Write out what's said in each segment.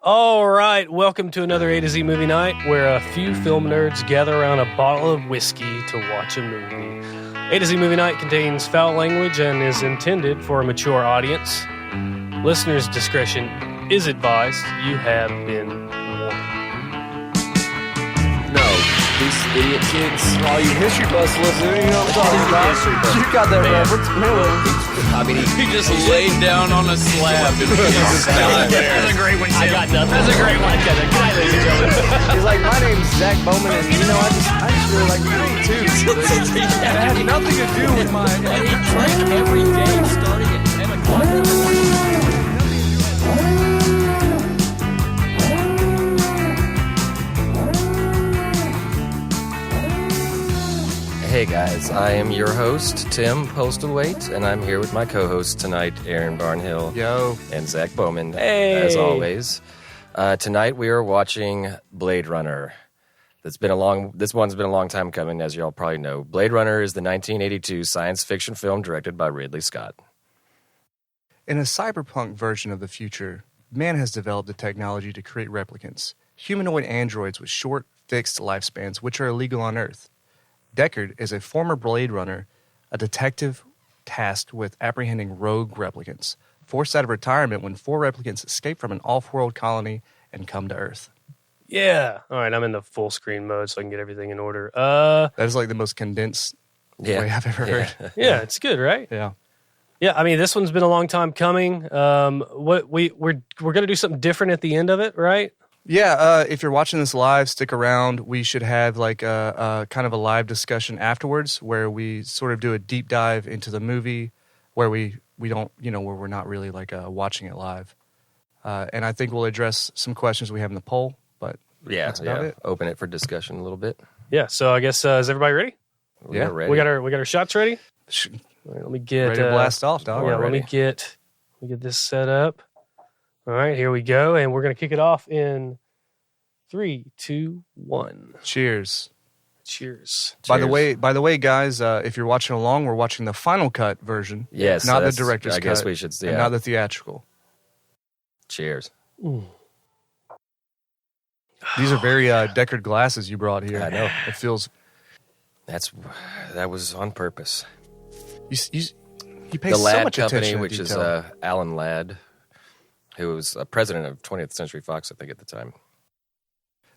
All right, welcome to another A to Z movie night where a few film nerds gather around a bottle of whiskey to watch a movie. A to Z movie night contains foul language and is intended for a mature audience. Listeners' discretion is advised. You have been warned. No, these idiot kids. Oh, you history buffs listening, you know what I'm talking about? You got that reference, man. I mean, he just laid down on a slab and just died there. That's a great one, Tim. I got nothing. That's a great one. Good night, ladies and gentlemen. He's like, my name's Zach Bowman, and you know, I just really like reading too. It has nothing to do with my. And he drank every day starting at 10 o'clock. Hey guys, I am your host, Tim Postlethwaite, and I'm here with my co-hosts tonight, Aaron Barnhill. Yo. And Zach Bowman, Hey. as always. Tonight we are watching BladeRunner. This one's been a long time coming, as you all probably know. BladeRunner is the 1982 science fiction film directed by Ridley Scott. In a cyberpunk version of the future, man has developed the technology to create replicants, humanoid androids with short, fixed lifespans, which are illegal on Earth. Deckard is a former Blade Runner, a detective tasked with apprehending rogue replicants, forced out of retirement when 4 replicants escape from an off-world colony and come to Earth. Yeah. All right, I'm in the full screen mode so I can get everything in order. That is like the most condensed way I've ever heard. Yeah, it's good, right? Yeah. Yeah, I mean, this one's been a long time coming. We're gonna do something different at the end of it, right? Yeah, if you're watching this live, stick around. We should have like a kind of a live discussion afterwards where we sort of do a deep dive into the movie where we don't, where we're not really like watching it live. And I think we'll address some questions we have in the poll, but that's about it. Open it for discussion a little bit. Yeah, so I guess, is everybody ready? Yeah. We're ready. We got our shots ready? All right, let me get... Ready to blast off, dog. Yeah, let me get this set up. All right, here we go, and we're going to kick it off in 3, 2, 1. Cheers. Cheers. By the way, guys, if you're watching along, we're watching the final cut version. Yes, not the director's cut. I guess we should see. And not the theatrical. Cheers. Ooh. These are very Deckard glasses you brought here. I know. It feels. That was on purpose. You pay The so Ladd much Company, attention to which is detail. Alan Ladd, who was president of 20th Century Fox, I think, at the time.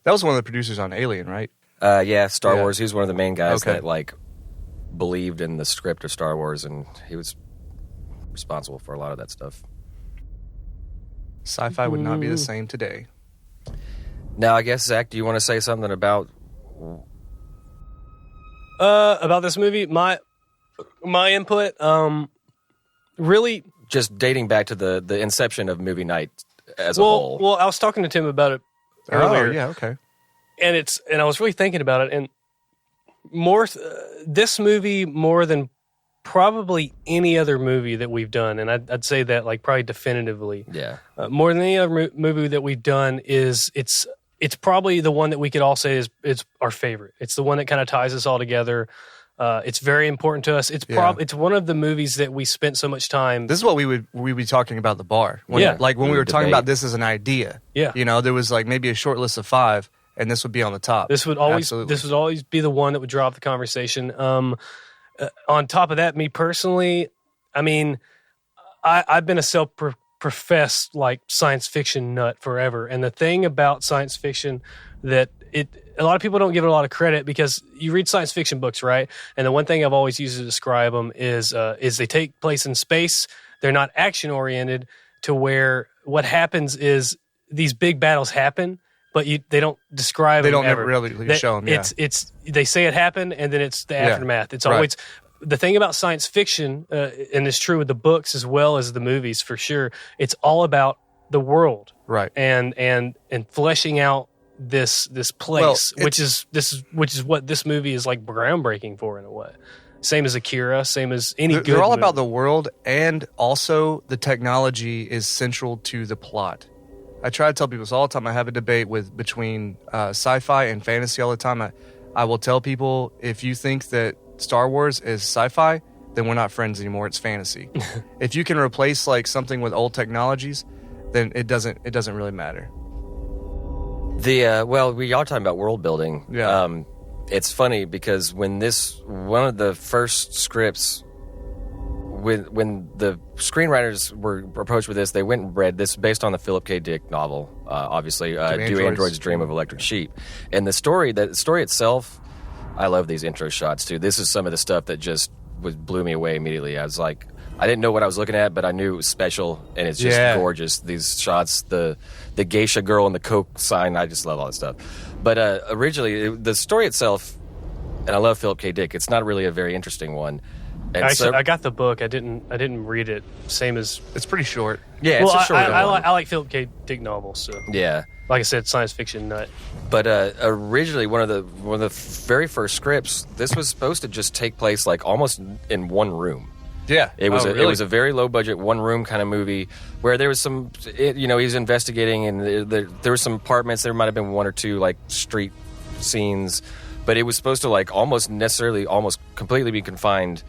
That was one of the producers on Alien, right? Star Wars. He was one of the main guys Okay. that believed in the script of Star Wars, and he was responsible for a lot of that stuff. Sci-fi would not be the same today. Now, I guess, Zach, do you want to say something about... About this movie, my input, really... Just dating back to the inception of movie night as a whole. Well, I was talking to Tim about it earlier. Oh, yeah, okay. And I was really thinking about it, and this movie more than probably any other movie that we've done, and I'd say that probably definitively, more than any other movie that we've done it's probably the one that we could all say is our favorite. It's the one that kind of ties us all together. It's very important to us. It's one of the movies that we spent so much time. This is what we'd be talking about at the bar. When we were talking about this as an idea. Yeah. There was maybe a short list of 5, and this would be on the top. This would always be the one that would draw up the conversation. On top of that, me personally, I mean, I've been a self-professed science fiction nut forever, and the thing about science fiction that a lot of people don't give it a lot of credit because you read science fiction books, right? And the one thing I've always used to describe them is they take place in space. They're not action oriented to where what happens is these big battles happen, but they don't describe them. They don't ever. ever really show them. Yeah. It's they say it happened and then it's the aftermath. It's always the thing about science fiction, and it's true with the books as well as the movies for sure. It's all about the world, right? And fleshing out this place, which is what this movie is groundbreaking for in a way. Same as Akira, same as any good They're all movie. about the world, and also the technology is central to the plot. I try to tell people this all the time. I have a debate between sci-fi and fantasy all the time. I will tell people, if you think that Star Wars is sci-fi, then we're not friends anymore. It's fantasy. If you can replace something with old technologies, then it doesn't really matter. Well, we are talking about world building. Yeah. It's funny because when one of the first scripts, when the screenwriters were approached with this, they went and read this based on the Philip K. Dick novel, obviously, Do Androids Dream of Electric Sheep. And the story itself, I love these intro shots too. This is some of the stuff that just blew me away immediately. I was like, I didn't know what I was looking at, but I knew it was special, and it's just gorgeous. These shots, the geisha girl and the Coke sign, I just love all that stuff. But originally, the story itself, and I love Philip K. Dick, it's not really a very interesting one. And Actually, I got the book. I didn't read it. Same as It's pretty short. Yeah, it's a short one. I like Philip K. Dick novels. So yeah. Like I said, science fiction nut. But originally, one of the very first scripts, this was supposed to just take place like almost in one room. Yeah. It was really? It was a very low budget, one room kind of movie where there was some, he was investigating, and there were some apartments. There might have been one or two like street scenes, but it was supposed to like almost completely be confined,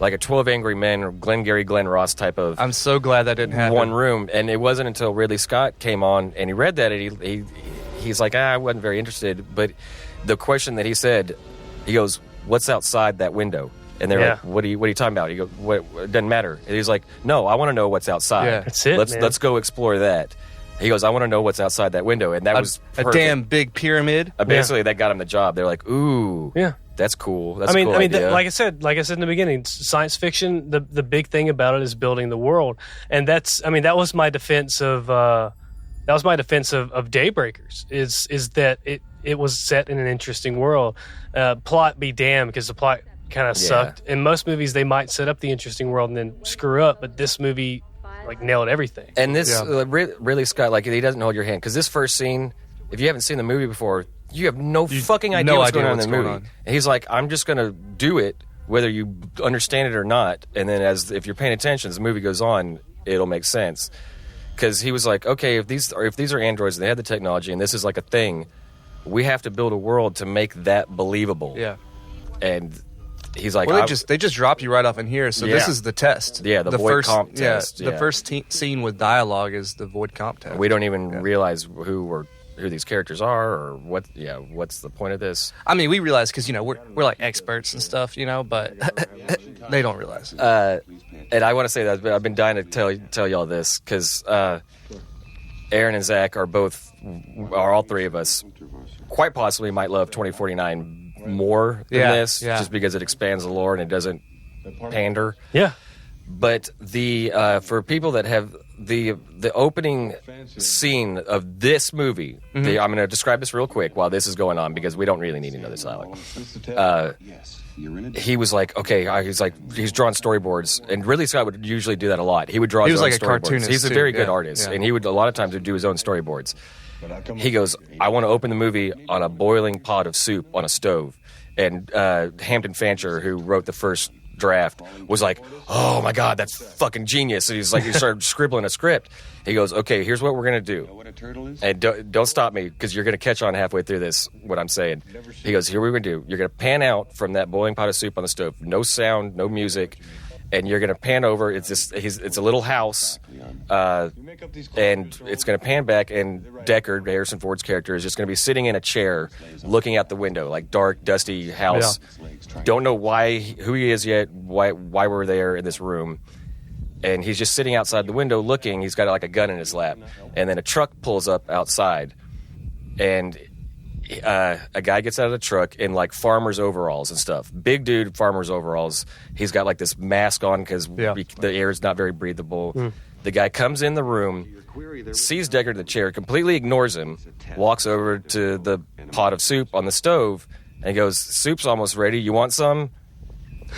like a 12 Angry Men or Glenn Ross type of. I'm so glad that didn't happen. One room, and it wasn't until Ridley Scott came on and he read that, and he's like, I wasn't very interested. But the question that he said, he goes, "What's outside that window?" And they're like, what are you talking about? He goes, it doesn't matter. And he's like, no, I want to know what's outside. Yeah. That's it, Let's go explore that. He goes, I want to know what's outside that window. And that was a perfect. damn big pyramid. Basically, that got him the job. They're like, ooh, Yeah. that's cool. I mean, idea. like I said in the beginning, science fiction. The big thing about it is building the world, and that was my defense of Daybreakers. Is that it was set in an interesting world. Plot be damned, because the plot kind of sucked. In most movies, they might set up the interesting world and then screw up, but this movie like nailed everything. And this Ridley Scott, like, he doesn't hold your hand, because this first scene, if you haven't seen the movie before, you have no fucking idea what's going on in the movie. And he's like, I'm just going to do it whether you understand it or not. And then if you're paying attention, as the movie goes on, it'll make sense. Because he was like, okay, if these are androids and they have the technology and this is like a thing, we have to build a world to make that believable. Yeah. And he's like, well, they just drop you right off in here. So this is the test. Yeah, the void comp test. The first scene with dialogue is the void comp test. We don't even realize who these characters are, or what's the point of this. I mean, we realize because we're like experts and stuff, but they don't realize. And I want to say that, but I've been dying to tell y'all this, because Aaron and Zach are all three of us quite possibly might love 2049 more than this, just because it expands the lore and it doesn't pander. Yeah. But for people that have the opening scene of this movie, I'm going to describe this real quick while this is going on, because we don't really need to know this dialogue. He was like, okay, he's drawing storyboards, and Ridley Scott would usually do that a lot. He would draw his own storyboards. A cartoonist. He's a very good artist, and he would a lot of times do his own storyboards. He goes, I want to open the movie on a boiling pot of soup on a stove. And Hampton Fancher, who wrote the first draft, was like, oh my God, that's fucking genius. And he started scribbling a script. He goes, okay, here's what we're going to do. And don't stop me, because you're going to catch on halfway through this, what I'm saying. He goes, here we're going to do. You're going to pan out from that boiling pot of soup on the stove. No sound, no music. And you're going to pan over. It's a little house, and it's going to pan back. And Deckard, Harrison Ford's character, is just going to be sitting in a chair, looking out the window, like dark, dusty house. Yeah. Don't know who he is yet. Why we're there in this room? And he's just sitting outside the window, looking. He's got like a gun in his lap, and then a truck pulls up outside, and a guy gets out of the truck in like farmer's overalls and stuff. Big dude, farmer's overalls. He's got like this mask on because the air is not very breathable. The guy comes in the room, sees Deckard in the chair, completely ignores him, walks over to the pot of soup on the stove, and goes, "Soup's almost ready. You want some?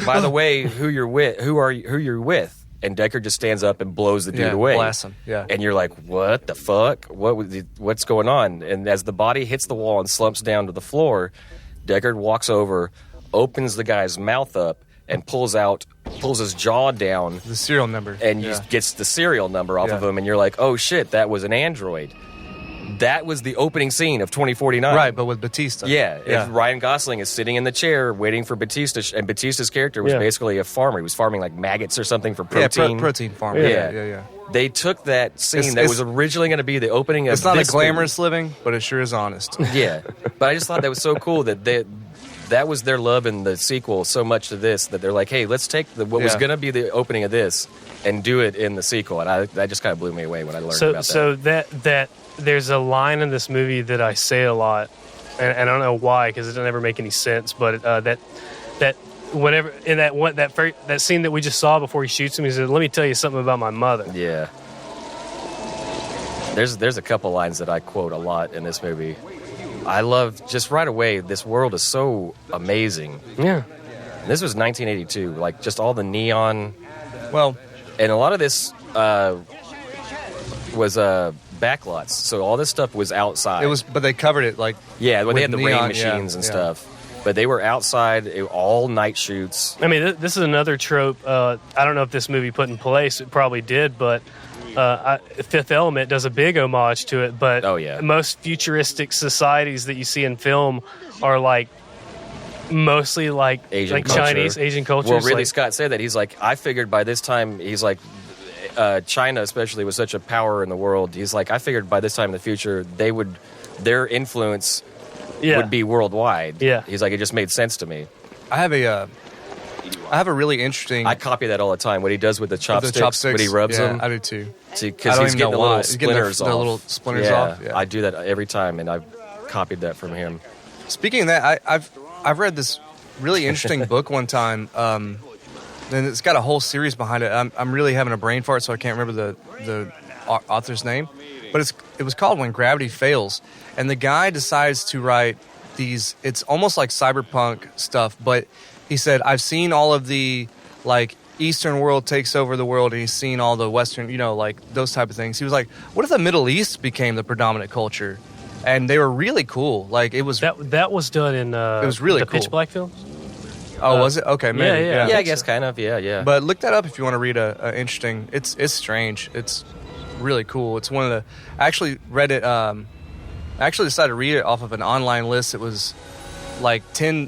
By the way, who you're with?" And Deckard just stands up and blows the dude away. Blasts him. Yeah. And you're like, what the fuck? What's going on? And as the body hits the wall and slumps down to the floor, Deckard walks over, opens the guy's mouth up, and pulls his jaw down. The serial number. And gets the serial number off of him. And you're like, oh shit, that was an android. that was the opening scene of 2049. Right, but with Batista. Yeah, if Ryan Gosling is sitting in the chair waiting for Batista, and Batista's character was basically a farmer. He was farming like maggots or something for protein. Yeah, protein farmer. Yeah. They took that scene that was originally going to be the opening of It's not this a glamorous living, but it sure is honest. Yeah, but I just thought that was so cool that that was their love in the sequel so much to this that they're like, hey, let's take what was going to be the opening of this and do it in the sequel. And that just kind of blew me away when I learned about that. So that there's a line in this movie that I say a lot, and I don't know why because it doesn't ever make any sense. But that whenever in that scene that we just saw before he shoots him, he said, "Let me tell you something about my mother." Yeah. There's a couple lines that I quote a lot in this movie. I love just right away. This world is so amazing. Yeah. And this was 1982. Like just all the neon. Well, and a lot of this was backlots. So all this stuff was outside. but they covered it like they had the rain neon, machines and stuff. But they were outside, all night shoots. I mean, this is another trope. I don't know if this movie put in place. It probably did, but Fifth Element does a big homage to it. But most futuristic societies that you see in film are like mostly like Asian culture. Chinese, Asian cultures. Well, Ridley Scott said that. He's like, I figured by this time, he's like, China especially was such a power in the world. He's like, I figured by this time in the future, their influence would be worldwide. Yeah. He's like, it just made sense to me. I have a really interesting. I copy that all the time. What he does with the chopsticks, when he rubs them. I do too. Because he's getting the little splinters off. The little splinters off. Yeah. I do that every time, and I've copied that from him. Speaking of that, I've read this really interesting book one time. And it's got a whole series behind it. I'm really having a brain fart, so I can't remember the author's name. But it was called When Gravity Fails. And the guy decides to write these, it's almost like cyberpunk stuff, but he said, I've seen all of the, like, Eastern world takes over the world, and he's seen all the Western, like, those type of things. He was like, what if the Middle East became the predominant culture? And they were really cool. Like, it was... That was done in it was really the cool. Pitch Black films? Oh, was it? Okay, maybe. Yeah, I guess kind of, yeah. But look that up if you want to read a interesting... It's strange. It's really cool. It's one of the... I actually read it... I actually decided to read it off of an online list. It was like 10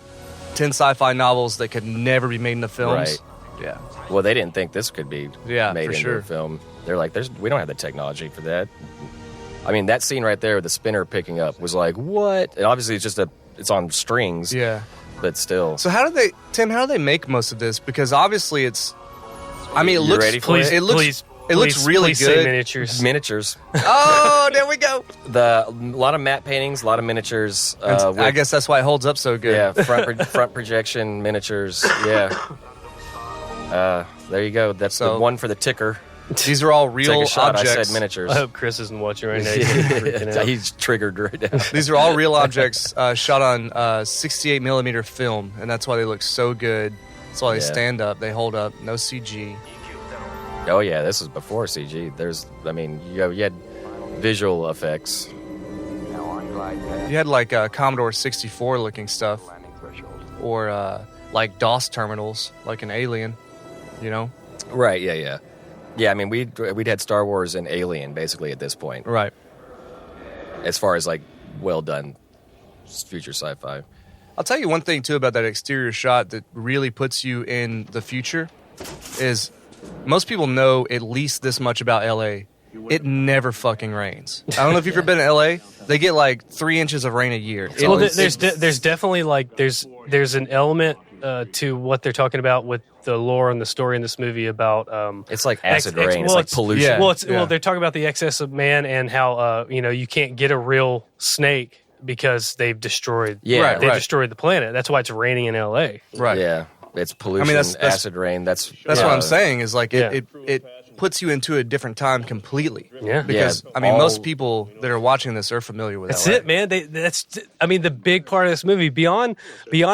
sci-fi novels that could never be made into films. Right. Yeah. Well, they didn't think this could be made into sure. a film. They're like, we don't have the technology for that. I mean, that scene right there with the spinner picking up was like, what? And obviously, it's on strings. Yeah. But still. So how do they make most of this? Because obviously it's... I mean, it looks... Ready for it? It looks really say good. Miniatures. Oh, there we go. A lot of matte paintings, a lot of miniatures. I guess that's why it holds up so good. Yeah, front projection, miniatures. Yeah. There you go. That's the one for the ticker. These are all real Take a shot, objects. I said miniatures. I hope Chris isn't watching right now. He's triggered right now. These are all real objects shot on 68 millimeter film, and that's why they look so good. That's why they stand up, they hold up, no CG. Oh yeah, this was before CG. You had visual effects. You had like Commodore 64 looking stuff, or like DOS terminals, like an Alien, Right? Yeah. Yeah, I mean, we'd had Star Wars and Alien basically at this point. Right. As far as like well done future sci-fi. I'll tell you one thing too about that exterior shot that really puts you in the future is most people know at least this much about LA. It never fucking rains. I don't know if you've ever been to LA. They get like 3 inches of rain a year. Well, there's definitely like there's an element to what they're talking about with the lore and the story in this movie about it's like acid rain. It's like pollution. Yeah. Well, they're talking about the excess of man and how you can't get a real snake because they've destroyed destroyed the planet. That's why it's raining in LA. Right. Yeah. It's pollution, that's acid rain. That's what I'm saying is like it puts you into a different time completely. Yeah. Because most people that are watching this are familiar with That's LA. it, man. The big part of this movie, beyond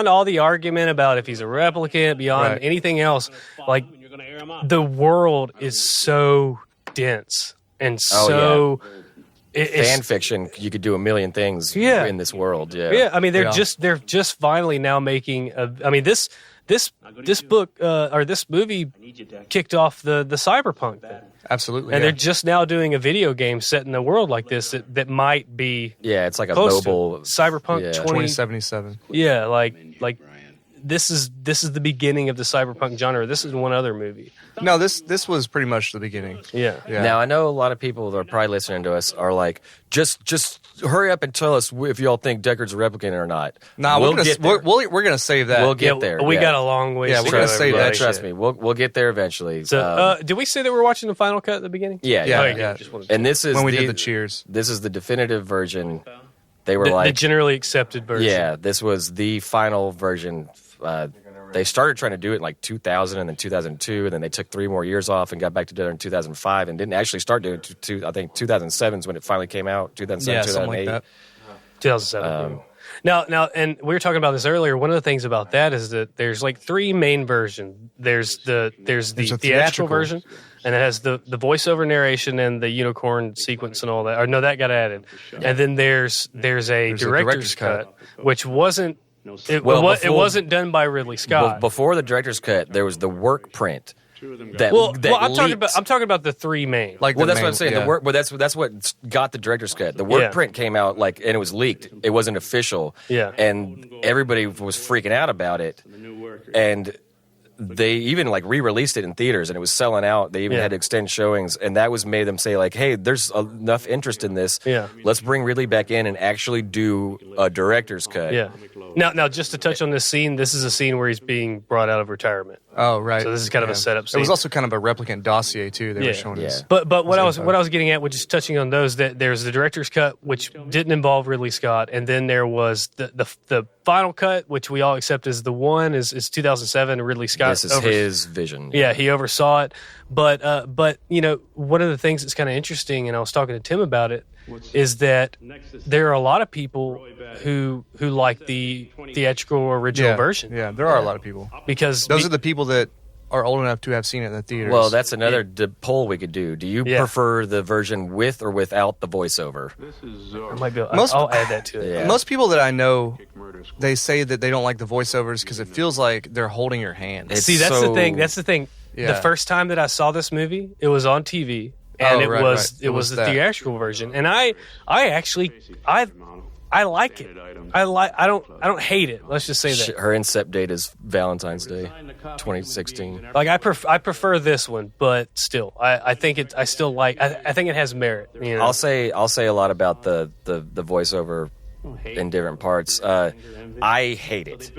all the argument about if he's a replicant, beyond anything else, like the world is so dense and so. Fan fiction, you could do a million things in this world. Yeah, yeah. I mean, they're just finally now making. this book or this movie kicked off the cyberpunk thing. Absolutely. And yeah. they're just now doing a video game set in a world like this that might be it's like a close mobile to Cyberpunk 2077. Yeah, like this is the beginning of the cyberpunk genre. This is one other movie. No, this was pretty much the beginning. Yeah. Now I know a lot of people that are probably listening to us are like, just hurry up and tell us if y'all think Deckard's a replicant or not. Nah, we'll we're gonna save that. We'll get there. We got a long way. Yeah, to we're go, gonna save that. everybody. Trust me, we'll get there eventually. So, did we say that we're watching the final cut at the beginning? Yeah. Yeah. Just wanted to- And this is when we did the cheers. This is the definitive version. They were the like, generally accepted version. yeah, this was the final version. They started trying to do it in like 2000 and then 2002, and then they took 3 more years off and got back to doing it in 2005 and didn't actually start doing it to I think 2007 is when it finally came out. 2007, Yeah, something 2008. like that. 2007. Now, and we were talking about this earlier. One of the things about that is that there's like 3 main versions. There's the There's a theatrical version, and it has the voiceover narration and the unicorn sequence and all that. Or no, that got added. And then there's a director's cut, which wasn't. It wasn't done by Ridley Scott. Before the director's cut, there was the work print. That I'm leaked. talking about the 3 main. Like Well, the that's what I'm saying. yeah. The work, but that's what got the director's cut. The work print came out and it was leaked. It wasn't official. Yeah. And everybody was freaking out about it. And they even like re-released it in theaters, and it was selling out. They even had to extend showings, and that was made them say like, "Hey, there's enough interest in this. Yeah. Let's bring Ridley back in and actually do a director's cut." Yeah. Now, just to touch on this scene, this is a scene where he's being brought out of retirement. Oh, right. So this is kind of a setup It scene. was also kind of a replicant dossier too. They were showing us. But what I was getting at, which is touching on those, that there's the director's cut, which didn't involve Ridley Scott, and then there was the final cut, which we all accept as the one is 2007. Ridley Scott. This is his vision. Yeah, he oversaw it. But you know, one of the things that's kind of interesting, and I was talking to Tim about it, is that there are a lot of people who like the theatrical original version. Yeah, there are a lot of people. Because Those are the people that are old enough to have seen it in the theaters. Well, that's another poll we could do. Do you prefer the version with or without the voiceover? I might be able, I'll add that to it. Yeah. Most people that I know, they say that they don't like the voiceovers because it feels like they're holding your hand. It's See, that's so- the thing. That's the thing. Yeah. The first time that I saw this movie, it was on TV, and it was the that. theatrical version. And I actually like it. I don't hate it. Let's just say that. Her incept date is Valentine's Day, 2016. Like I prefer this one, but still, I think it. I still like. I think it has merit. You know? I'll say a lot about the voiceover in different parts. I hate it.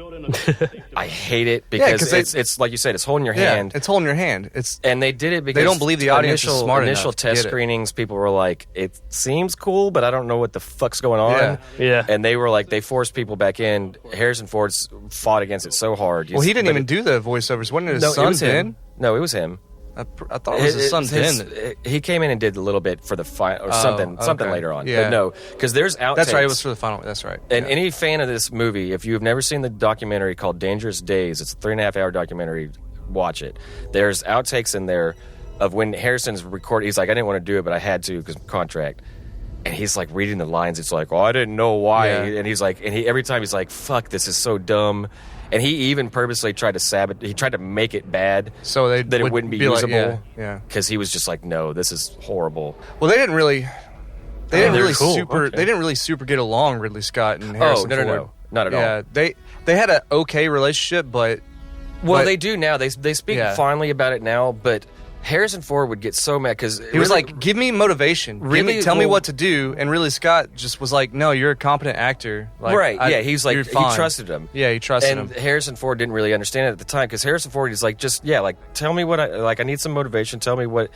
I hate it because it's like you said, it's holding your hand. It's holding your hand. And they did it because they don't believe the audience is smart enough initial to test get it. screenings, people were like, it seems cool, but I don't know what the fuck's going on. Yeah. And they were like, they forced people back in. Harrison Ford's fought against it so hard. Well, he didn't even do the voiceovers. Wasn't it his son, Ben? No, it was him. I thought it was his son, Ben. He came in and did a little bit for the final or something okay. later on. Yeah. But no, because there's outtakes. That's right. It was for the final. That's right. And any fan of this movie, if you've never seen the documentary called Dangerous Days, it's a 3.5-hour documentary. Watch it. There's outtakes in there of when Harrison's recording. He's like, I didn't want to do it, but I had to because contract. And he's like reading the lines. It's like, oh, I didn't know why. Yeah. And he's like, every time he's like, fuck, this is so dumb. And he even purposely tried to sabotage. He tried to make it bad So that it wouldn't be like, usable. yeah. Because he was just like, no, this is horrible. Well, they didn't really. They didn't they're really cool. super. Okay. They didn't really super get along. Ridley Scott and Harrison Ford. no, not at all. Yeah, they had an okay relationship, but Well, but- they do now. They speak Yeah. fondly about it now, but Harrison Ford would get so mad because he was like, "Give me motivation. Tell me well- what to do." And Ridley Scott just was like, "No, you're a competent actor." Like, right? He's like, you're he fine. trusted him. Yeah, he trusted And him. Harrison Ford didn't really understand it at the time because Harrison Ford is like, tell me what I need some motivation. Tell me what,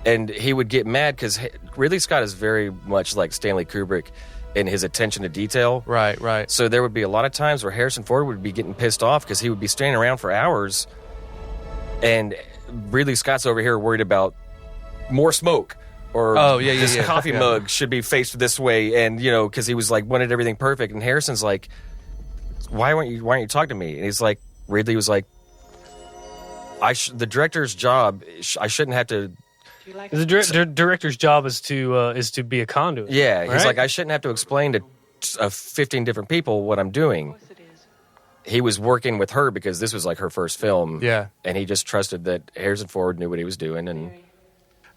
and he would get mad because Ridley Scott is very much like Stanley Kubrick in his attention to detail. Right. So there would be a lot of times where Harrison Ford would be getting pissed off because he would be standing around for hours, and Ridley Scott's over here worried about more smoke. Or this coffee mug should be faced this way, and because he was like wanted everything perfect, and Harrison's like, why aren't you talking to me? And he's like, Ridley was like, the director's job, I shouldn't have to. The director's job is to be a conduit. Yeah, he's right? like, I shouldn't have to explain to 15 different people what I'm doing. he was working with her because this was like her first film. Yeah. And he just trusted that Harrison Ford knew what he was doing. And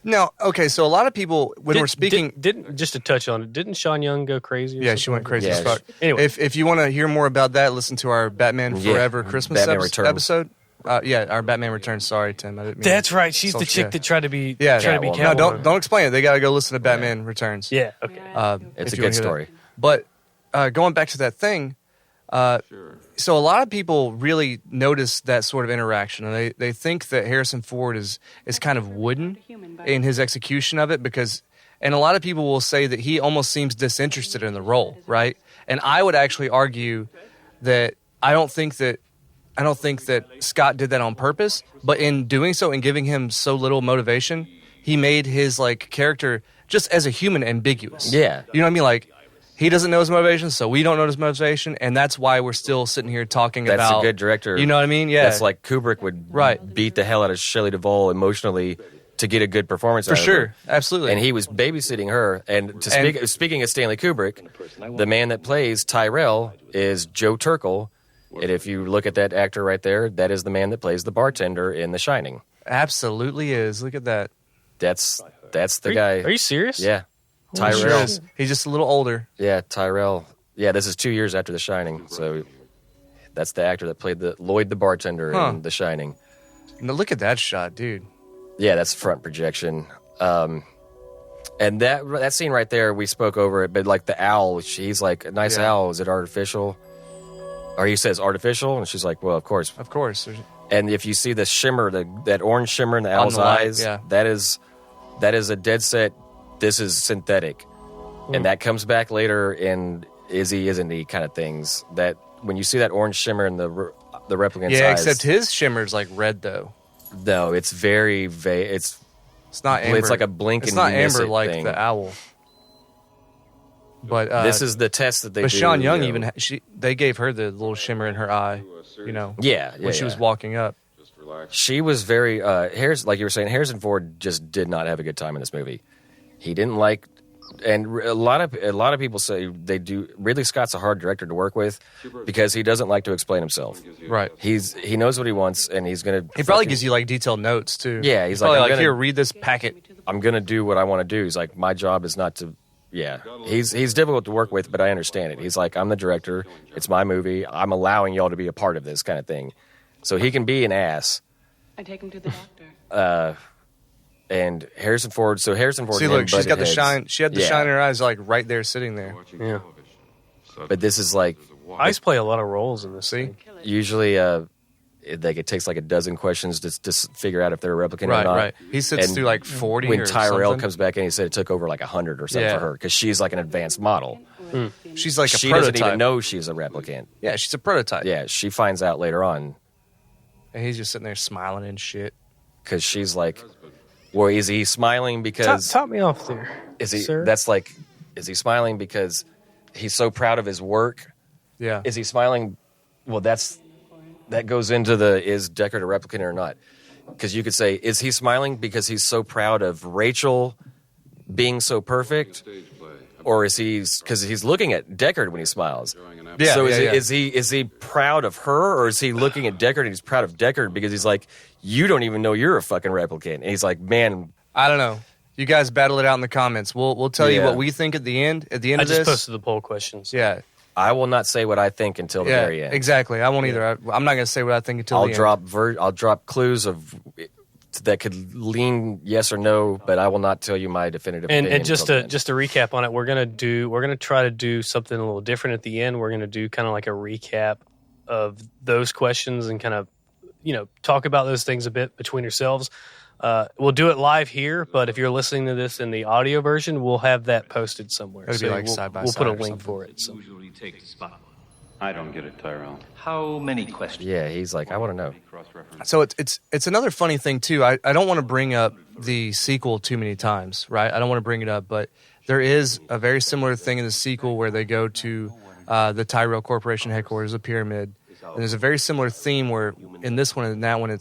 No, okay, so a lot of people, when we're speaking... Didn't just to touch on it, didn't Sean Young go crazy? Yeah, she went crazy as fuck. Anyway. If you want to hear more about that, listen to our Batman Forever Christmas Batman Returns. episode. Our Batman Returns. Sorry, Tim. I didn't mean That's to right. She's the insult you. chick that tried to be Yeah, trying to be no, Catwoman. don't explain it. They got to go listen to Batman Returns. Yeah, okay. it's if a you wanna good hear story. that. But going back to that thing, so a lot of people really notice that sort of interaction, and they think that Harrison Ford is kind of wooden in his execution of it and a lot of people will say that he almost seems disinterested in the role, right? And I would actually argue that I don't think that Scott did that on purpose, but in doing so and giving him so little motivation, he made his like character just as a human ambiguous. Yeah. You know what I mean? Like, he doesn't know his motivation, so we don't know his motivation, and that's why we're still sitting here talking That's about... a good director. You know what I mean? Yeah. That's like Kubrick would beat the hell out of Shelley Duvall emotionally to get a good performance For out of sure. her. Absolutely. And he was babysitting her. And speaking of Stanley Kubrick, the man that plays Tyrell is Joe Turkel. And if you look at that actor right there, that is the man that plays the bartender in The Shining. Absolutely is. Look at that. That's the guy. Are you serious? Yeah. Sure Tyrell. is. He's just a little older. Yeah, Tyrell. Yeah, this is 2 years after The Shining. So that's the actor that played Lloyd the bartender in The Shining. Now look at that shot, dude. Yeah, that's front projection. And that scene right there, we spoke over it, but like the owl, she's like, a nice owl, is it artificial? Or he says artificial, and she's like, well, of course. Of course. And if you see the shimmer, that orange shimmer in the owl's the light, eyes, yeah. that is a dead set, this is synthetic. And that comes back later in is he, isn't he kind of things. That when you see that orange shimmer in the replicant's eyes. Yeah, except his shimmer's like red, though. No, it's very vague. It's not amber. It's like a blink it's and not you miss amber it like thing. the owl. But this is the test that they but do. Sean Young you know. they gave her the little shimmer in her eye, you know. Yeah, when she was walking up. She was very like you were saying, Harrison Ford just did not have a good time in this movie. He didn't like, and a lot of people say they do. Ridley Scott's a hard director to work with because he doesn't like to explain himself. Right. He knows what he wants, and he's gonna. He probably gives you like detailed notes too. Yeah, he's probably like, here, read this packet. I'm gonna do what I want to do. He's like, my job is not to. Yeah, he's difficult to work with, but I understand it. He's like, I'm the director. It's my movie. I'm allowing y'all to be a part of this kind of thing. So he can be an ass. I take him to the doctor. And Harrison Ford. So Harrison Ford. See, and him look, she's got the butted shine. heads. She had the Yeah. shine in her eyes, like right there, sitting there. Yeah. But this is like Ice play a lot of roles in this. See, thing. usually, it takes like a dozen questions to figure out if they're a replicant or right, not. right. He sits And through like 40. When or Tyrell something. comes back in, he said it took over like 100 or something Yeah. for her because she's like an advanced model. she's like a She prototype. doesn't even know she's a replicant. Yeah, she's a prototype. Yeah, she finds out later on and he's just sitting there smiling and shit. because she's like, well, is he smiling because Top me off there. is he? sir. That's like, is he smiling because he's so proud of his work? Yeah, Is he smiling? Well, that goes into is Deckard a replicant or not? Because you could say, is he smiling because he's so proud of Rachel being so perfect, or is he because he's looking at Deckard when he smiles? Yeah, So yeah, yeah. is he proud of her, or is he looking at Deckard and he's proud of Deckard because he's like, you don't even know you're a fucking replicant, and he's like, man, I don't know. You guys battle it out in the comments. We'll tell you Yeah. what we think at the end. At the end I of just this, posted the poll questions. yeah, I will not say what I think until the yeah, very end. exactly. I won't either. I'm not going to say what I think until I'll the end. drop I'll drop clues of that could lean yes or no, but I will not tell you my definitive opinion. And just until to then. just to recap on it, we're gonna try to do something a little different at the end. We're gonna do kind of like a recap of those questions and kind of talk about those things a bit between ourselves. We'll do it live here, but if you're listening to this in the audio version, we'll have that posted somewhere. It'll be like we'll, side by we'll side put a or link something. for it. So. Usually take the spotlight. I don't get it, Tyrell. How many questions? Yeah, he's like, I want to know. Cross-reference. So it's another funny thing too. I don't want to bring up the sequel too many times, right? I don't want to bring it up, but there is a very similar thing in the sequel where they go to the Tyrell Corporation headquarters, a pyramid, and there's a very similar theme where in this one and that one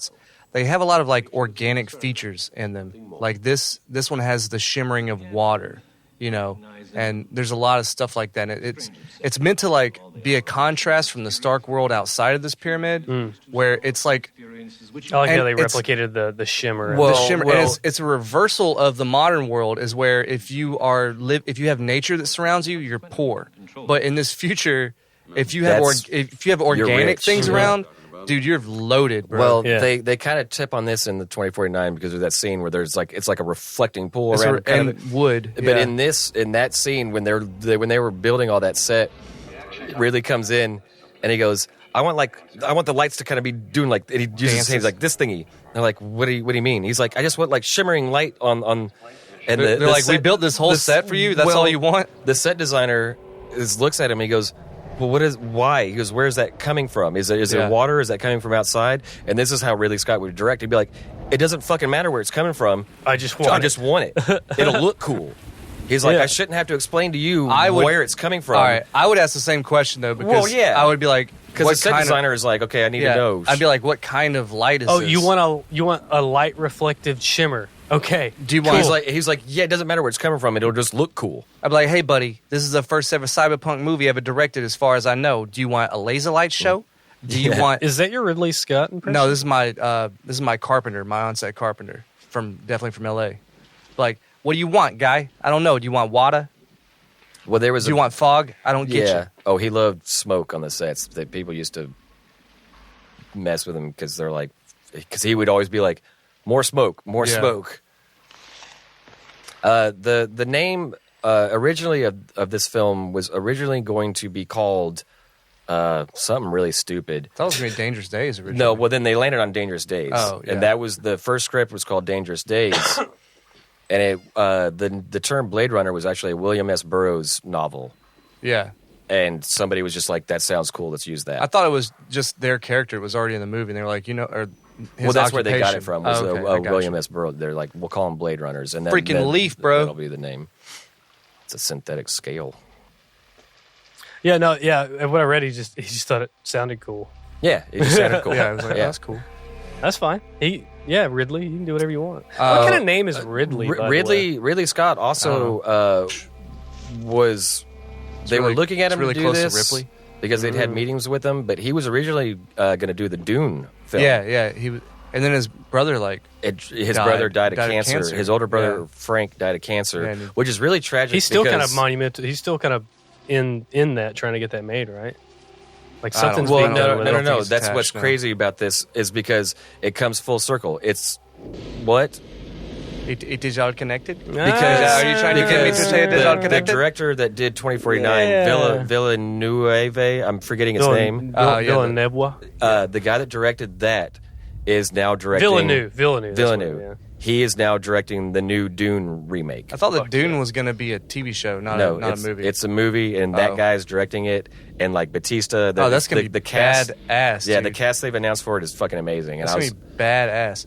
they have a lot of like organic features in them. Like this one has the shimmering of water, And there's a lot of stuff like that. And it's meant to like be a contrast from the stark world outside of this pyramid, where it's like I like how they replicated the shimmer. the shimmer. And it's a reversal of the modern world, is where if you have nature that surrounds you, you're poor. But in this future, if you have organic rich. things around, dude, you're loaded, bro. Well, they kind of tip on this in the 2049 because of that scene where there's like it's like a reflecting pool around and wood. But in that scene when they were building all that set, Ridley comes in and he goes, I want the lights to kind of be doing like, and he uses his hands like this thingy. They're like, what do you mean? He's like, I just want like shimmering light on. And they're like, we built this whole set for you. That's all you want. The set designer looks at him. And he goes, well, why? He goes, where's that coming from? Is it water? Is that coming from outside? And this is how Ridley Scott would direct. He'd be like, it doesn't fucking matter where it's coming from. I just want it. It'll look cool. He's like, I shouldn't have to explain to you where it's coming from. All right, I would ask the same question though, because I would be like, because the set designer is like, okay, I need to know. I'd be like, what kind of light is this? You want a light reflective shimmer? Okay. Do you want? He's like, yeah, it doesn't matter where it's coming from. It'll just look cool. I'd be like, hey, buddy, this is the first ever cyberpunk movie ever directed, as far as I know. Do you want a laser light show? Do you want? Is that your Ridley Scott impression? No, this is my carpenter, my on-set carpenter definitely from L.A. Like, what do you want, guy? I don't know. Do you want water? Well, do you want fog? I don't get you. Oh, he loved smoke on the sets. People used to mess with him because he would always be like, more smoke. The name originally of this film was originally going to be called something really stupid. That was going to be Dangerous Days originally. No, well then they landed on Dangerous Days. Oh, yeah. And that was the first script was called Dangerous Days. And the term Blade Runner was actually a William S. Burroughs novel. Yeah. And somebody was just like, that sounds cool, let's use that. I thought it was just their character was already in the movie, and they were like, or his that's occupation. where they got it from, was William you. S. Burroughs. They're like, we'll call them Blade Runners. And Freaking Leaf, bro. That'll be the name. It's a synthetic scale. Yeah, no, yeah. And when I read, he just thought it sounded cool. Yeah, it just sounded cool. Yeah, I was like, that's cool. That's fine. Ridley, you can do whatever you want. What kind of name is Ridley? Ridley Scott also was. They were looking at him really to do close this to Ripley because they'd had meetings with him, but he was originally going to do the Dune film. Yeah, he was, and then his brother his brother died of cancer. His older brother Frank died of cancer, which is really tragic. He's still kind of monumental. He's still kind of in that trying to get that made, right? Like something's being done with it. No. That's what's crazy about this is because it comes full circle. It's what. It is all connected? Because are you trying to get me to say it is all connected? The director that did 2049, Villanueva, I'm forgetting his name. Villanueva. The guy that directed that is now directing... Villeneuve. He is now directing the new Dune remake. I thought that Dune was going to be a TV show, not a movie. It's a movie, and that guy's directing it, and like Batista... that's going to be badass, Yeah, the cast they've announced for it is fucking amazing. That's going to be badass.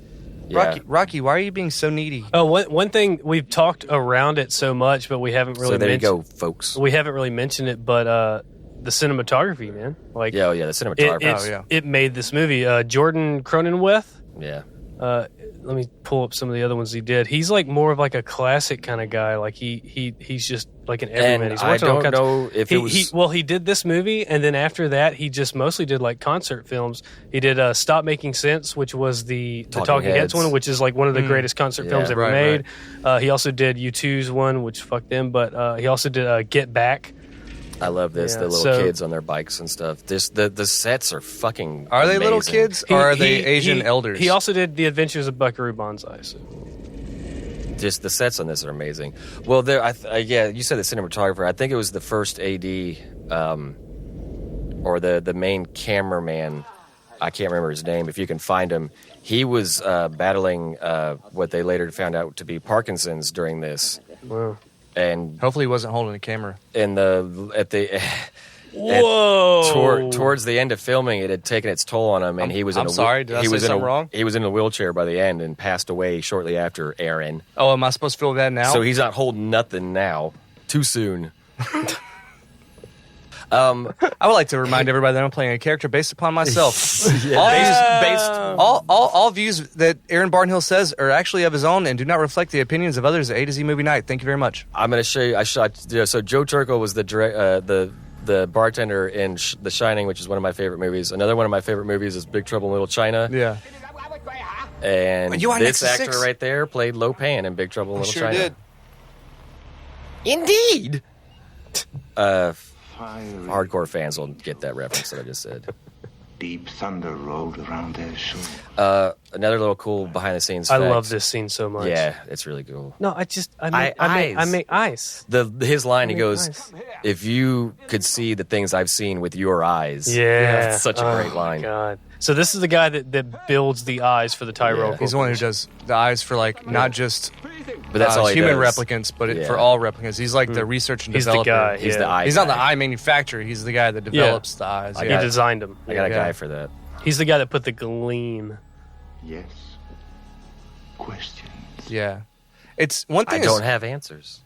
Yeah. Rocky, why are you being so needy? Oh, one thing, we've talked around it so much, but we haven't really. So there you go, folks. We haven't really mentioned it, but the cinematography, man. Like, the cinematography. It made this movie. Jordan Cronenweth. Yeah. Let me pull up some of the other ones he did. He's like more of like a classic kind of guy. Like he's just like an everyman. He's I don't know if it was... he did this movie, and then after that, he just mostly did like concert films. He did Stop Making Sense, which was the Talking Heads one, which is like one of the greatest concert films ever made. Right. He also did U2's one, which fucked them, but he also did Get Back. I love this. The little kids on their bikes and stuff. The sets are fucking Are they amazing. little kids or are they Asian elders? He also did The Adventures of Buckaroo Banzai. So. Just the sets on this are amazing. Well, you said the cinematographer. I think it was the first AD or the main cameraman. I can't remember his name. If you can find him, he was battling what they later found out to be Parkinson's during this. Wow. And hopefully he wasn't holding a camera. Towards the end of filming, it had taken its toll on him, and he was in wrong? He was in a wheelchair by the end and passed away shortly after. Aaron. Oh, am I supposed to feel that now? So he's not holding nothing now. Too soon. I would like to remind everybody that I'm playing a character based upon myself. All views that Aaron Barnhill says are actually of his own and do not reflect the opinions of others at A to Z Movie Night. Thank you very much. I'm going to show you. So Joe Turkel was the bartender in The Shining, which is one of my favorite movies. Another one of my favorite movies is Big Trouble in Little China. Yeah. And You are this next to actor 6. right there played Lo Pan in Big Trouble in Little Sure China. did. Indeed. Hardcore fans will get that reference that I just said. Deep thunder rolled around their shores. Another little cool behind the scenes. I fact. love this scene so much. Yeah, it's really cool. No, I make ice. His line, he make goes, ice. "If you could see the things I've seen with your eyes." Yeah. It's such a great line. God. So this is the guy that builds the eyes for the Tyrell. Yeah. He's the one who does the eyes for, like, not just But that's all he human does. replicants, but Yeah. for all replicants. He's like the research and He's the developer. guy. He's yeah. the eye. He's not the guy. eye manufacturer. He's the guy that develops the eyes. I He got it. designed them. I got a Yeah. guy for that. He's the guy that put the gleam. Yes. Questions. Yeah. It's one I thing. don't have answers.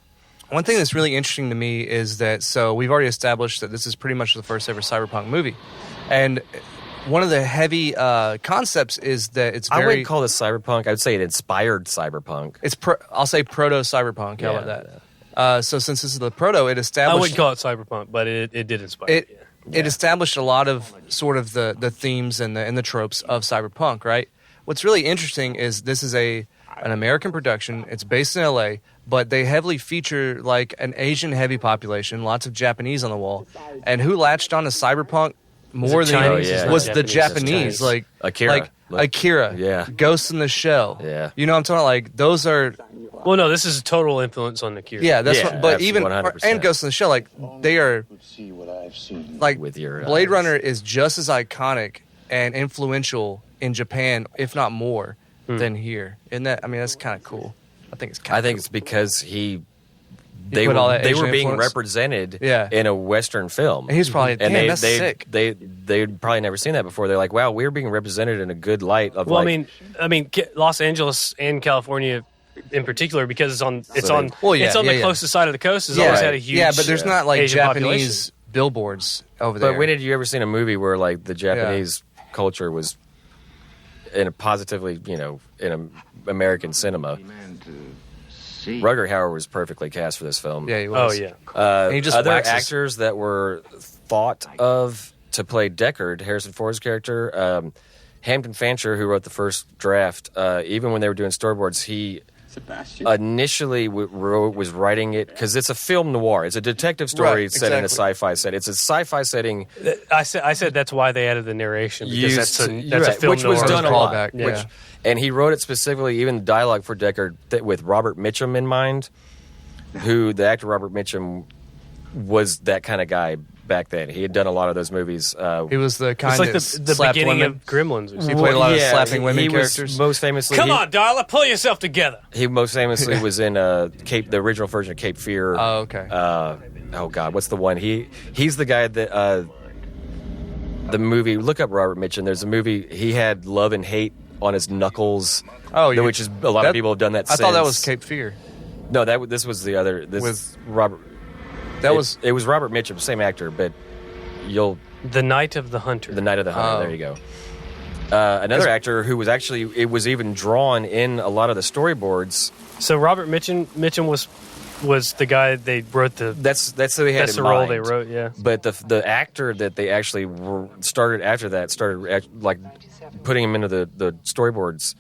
One thing that's really interesting to me is that, so we've already established that this is pretty much the first ever cyberpunk movie, and one of the heavy concepts is that it's I very. wouldn't call this cyberpunk. I would say it inspired cyberpunk. It's I'll say proto cyberpunk. How about Yeah. that? So since this is the proto, it I established. wouldn't call it cyberpunk, but it did inspire it. me. It established a lot of sort of the themes and the tropes of cyberpunk, right? What's really interesting is this is an American production. It's based in LA, but they heavily feature like an Asian heavy population, lots of Japanese on the wall. And who latched on to cyberpunk more than Chinese? Oh, yeah. was Not the Japanese, it's Japanese, Chinese. like Akira. like Akira, Yeah. Ghost in the Shell, Yeah. You know what I'm talking about? Like those are, Well, no, this is a total influence on Akira. yeah, that's Yeah, what, but absolutely, even 100%. and Ghost in the Shell, like they are. See what I've seen. Like With your Blade eyes. Runner is just as iconic and influential in Japan, if not more, than here. And that, I mean, that's kind of cool. I think it's kind I of think it's because they put all that were Asian being influence? represented Yeah. in a Western film. And he's probably, damn, and that's sick. they'd probably never seen that before. They're like, wow, we're being represented in a good light of Well, like, I mean, Los Angeles and California in particular, because it's on Well, yeah, it's on yeah, the yeah. closest side of the coast. Has always had a huge but there's not like Asian Japanese population. billboards over there. But when did you ever seen a movie where like the Japanese culture was in a positively, in a American cinema? Man to see. Rutger Hauer was perfectly cast for this film. Yeah, he Oh was. yeah, And he just Other waxes. actors that were thought of to play Deckard, Harrison Ford's character, Hampton Fancher, who wrote the first draft, even when they were doing storyboards, he Sebastian. initially was writing it because it's a film noir. It's a detective story Right, set in a exactly. sci-fi set. It's a sci-fi setting. I said that's why they added the narration, because that's a right, film which was noir. done a lot. Callback, yeah. And he wrote it specifically, even the dialogue for Deckard, with Robert Mitchum in mind, who the actor Robert Mitchum was that kind of guy back then. He had done a lot of those movies. He was the kind It's like that the slapped beginning women. of Gremlins. Or He something. played a lot of Yeah, slapping women he characters. Was most famously, Come on, Darla, pull yourself together. He most famously was in the original version of Cape Fear. Oh, okay. Oh God, what's the one? He's the guy that the movie. Look up Robert Mitchum. There's a movie. He had Love and Hate on his knuckles. Which is a lot of people have done that. I thought that since. was Cape Fear. No, this was the other. This With- Robert. That was It was Robert Mitchum, same actor, but The Night of the Hunter. the Night of the Hunter. Oh. There you go. Another actor who was actually it was even drawn in a lot of the storyboards. So Robert Mitchum was the guy they wrote the. That's who they had That's in the role mind. they wrote. Yeah. But the actor that they actually started after that like putting him into the storyboards.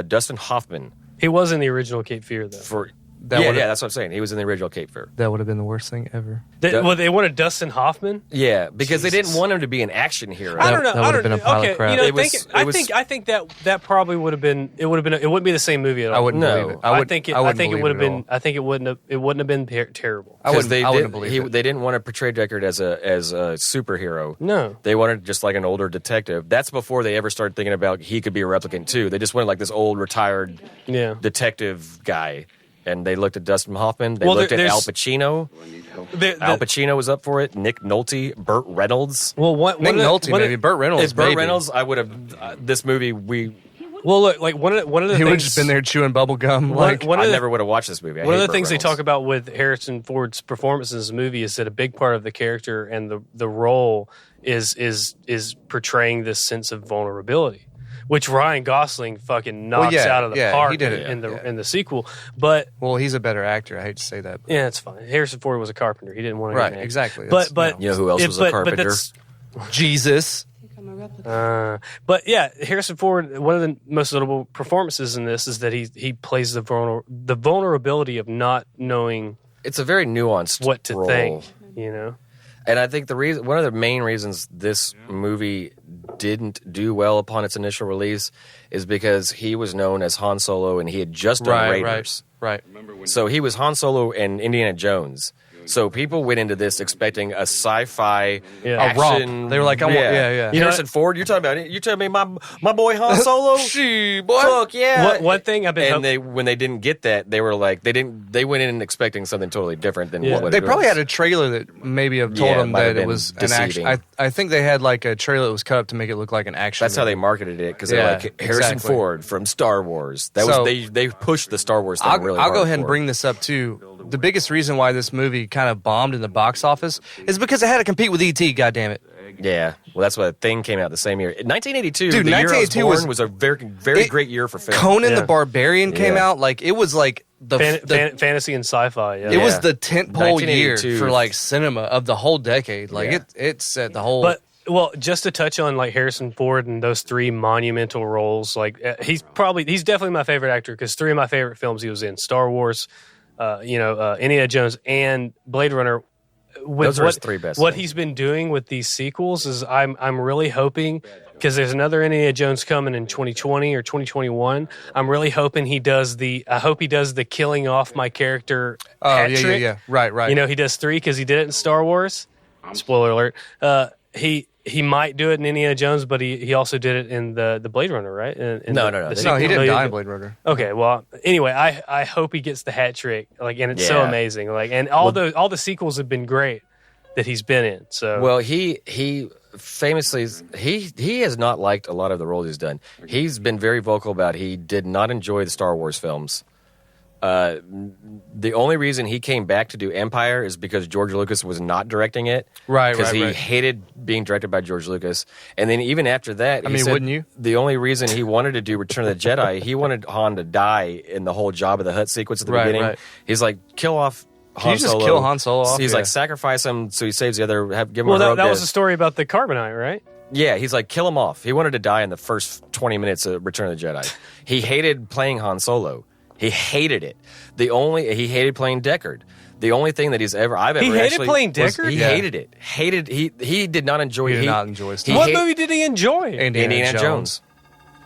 Dustin Hoffman He was in the original Cape Fear, though. for That would've- that's what I'm saying. He was in the original Cape Fear. that would have been the worst thing ever. They wanted Dustin Hoffman. Yeah, because they Jesus. didn't want him to be an action hero. I don't know. that I would've don't been a pile of okay, crap. you know, It was- I think that probably would have been. It would have been. It wouldn't be the same movie at all. I wouldn't No. believe it. I think it. I wouldn't think it believe would have at been. all. I think it wouldn't have. It wouldn't have been terrible. I Because wouldn't believe it. they didn't want to portray Deckard as a superhero. No. They wanted just like an older detective. That's before they ever started thinking about he could be a replicant too. They just wanted like this old retired Yeah. detective guy. And they looked at Dustin Hoffman. They Well, looked at there's- Al Pacino. Al Pacino was up for it. Nick Nolte, Burt Reynolds. Well, Nick Nolte, maybe Burt Reynolds. If Burt maybe. Reynolds, I would have this movie. Well, look, like one of the He things would have just been there chewing bubble gum. Like, one I of the, never would have watched this movie. one of the things they talk about with Harrison Ford's performance in this movie is that a big part of the character and the role is portraying this sense of vulnerability, which Ryan Gosling fucking knocks out of the park he did it. in the sequel. But well, he's a better actor. I hate to say that. But. yeah, it's fine. Harrison Ford was a carpenter. He didn't want to Right, exactly. But you know who else was a carpenter? that's- Jesus. I'm a replica. But yeah, Harrison Ford. One of the most notable performances in this is that he plays the vulnerability of not knowing It's a very nuanced what to role. think. You know, And I think one of the main reasons this movie didn't do well upon its initial release is because he was known as Han Solo and he had just done Raiders. Right. So he was Han Solo and Indiana Jones. So people went into this expecting a sci-fi Yeah. A romp. action. They were like, I want- yeah. You know Harrison Ford, you're talking about? You telling me my boy Han Solo? She boy. Fuck yeah! one thing I've been when they didn't get that, they were like they went in expecting something totally different than what They it probably was. had a trailer that maybe have told Yeah, them might have that it been was an deceiving. action. I think they had like a trailer that was cut up to make it look like an action. That's how they movie. marketed it because Yeah, they're like Harrison exactly. Ford from Star Wars. That So- was they pushed the Star Wars thing really I'll hard. go ahead and for. bring this up too. The biggest reason why this movie kind of bombed in the box office is because it had to compete with E.T. God damn it! Yeah, well, that's why the thing came out the same year. 1982, Dude, the year I was 1982 born, was a very it- great year for film. Conan Yeah. the Barbarian came Yeah. out like it was like the fantasy and sci-fi. Yeah. it was Yeah. the tentpole year 1982. for like cinema of the whole decade. Like Yeah. it set the whole. But well, just to touch on like Harrison Ford and those three monumental roles, like he's definitely my favorite actor because three of my favorite films he was in: Star Wars, Indiana Jones, and Blade Runner. With Those are his three best What things. he's been doing with these sequels is I'm really hoping because there's another Indiana Jones coming in 2020 or 2021. I'm really hoping he does the killing off my character. hat trick. yeah. Right. You know, he does three because he did it in Star Wars. Spoiler alert. He might do it in Indiana Jones, but he also did it in the Blade Runner, right? No. no, he sequel? didn't die in didn't. Blade Runner. Okay, well, anyway, I hope he gets the hat trick, like, and it's so Yeah. amazing, like, and all the sequels have been great that he's been in. So Well, he famously he has not liked a lot of the roles he's done. He's been very vocal about he did not enjoy the Star Wars films. The only reason he came back to do Empire is because George Lucas was not directing it. Right, Because he right. hated being directed by George Lucas. And then even after that, I he mean, said wouldn't you? The only reason he wanted to do Return of the Jedi, he wanted Han to die in the whole Jabba the Hutt sequence at the Right, beginning. right. He's like, kill off Han Can you just Solo. kill Han Solo off? He's Yeah. like, sacrifice him so he saves the other, give him well, a heroic that was death. the story about the Carbonite, right? Yeah, he's like, kill him off. He wanted to die in the first 20 minutes of Return of the Jedi. He hated playing Han Solo. He hated it. He hated playing Deckard. The only thing that I've ever He hated actually playing was- Deckard? He Yeah. hated it. He did not enjoy He it. did not enjoy Star he What hate- movie did he enjoy? Indiana Jones.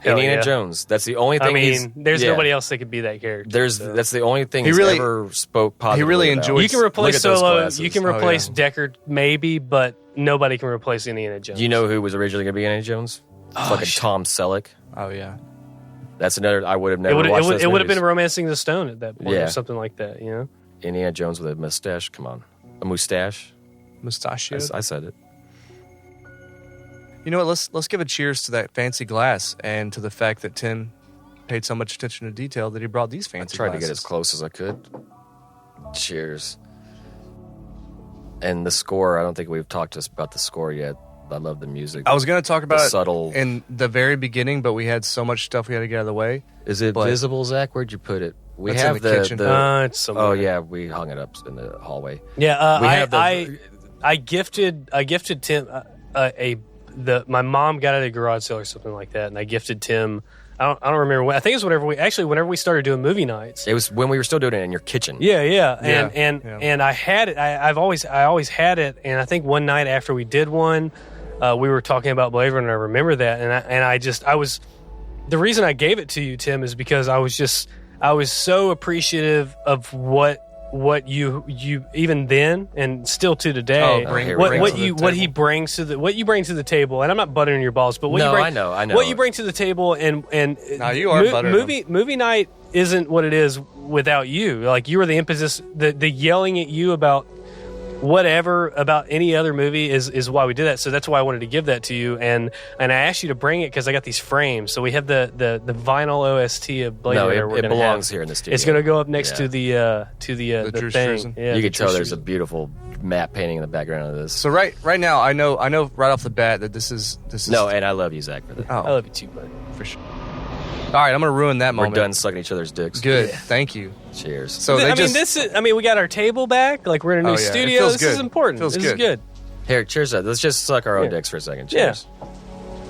Hell Indiana yeah. Jones. That's the only thing. I mean, there's yeah. nobody else that could be that character. That's the only thing He he's really- ever spoke positively really about. enjoyed- You can replace Look at those Solo. glasses. You can Oh, replace yeah. Deckard, maybe, but nobody can replace Indiana Jones. You know who was originally going to be Indiana Jones? Fucking Tom Selleck. Oh yeah. That's another. I would have it never would watched those it would have movies. been Romancing the Stone at that point, Yeah. or something like that. You know, Indiana Jones with a mustache. Come on, a mustache. Mustachio. I said it. You know what? Let's give a cheers to that fancy glass and to the fact that Tim paid so much attention to detail that he brought these I fancy tried glasses. to get as close as I could. Cheers. And the score. I don't think we've talked about the score yet. I love the music. I was going to talk about it subtle- in the very beginning, but we had so much stuff we had to get out of the way. Is it but- visible, Zach? Where'd you put it? We It's have in the kitchen. it's somewhere. Oh yeah, we hung it up in the hallway. Yeah, We have I gifted Tim my mom got it at a garage sale or something like that, and I gifted Tim. I don't remember when. I think it was whenever we started doing movie nights. It was when we were still doing it in your kitchen. Yeah, Yeah, and yeah. and I had it. I always had it, and I think one night after we did one, we were talking about Blade Runner, and I remember that, and I was the reason I gave it to you, Tim, is because I was so appreciative of what you even then and still to today what he brings to the what you bring to the table, and I'm not buttering your balls, but what No, you bring, I know what you bring to the table, and No, you are buttering movie night isn't what it is without you. Like, you were the impetus, the yelling at you about whatever about any other movie is why we did that. So that's why I wanted to give that to you, and I asked you to bring it because I got these frames. So we have the vinyl OST of Blade Runner. It belongs here in the studio. It's going to go up next to The the Drew thing. Struzan? Yeah, You the can tell Drew there's a Struzan. beautiful map painting in the background of this. So right now, I know right off the bat that this is No, and I love you, Zach, for that. Oh, I love you too, buddy. for sure. All right, I'm gonna ruin that We're moment. done sucking each other's dicks. Good, thank you. Cheers. So they we got our table back. Like we're in a new Oh, yeah. It studio. feels This is good. important. Feels this is good. good. Here, cheers. Let's just suck our own dicks for a second. Cheers.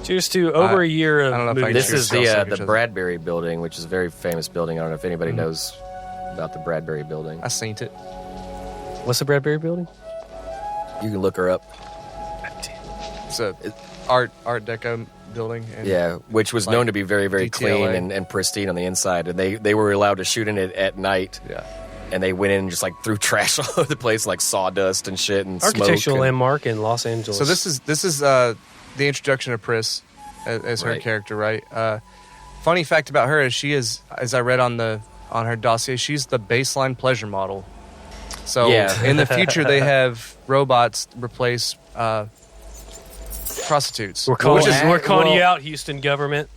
Cheers to over a year of I don't know if I movie can This cheers. is Cheers. the Cheers. the Bradbury Building, which is a very famous building. I don't know if anybody knows about the Bradbury Building. I seen it. What's the Bradbury Building? You can look her up. It's a Art Deco building. And Yeah, which was like known to be very, very DTLA. clean and pristine on the inside. And they were allowed to shoot in it at night. Yeah. And they went in and just like threw trash all over the place, like sawdust and shit and Architectural smoke. And, landmark in Los Angeles. So this is the introduction of Pris as her Right. character, right? Funny fact about her is she is, as I read on her dossier, she's the baseline pleasure model. So Yeah. in the future, they have robots replace prostitutes. we're calling, which is we're calling well- you out, Houston government.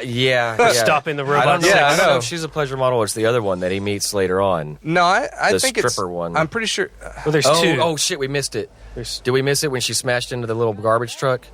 yeah. Stopping the I don't robots. know, Yeah, I I don't know know. if she's a pleasure model or it's the other one that he meets later on. no, I The think it's stripper one. I'm pretty sure. Well, there's two. Oh shit, we missed it. There's- Did we miss it when she smashed into the little garbage truck?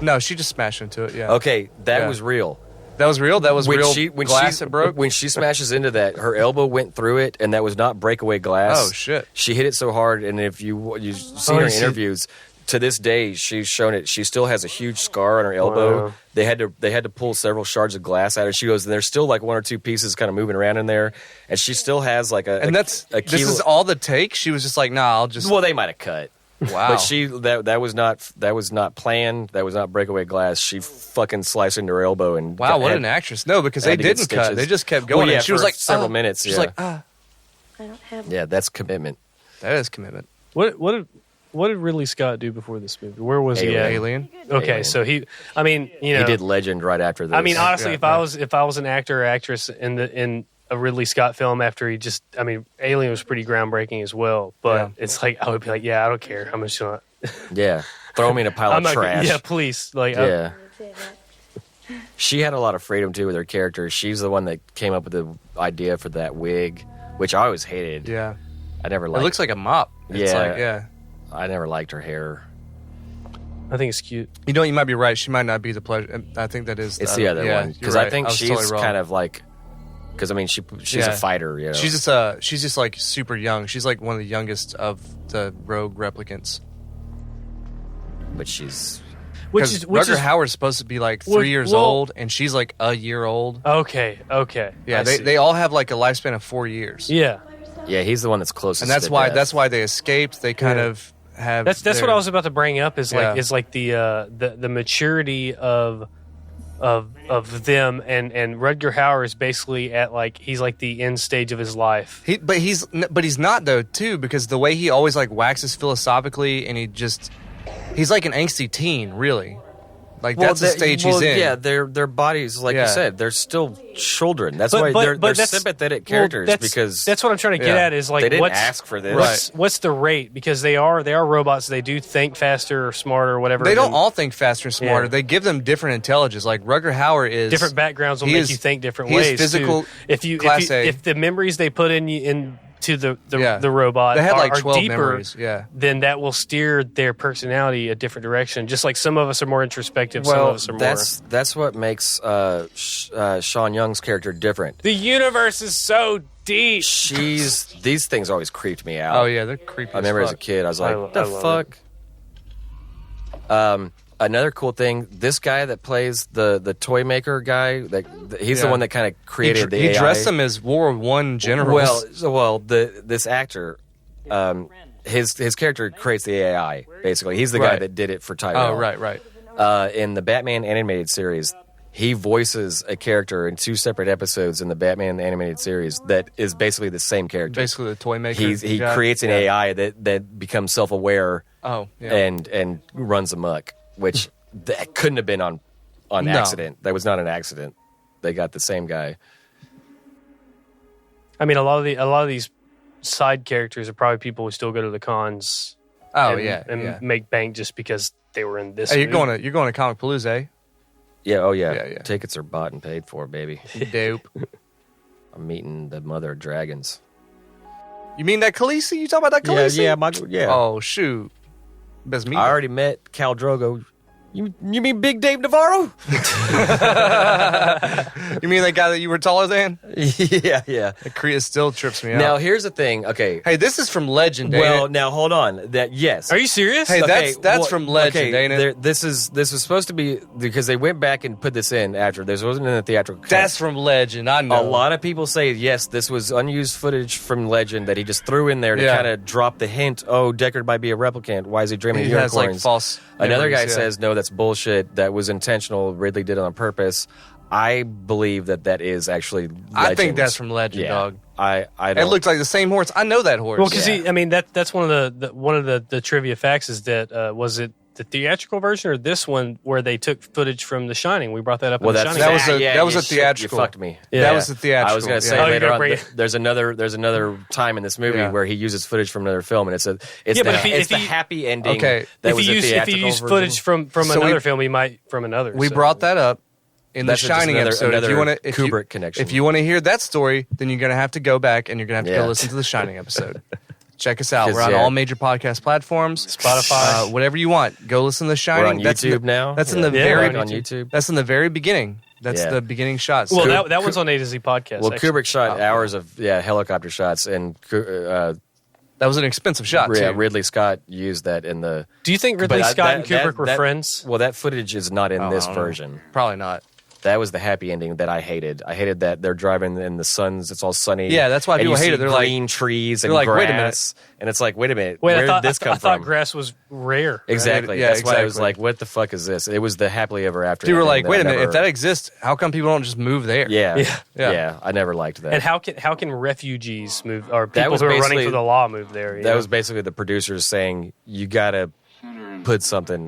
No, she just smashed into it. Yeah. Okay, that Yeah. was real. That was real. That was When real she when glass she that broke. when she smashes into that, her elbow went through it, and that was not breakaway glass. Oh, shit. She hit it so hard, and if you've seen Oh, her I see. interviews, to this day she's shown it. She still has a huge scar on her elbow. Wow. They had to pull several shards of glass out, and she goes, "There's still like one or two pieces kind of moving around in there," and she still has like a and that's a this kilo- is all the take. She was just like, nah, I'll just. well, they might have cut. Wow. But that was not planned. That was not breakaway glass. She fucking sliced into her elbow and Wow, what had- an actress! No, because they had to get didn't cut. stitches. They just kept going. Well, yeah, and she was for like several minutes. She's Yeah. like, I don't have. Yeah, that's commitment. that is commitment. What did Ridley Scott do before this movie? Where was he at? Alien. Okay, Alien. so he He did Legend right after this. I mean, honestly, Yeah, if I was an actor or actress in a Ridley Scott film after Alien was pretty groundbreaking as well. But Yeah. it's like I would be like, yeah, I don't care. I'm just gonna. yeah, throw me in a pile I'm of not. trash. Yeah, please. Like, Yeah. She had a lot of freedom too with her character. She's the one that came up with the idea for that wig, which I always hated. Yeah, I never it liked. looks like a mop. It's Yeah. like, yeah. I never liked her hair. I think it's cute. You know, you might be right. She might not be the pleasure. I think that is. It's the other yeah, one you're because right. I think was she's totally wrong. kind of like because I mean she's Yeah. a fighter. You know, She's just like super young. She's like one of the youngest of the rogue replicants. but she's Which is Rutger Hauer's supposed to be like 3 Well- years well- old, and she's like a year old. okay. Yeah, I see. they all have like a lifespan of 4 years. Yeah, yeah he's the one that's closest. and that's to why death. they escaped. They kind Yeah. of have. that's what I was about to bring up. Is like Yeah. the maturity of them and Rutger Hauer is basically at like he's like the end stage of his life. But he's not though too, because the way he always like waxes philosophically, and he's like an angsty teen, really. Like that's the stage he's in. Yeah, their bodies, like Yeah. you said, they're still children. That's But- why but- they're but that's- sympathetic Well, characters that's- because that's what I'm trying to get Yeah. at is like they didn't what's ask for this. what's the rate, because they are robots. They do think faster or smarter or whatever. They don't than- all think faster and smarter. Yeah. They give them different intelligence. Like Rutger Hauer is different backgrounds will he make is- you think different he is ways. physical too. If you class A. if the memories they put into the Yeah. the robot They had like are 12 deeper, memories. Yeah. then that will steer their personality a different direction. Just like some of us are more introspective, some of Well, us are more. that's what makes Sean Young's character different. The universe is so deep. These things always creeped me out. Oh yeah, they're creepy. I remember as a fuck. kid, I was like, I "What the love fuck?" Another cool thing: this guy that plays the toy maker guy, he's the Yeah. one that kind of created the He AI. dressed them as World War I generals. Well, this actor, his character creates the AI. Basically, he's the guy Right. that did it for Tyrell. Oh right. In the Batman animated series, he voices a character in 2 separate episodes in the Batman animated series that is basically the same character. Basically the toy maker. He guy. creates an AI that becomes self aware Oh yeah. and runs amok, which that couldn't have been on No. accident. That was not an accident. They got the same guy. I mean, a lot of these side characters are probably people who still go to the cons Oh, and, yeah, and yeah. make bank just because they were in this. Hey, movie. you're going to Comic Palooza, eh? Yeah, oh yeah. Yeah, yeah. Tickets are bought and paid for, baby. Dope. I'm meeting the mother of dragons. You mean that Khaleesi? You talking about that Khaleesi? Yeah. Oh, shoot. Best meet. I already met Khal Drogo. You mean Big Dave Navarro? You mean that guy that you were taller than? yeah. The Kree still trips me out. Now here's the thing. Okay. Hey, this is from Legend, ain't Well, it? now hold on. That yes. Are you serious? Hey, Okay, that's from Legend, ain't it? This was supposed to be because they went back and put this in after. This wasn't in the theatrical cut. That's from Legend. I know. A lot of people say yes, this was unused footage from Legend that he just threw in there to Yeah. kind of drop the hint. Oh, Deckard might be a replicant. Why is he dreaming He of has unicorns? like false. Another guy memories, yeah. says no, that's bullshit. That was intentional. Ridley did it on purpose. I believe that is actually Legend. I think that's from Legend, Yeah. dog. I It don't. looked like the same horse. I know that horse. Well, because that's one of the trivia facts is that was it the theatrical version or this one where they took footage from The Shining? We brought that up. Well, in The that's Shining. that was you a theatrical. You fucked me. Yeah. That was the theatrical. I was going to say Oh, you're later gonna on. bring it- There's another time in this movie Yeah. where he uses footage from another film, and it's Yeah, the, but if the he- happy ending. Okay. that if was you a use theatrical footage from So another we- film, he might from another. We so. brought that up in That's the just Shining another- episode. If you another want to, Kubrick connection. If you want to hear that story, then you're going to have to go back and you're going to have to Yeah. go listen to the Shining episode. Check us out. 'Cause, We're on yeah. all major podcast platforms, Spotify. whatever you want. Go listen to the Shining. We're on That's YouTube in the, now. That's in the Yeah, very we're on YouTube. That's in the very beginning. That's Yeah. the beginning shots. Well, So- that one's on A to Z podcast. Well, actually. Kubrick shot hours of helicopter shots, and that was an expensive shot too. Ridley Scott used that in the. Do you think Ridley But Scott and that- Kubrick were that- friends? Well, that footage is not in Oh, this I don't know. version. Probably not. That was the happy ending that I hated. I hated that they're driving in the sun's. It's all sunny. Yeah, that's why and people you hate see it. They're like- green trees and they're like, grass, wait a minute. and it's like, wait a minute, Wait, where I thought did this come I thought from? grass was rare. Exactly. Yeah, That's why I was exactly. like, what the fuck is this? It was the happily ever after. People were ending like, that wait I a minute, never- if that exists, how come people don't just move there? Yeah, Yeah. yeah, I never liked that. And how can refugees move or That people was who are running basically- for the law move there? you that know? was basically the producers saying, you gotta put something.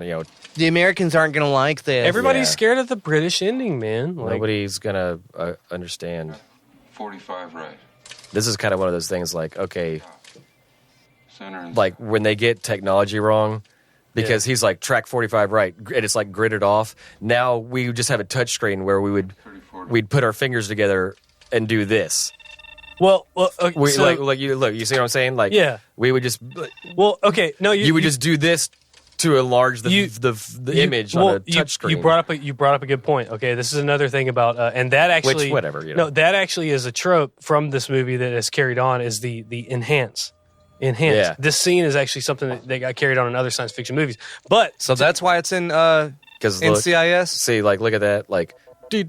The Americans aren't going to like this. everybody's yeah. scared of the British ending, man. Like, Nobody's gonna understand. 45 right. This is kind of one of those things. Like, okay, Center and like when they get technology wrong, because he's like track 45 right, and it's like gridded off. Now we just have a touch screen where we'd put our fingers together and do this. well, We, so, you see what I'm saying? Like, Yeah. we would just well, okay, no, you would just do this to enlarge the You- image well, on a touch screen. You brought up a good point. Okay, this is another thing about and that actually whatever, you know. No, that actually is a trope from this movie that is carried on is the enhance. Yeah. This scene is actually something that got carried on in other science fiction movies. But So that's why it's in because NCIS. see, like, look at that, like, do.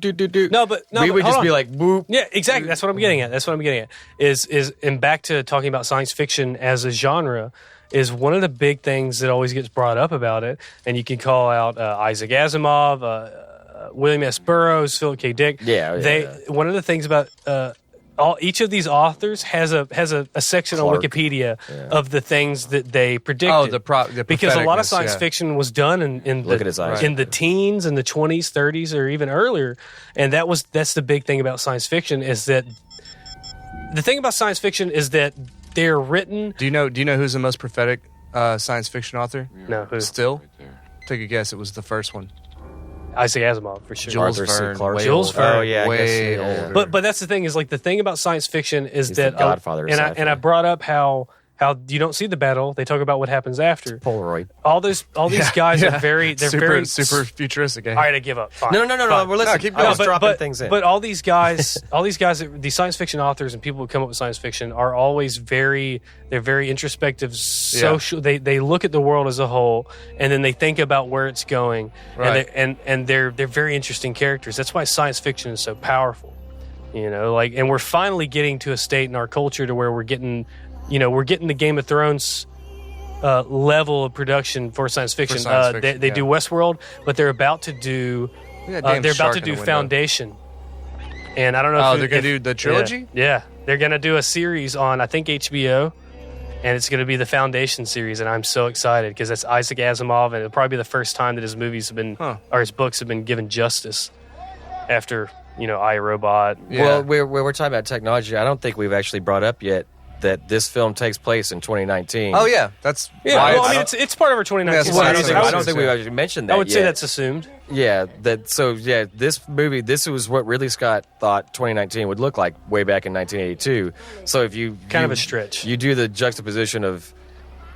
No, but we would hold just on. be like, boop. Yeah, exactly. That's what I'm getting at. Is and back to talking about science fiction as a genre is one of the big things that always gets brought up about it. And you can call out Isaac Asimov, William S. Burroughs, Philip K. Dick. Yeah. One of the things about each of these authors has a section Clark. on Wikipedia of the things that they predicted. The because a lot of propheticness, science yeah. fiction was done in Look at his eyes. the teens, in the 20s, 30s, or even earlier, and that's the big thing about science fiction is that the thing about science fiction is that they're written. Do you know who's the most prophetic science fiction author? No, who? Still, right there. take a guess. It was the first one. Isaac Asimov for sure. Jules Arthur C. Verne. Clarke. way Jules older. Verne. Oh, yeah, I way guess, yeah. older. But that's the thing is like the thing about science fiction is He's that the godfather of and sci-fi. I brought up how you don't see the battle. They talk about what happens after. Polaroid. All these guys are very they're super, very super futuristic. Eh? All right, I give up. Fine. No. Fine. We're listening. keep I was going. dropping things in. But all these guys, these science fiction authors and people who come up with science fiction are always very introspective, social. They look at the world as a whole, and then they think about where it's going, Right. and they're very interesting characters. That's why science fiction is so powerful. You know, like, and we're finally getting to a state in our culture to where we're getting the Game of Thrones level of production for science fiction. science fiction, They yeah. do Westworld, but they're about to do Look at that damn they're about shark to in do the window. Foundation. And I don't know Oh, if they're gonna do the trilogy? Yeah. They're going to do a series on, I think, HBO, and it's going to be the Foundation series, and I'm so excited because that's Isaac Asimov, and it'll probably be the first time that his movies have been, or his books have been given justice after, I, Robot. Yeah. Well, we're talking about technology. I don't think we've actually brought up yet that this film takes place in 2019. Oh yeah, that's Yeah, why well, I mean, it's part of our 2019. That's why I don't it's- think we actually mentioned that I would say yet. that's assumed. Yeah, this movie, this was what Ridley Scott thought 2019 would look like way back in 1982. So if you Kind of a stretch. you do the juxtaposition of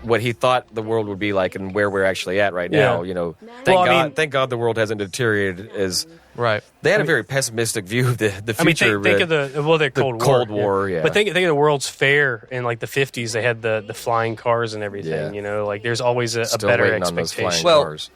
what he thought the world would be like and where we're actually at right now. Yeah. You know, Well, I mean- thank God the world hasn't deteriorated as. right. They had a very pessimistic view of the I mean, future. think of the Cold War, yeah. But think of the World's Fair in like the 50s. They had the flying cars and everything. Yeah. You know, like there's always a Still better waiting on those expectation. flying Well, cars.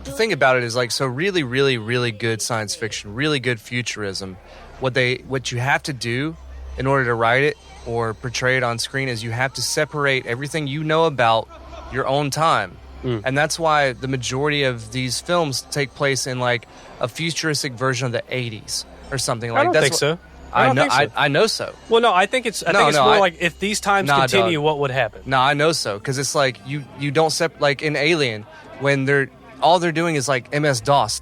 The thing about it is like so really, really, really good science fiction, really good futurism. What you have to do in order to write it or portray it on screen is you have to separate everything you know about your own time. And that's why the majority of these films take place in like a futuristic version of the 80s or something like I don't that's think what- so. I don't know think so. I know so. Well, no, I think it's No, more I- like if these times Nah, continue, dog. what would happen? No, I know so because it's like you don't like in Alien when all they're doing is like MS-DOS.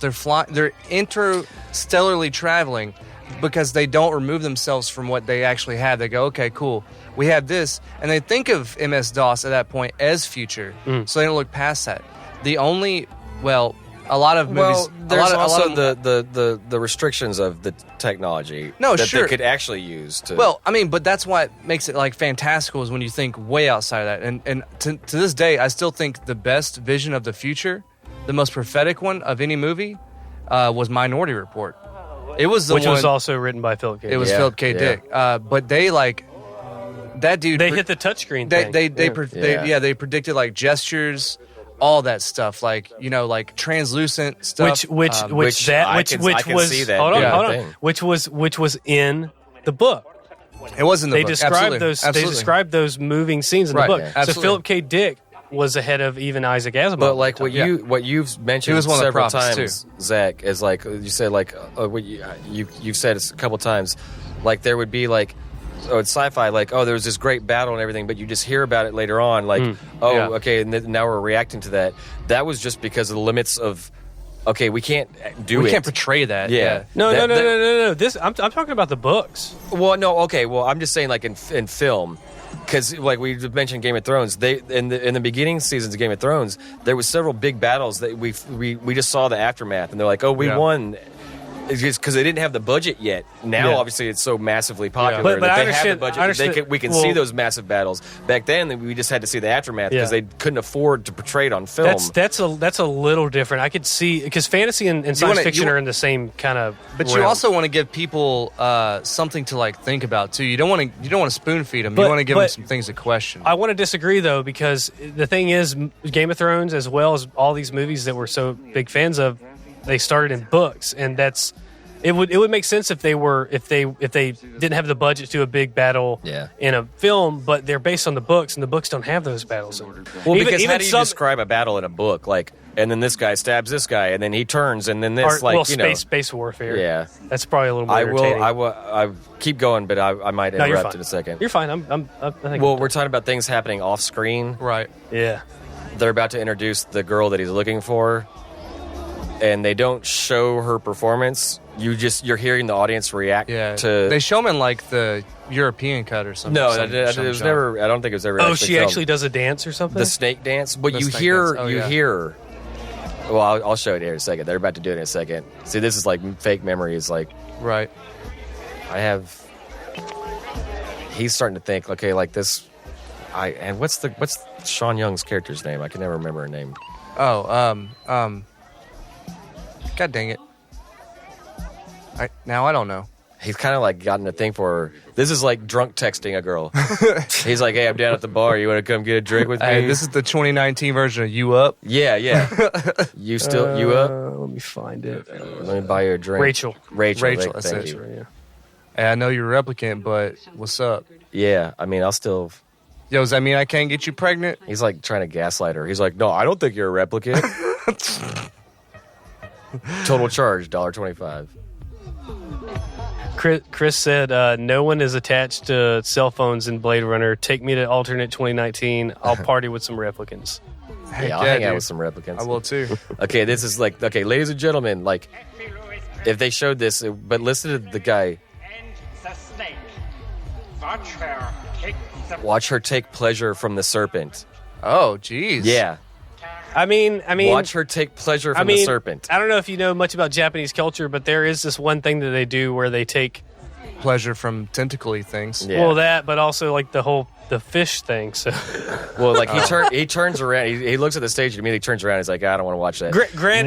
They're interstellarly traveling because they don't remove themselves from what they actually have. They go, okay, cool, we have this, and they think of MS-DOS at that point as future, so they don't look past that. A lot of movies. Well, there's a lot also of, the restrictions of the technology No, that sure. they could actually use to. Well, I mean, but that's what makes it like fantastical is when you think way outside of that. And to this day, I still think the best vision of the future, the most prophetic one of any movie, was Minority Report. It was the Which one. was also written by Philip K. It was Yeah, Philip K. yeah. Dick. But they like that dude. They hit the touchscreen They thing. they predicted like gestures, all that stuff, like like translucent stuff. which I was can see that hold on, being a hold on. thing. Which was in the book. it wasn't. The They book. described Absolutely. those. They Absolutely. described those moving scenes in Right, the book. yeah. So Absolutely. Philip K. Dick was ahead of even Isaac Asimov. But like at the time. what you've mentioned He was one of the several prophets, times, Zach, is like you said like what you've said it a couple times, like there would be like. Oh, it's sci-fi. Like, oh, there was this great battle and everything, but you just hear about it later on. Like, Yeah. okay, and now we're reacting to that. That was just because of the limits of. Okay, we can't do it. We can't portray that. Yeah. No. That- This I'm talking about the books. Well, no, okay. Well, I'm just saying, like in film, because like we mentioned Game of Thrones, they in the beginning seasons of Game of Thrones, there was several big battles that we just saw the aftermath, and they're like, oh, we Yeah. won. It's just because they didn't have the budget yet. Now, Yeah. obviously, it's so massively popular But that I they understand- have the budget. I understand- We can well- see those massive battles. Back then, we just had to see the aftermath because Yeah. they couldn't afford to portray it on film. That's a little different. I could see because fantasy and science wanna- fiction you- are in the same kind of. But you realm. also want to give people something to like think about too. You don't want to spoon feed them. You But- want to give them but- some things to question. I want to disagree though because the thing is, Game of Thrones, as well as all these movies that we're so big fans of, they started in books, and that's it would make sense if they didn't have the budget to do a big battle Yeah. in a film, but they're based on the books, and the books don't have those battles. Well, because how do you describe a battle in a book? Like, and then this guy stabs this guy, and then he turns, and then this, space warfare. Yeah. that's probably a little more I will. entertaining. I keep going, but I might No, you're interrupt fine. in a second. You're fine. I think. Well, we're talking about things happening off screen. right. yeah. They're about to introduce the girl that he's looking for, and they don't show her performance. You're hearing the audience react Yeah. to. They show them in like the European cut or something. no, some- it some was genre. never. I don't think it was ever. Oh, actually she filmed. actually does a dance or something. The snake dance, but The you snake hear dance. Oh, you yeah. hear. Well, I'll show it here in a second. They're about to do it in a second. See, this is like fake memories. Like Right. I have. He's starting to think. Okay, like this. And what's Sean Young's character's name? I can never remember her name. Oh, God dang it. I don't know. He's kind of like gotten a thing for her. This is like drunk texting a girl. He's like, "Hey, I'm down at the bar. You want to come get a drink with me?" Hey, this is the 2019 version of You Up. Yeah. You still you up? Let me find it. Let me buy you a drink. Rachel. Rachel, that's thank it. you. Yeah. Hey, I know you're a replicant, but what's up? Yeah, I mean, I'll still. Yo, does that mean I can't get you pregnant? He's like trying to gaslight her. He's like, "No, I don't think you're a replicant." Total charge $1.25. Chris said, "No one is attached to cell phones in Blade Runner. Take me to alternate 2019. I'll party with some replicants." Heck Yeah, I'll hang out dude. with some replicants. I will too. Okay, this is like ladies and gentlemen, like if they showed this, but listen to the guy. And the snake. Watch her Watch her take pleasure from the serpent. Oh, geez. Yeah. I mean, Watch her take pleasure from the serpent. I don't know if you know much about Japanese culture, but there is this one thing that they do where they take Pleasure from tentacly things. Yeah. well that, but also like the fish thing. So, Well, like he turns around. He looks at the stage and immediately turns around. He's like, I don't want to watch that.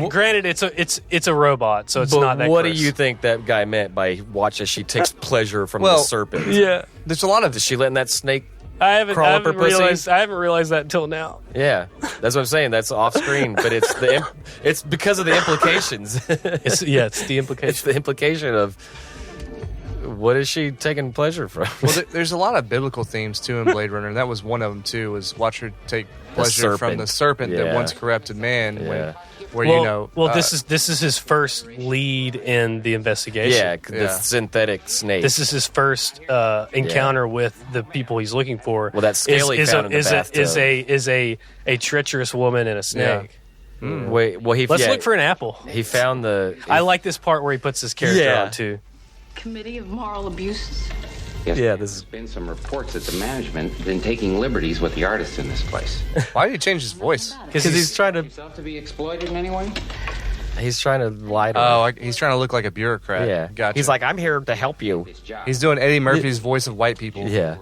granted, it's a robot, so it's But not that. what gross. do you think that guy meant by watch as she takes pleasure from the Well, serpent? Yeah, There's a lot of Is she letting that snake? I haven't Crawl up her pussy? realized. I haven't realized that until now. Yeah, that's what I'm saying. That's off screen, but it's because of the implications. It's the implication. It's the implication of what is she taking pleasure from? Well, there's a lot of biblical themes too in Blade Runner, and that was one of them too. Was watch her take pleasure from the serpent that Yeah. once corrupted man. Yeah. Where this is his first lead in the investigation. Yeah, the synthetic snake. This is his first encounter with the people he's looking for. Well, that scale he found in the bathtub. is a treacherous woman and a snake. Wait, well, Let's look for an apple. He found the. I like this part where he puts his character Yeah. on too. Committee of Moral Abuses. Yes, Yeah, this is- there's been some reports that the management been taking liberties with the artists in this place. why did he change his voice? Because he's trying to. Himself to be exploited in any way? He's trying to lie to her. Oh, he's trying to look like a bureaucrat. Yeah. Gotcha. He's like, I'm here to help you. His job. he's doing Eddie Murphy's voice of white people. Yeah.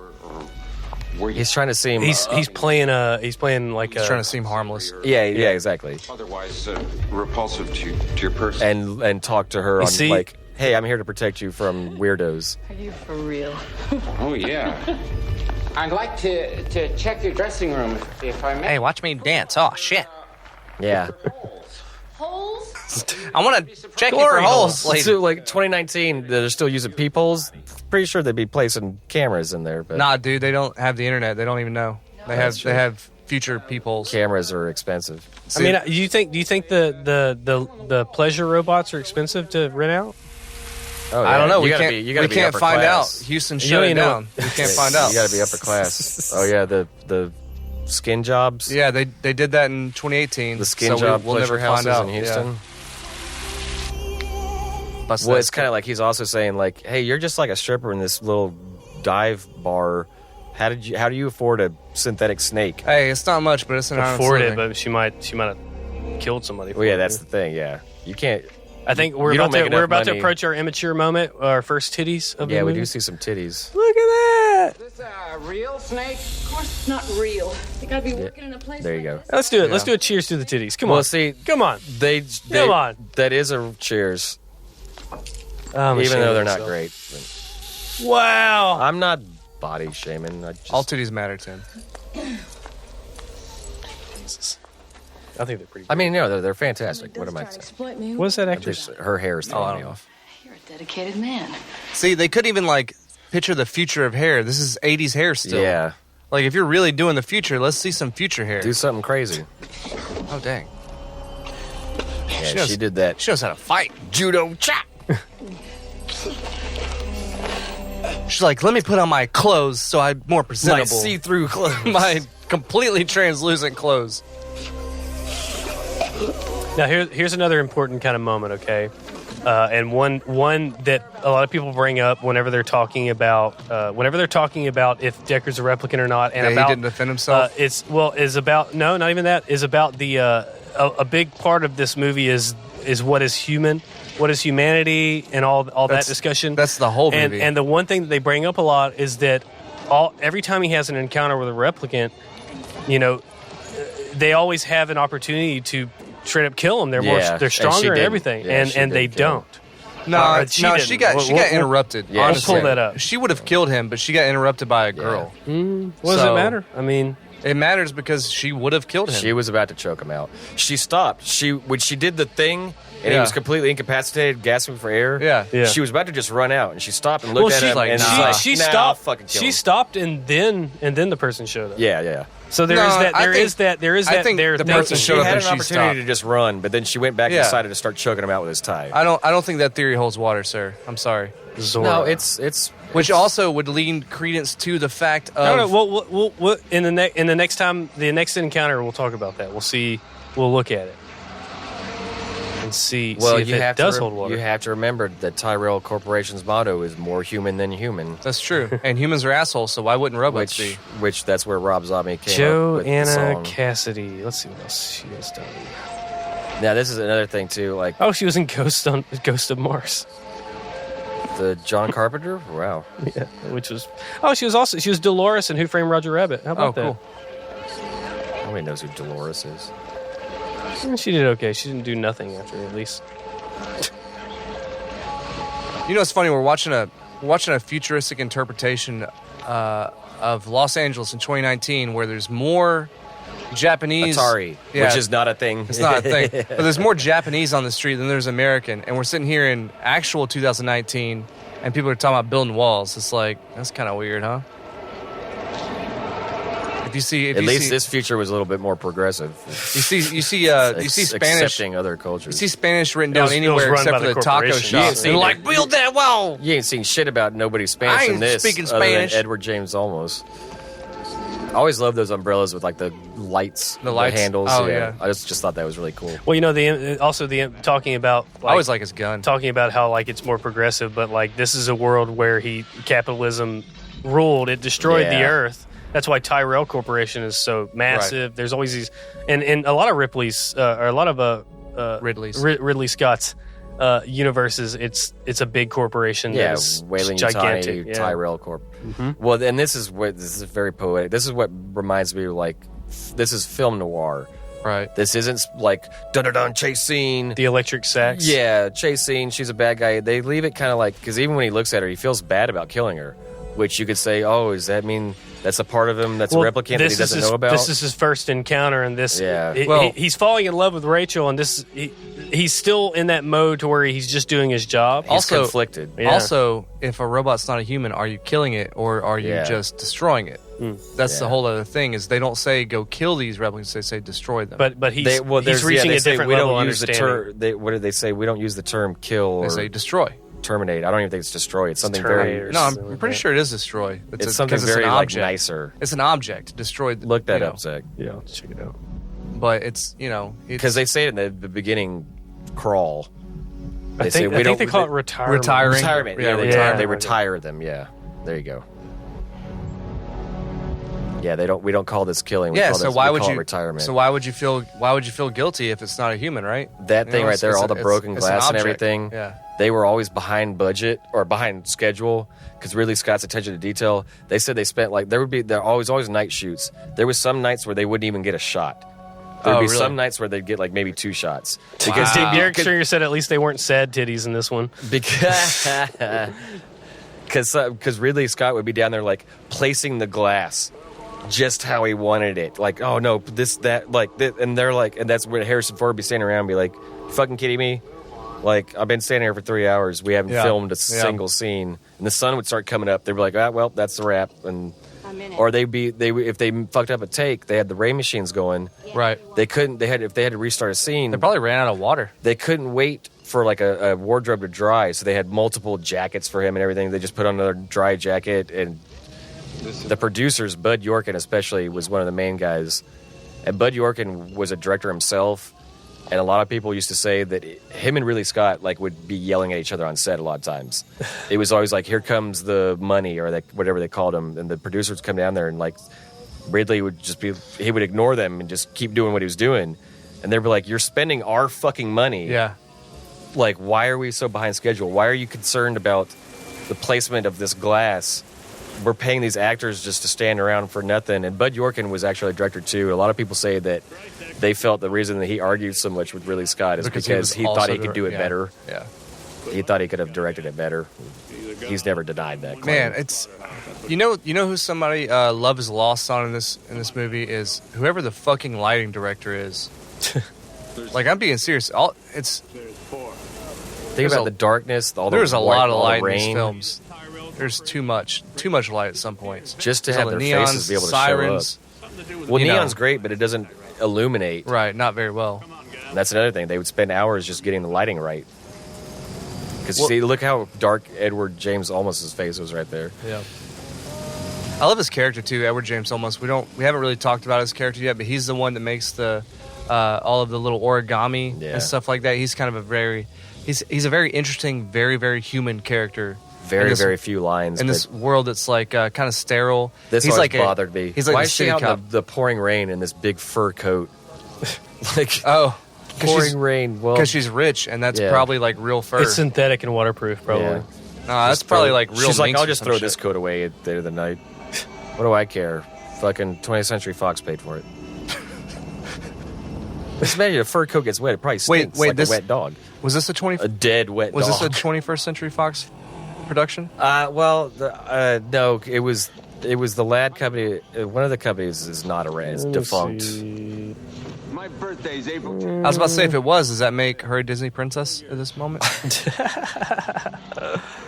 Were you He's trying to seem. He's playing like He's trying to seem harmless. yeah, exactly. Otherwise repulsive to your person. And talk to her on see- like, hey, I'm here to protect you from weirdos. Are you for real? Oh, yeah. I'd like to check your dressing room, if I may. Hey, watch me dance. Oh, shit. Yeah. Holes? I want to check you for holes, lady. So, like 2019, they're still using peepholes. Pretty sure they'd be placing cameras in there, but Nah, dude, they don't have the internet. They don't even know. They have future peepholes. cameras are expensive. I mean, do you think the pleasure robots are expensive to rent out? Oh, yeah. I don't know. You We gotta can't. be, you gotta we be can't upper find class. out. Houston You shut don't it even know down. We can't find out. You gotta be upper class. Oh yeah, the skin jobs. Yeah, they did that in 2018. The skin so job we'll pleasure never find houses out. in Houston. Yeah. Bust Well, that it's kind of like he's also saying like, hey, you're just like a stripper in this little dive bar. How do you afford a synthetic snake? Hey, it's not much, but it's an honest Afford it, living. but she might have killed somebody. Well, yeah, for it. that's the thing. Yeah, you can't. I think You don't make enough we're about to money. approach our immature moment, our first titties of the Yeah, we movie. do see some titties. Look at that. Is this a real snake? Of course it's not real. They gotta be working in a place There you like go. this. Let's do it. Let's Yeah. do a cheers to the titties. Come Well, on. see, Come on. they Come on. That is a cheers, I'm even ashamed though of they're not myself. great. Wow. I'm not body shaming. I just, All titties matter, Tim. I think they're pretty. I mean, no, they're fantastic. What am I Trying to saying? exploit me. What's that I'm actress? just- her hair is throwing me off. You're a dedicated man. See, they couldn't even like picture the future of hair. This is 80s hair still. Yeah, Like if you're really doing the future, let's see some future hair. do something crazy. Oh dang. Yeah, knows- she did that. She knows how to fight. Judo chop. She's like, let me put on my clothes so I'm more My presentable. see-through clothes. my completely translucent clothes. Now here's another important kind of moment, okay? And one that a lot of people bring up whenever they're talking about if Deckard's a replicant or not, and That he about didn't defend himself? is about no, not even that, is about the a big part of this movie is what is human, what is humanity, and all that That's- discussion. that's the whole movie. And the one thing that they bring up a lot is that every time he has an encounter with a replicant, you know, they always have an opportunity to straight up kill him. They're Yeah, they're and she stronger and didn't. everything, Yeah, she and they did kill him. don't. No, she no, didn't. she got We'll- interrupted. Yeah, honestly. we'll pull that up. She would have killed him, but she got interrupted by a girl. What does it So- matter? I mean, It matters because she would have killed him. She was about to choke him out. She stopped. When she did the thing, and he Yeah. was completely incapacitated, gasping for air. Yeah. Yeah. She was about to just run out, and she stopped and looked at him, and she's like, she nah, I'll stopped. fucking kill She him. stopped, and then the person showed up. Yeah. So there No, is that. I There think- is that. There is I that. think there, the there- person She showed up had and an she opportunity stopped. to just run, but then she went back and Yeah. decided to start choking him out with his tie. I don't think that theory holds water, sir. I'm sorry. Zora. No, it's Which also would lean credence to the fact of I don't know. We'll in the next encounter, we'll talk about that. We'll see. We'll look at it. and see Well, if it does hold water. You have to remember that Tyrell Corporation's motto is more human than human. That's true. And humans are assholes, so why wouldn't robots be? Which that's where Rob Zombie came up with the Joanna song. Cassidy. Let's see what else she has done. Now, this is another thing, too. Like She was in Ghost of Mars. the John Carpenter? Wow. Yeah, which was... she was Dolores in Who Framed Roger Rabbit. How about cool. that? Nobody knows who Dolores is. She did okay. She didn't do nothing after, at least. You know, it's funny. We're watching a futuristic interpretation of Los Angeles in 2019, where there's more Japanese Atari, which is not a thing. It's not a thing. But there's more Japanese on the street than there's American, and we're sitting here in actual 2019, and people are talking about building walls. It's like, that's kind of weird, huh? At least this future was a little bit more progressive. You see Spanish accepting other cultures. You see Spanish written down anywhere except for the taco shop. They're like, build that wall. You ain't seen shit about nobody's Spanish I in ain't this. speaking other than Spanish. Edward James Olmos. I always love those umbrellas with like the lights, the handles. Oh yeah. I just thought that was really cool. Well, you know, talking about. I always like his gun. Talking about how like it's more progressive, but like this is a world where capitalism ruled. It destroyed the earth. That's why Tyrell Corporation is so massive. Right. There's always these, and a lot of Ripley's, or a lot of Ridley Scott's universes. It's a big corporation. Yeah, that is Weyland-Yutani, Tyrell Corp. Mm-hmm. Well, and this is very poetic. This is what reminds me of like this is film noir. Right. This isn't like dun-dun-dun chase scene. The electric sax. Yeah, chase scene. She's a bad guy. They leave it kind of like because even when he looks at her, he feels bad about killing her. Which you could say, oh, does that mean that's a part of him that's a replicant that he doesn't know about? This is his first encounter, and this. Yeah. He's falling in love with Rachel, and he's still in that mode to where he's just doing his job. He's conflicted. Yeah. Also, if a robot's not a human, are you killing it or are you just destroying it? That's the whole other thing. Is they don't say go kill these replicants; they say destroy them. But he's reaching a different level of understanding. What did they say? We don't use the term kill. They say destroy. Terminate. I don't even think it's destroy. It's something very... No, I'm pretty sure it is destroy. It's something very like nicer. It's an object. Destroy... Look that up, Zach. Yeah, I'll check it out. But it's, because they say it in the beginning, crawl. I think they call it retirement. Retirement. Yeah, they retire them. Yeah. There you go. Yeah, we don't call this killing. We call it retirement. So why would you feel guilty if it's not a human, right? That thing right there, all the broken glass and everything. Yeah. They were always behind budget or behind schedule because Ridley Scott's attention to detail. They said they spent there always night shoots. There was some nights where they wouldn't even get a shot. There'd be some nights where they'd get like maybe 2 shots. Because Derek Stringer said at least they weren't sad titties in this one. Because Ridley Scott would be down there like placing the glass just how he wanted it. Like, oh no, this, that, like, this, and they're like, and that's where Harrison Ford would be standing around and be like, you fucking kidding me? Like, I've been standing here for 3 hours. We haven't filmed a single scene. And the sun would start coming up. They'd be like, well, that's the wrap. And or if they fucked up a take, they had the ray machines going. Right. If they had to restart a scene. They probably ran out of water. They couldn't wait for like a wardrobe to dry, so they had multiple jackets for him and everything. They just put on another dry jacket, and the producers, Bud Yorkin especially, was one of the main guys. And Bud Yorkin was a director himself. And a lot of people used to say that him and Ridley Scott like would be yelling at each other on set a lot of times. It was always like, here comes the money, or whatever they called him. And the producers would come down there and like Ridley would he would ignore them and just keep doing what he was doing. And they'd be like, you're spending our fucking money. Yeah. Like, why are we so behind schedule? Why are you concerned about the placement of this glass? We're paying these actors just to stand around for nothing. And Bud Yorkin was actually a director too. A lot of people say that they felt the reason that he argued so much with Ridley Scott is because he thought he could do it better. Yeah. He thought he could have directed it better. He's never denied that claim. Man, it's you know who somebody love is lost on in this movie is whoever the fucking lighting director is. Like, I'm being serious. Think about the darkness. There's a lot of light in these films. There's too much light at some points. Just to have their neons, faces be able to sirens, show up. Well, neon's great, but it doesn't illuminate. Right, not very well. And that's another thing. They would spend hours just getting the lighting right. Because you see, look how dark Edward James Olmos' face was right there. Yeah. I love his character too, Edward James Olmos. We haven't really talked about his character yet, but he's the one that makes the all of the little origami Yeah. and stuff like that. He's kind of a very interesting, very, very human character. Very, very few lines. In but this world that's like kind of sterile. this he's always like bothered me. He's like Why the is she city out cop. in the pouring rain in this big fur coat? Like, Oh, pouring rain. Well, because she's rich, and that's Yeah. probably like real fur. It's synthetic and waterproof, probably. Yeah. That's Just probably throw- like real. She's like, minks I'll or just some throw shit. this coat away at the end of the night. What do I care? Fucking 20th Century Fox paid for it. Just imagine a fur coat gets wet. It probably stinks like this- a wet dog. Was this A dead wet Was dog. this a 21st Century Fox production? Well, no, it was the Lad company. One of the companies is not around. It's defunct. My birthday's April. I was about to say, if it was, does that make her a Disney princess at this moment?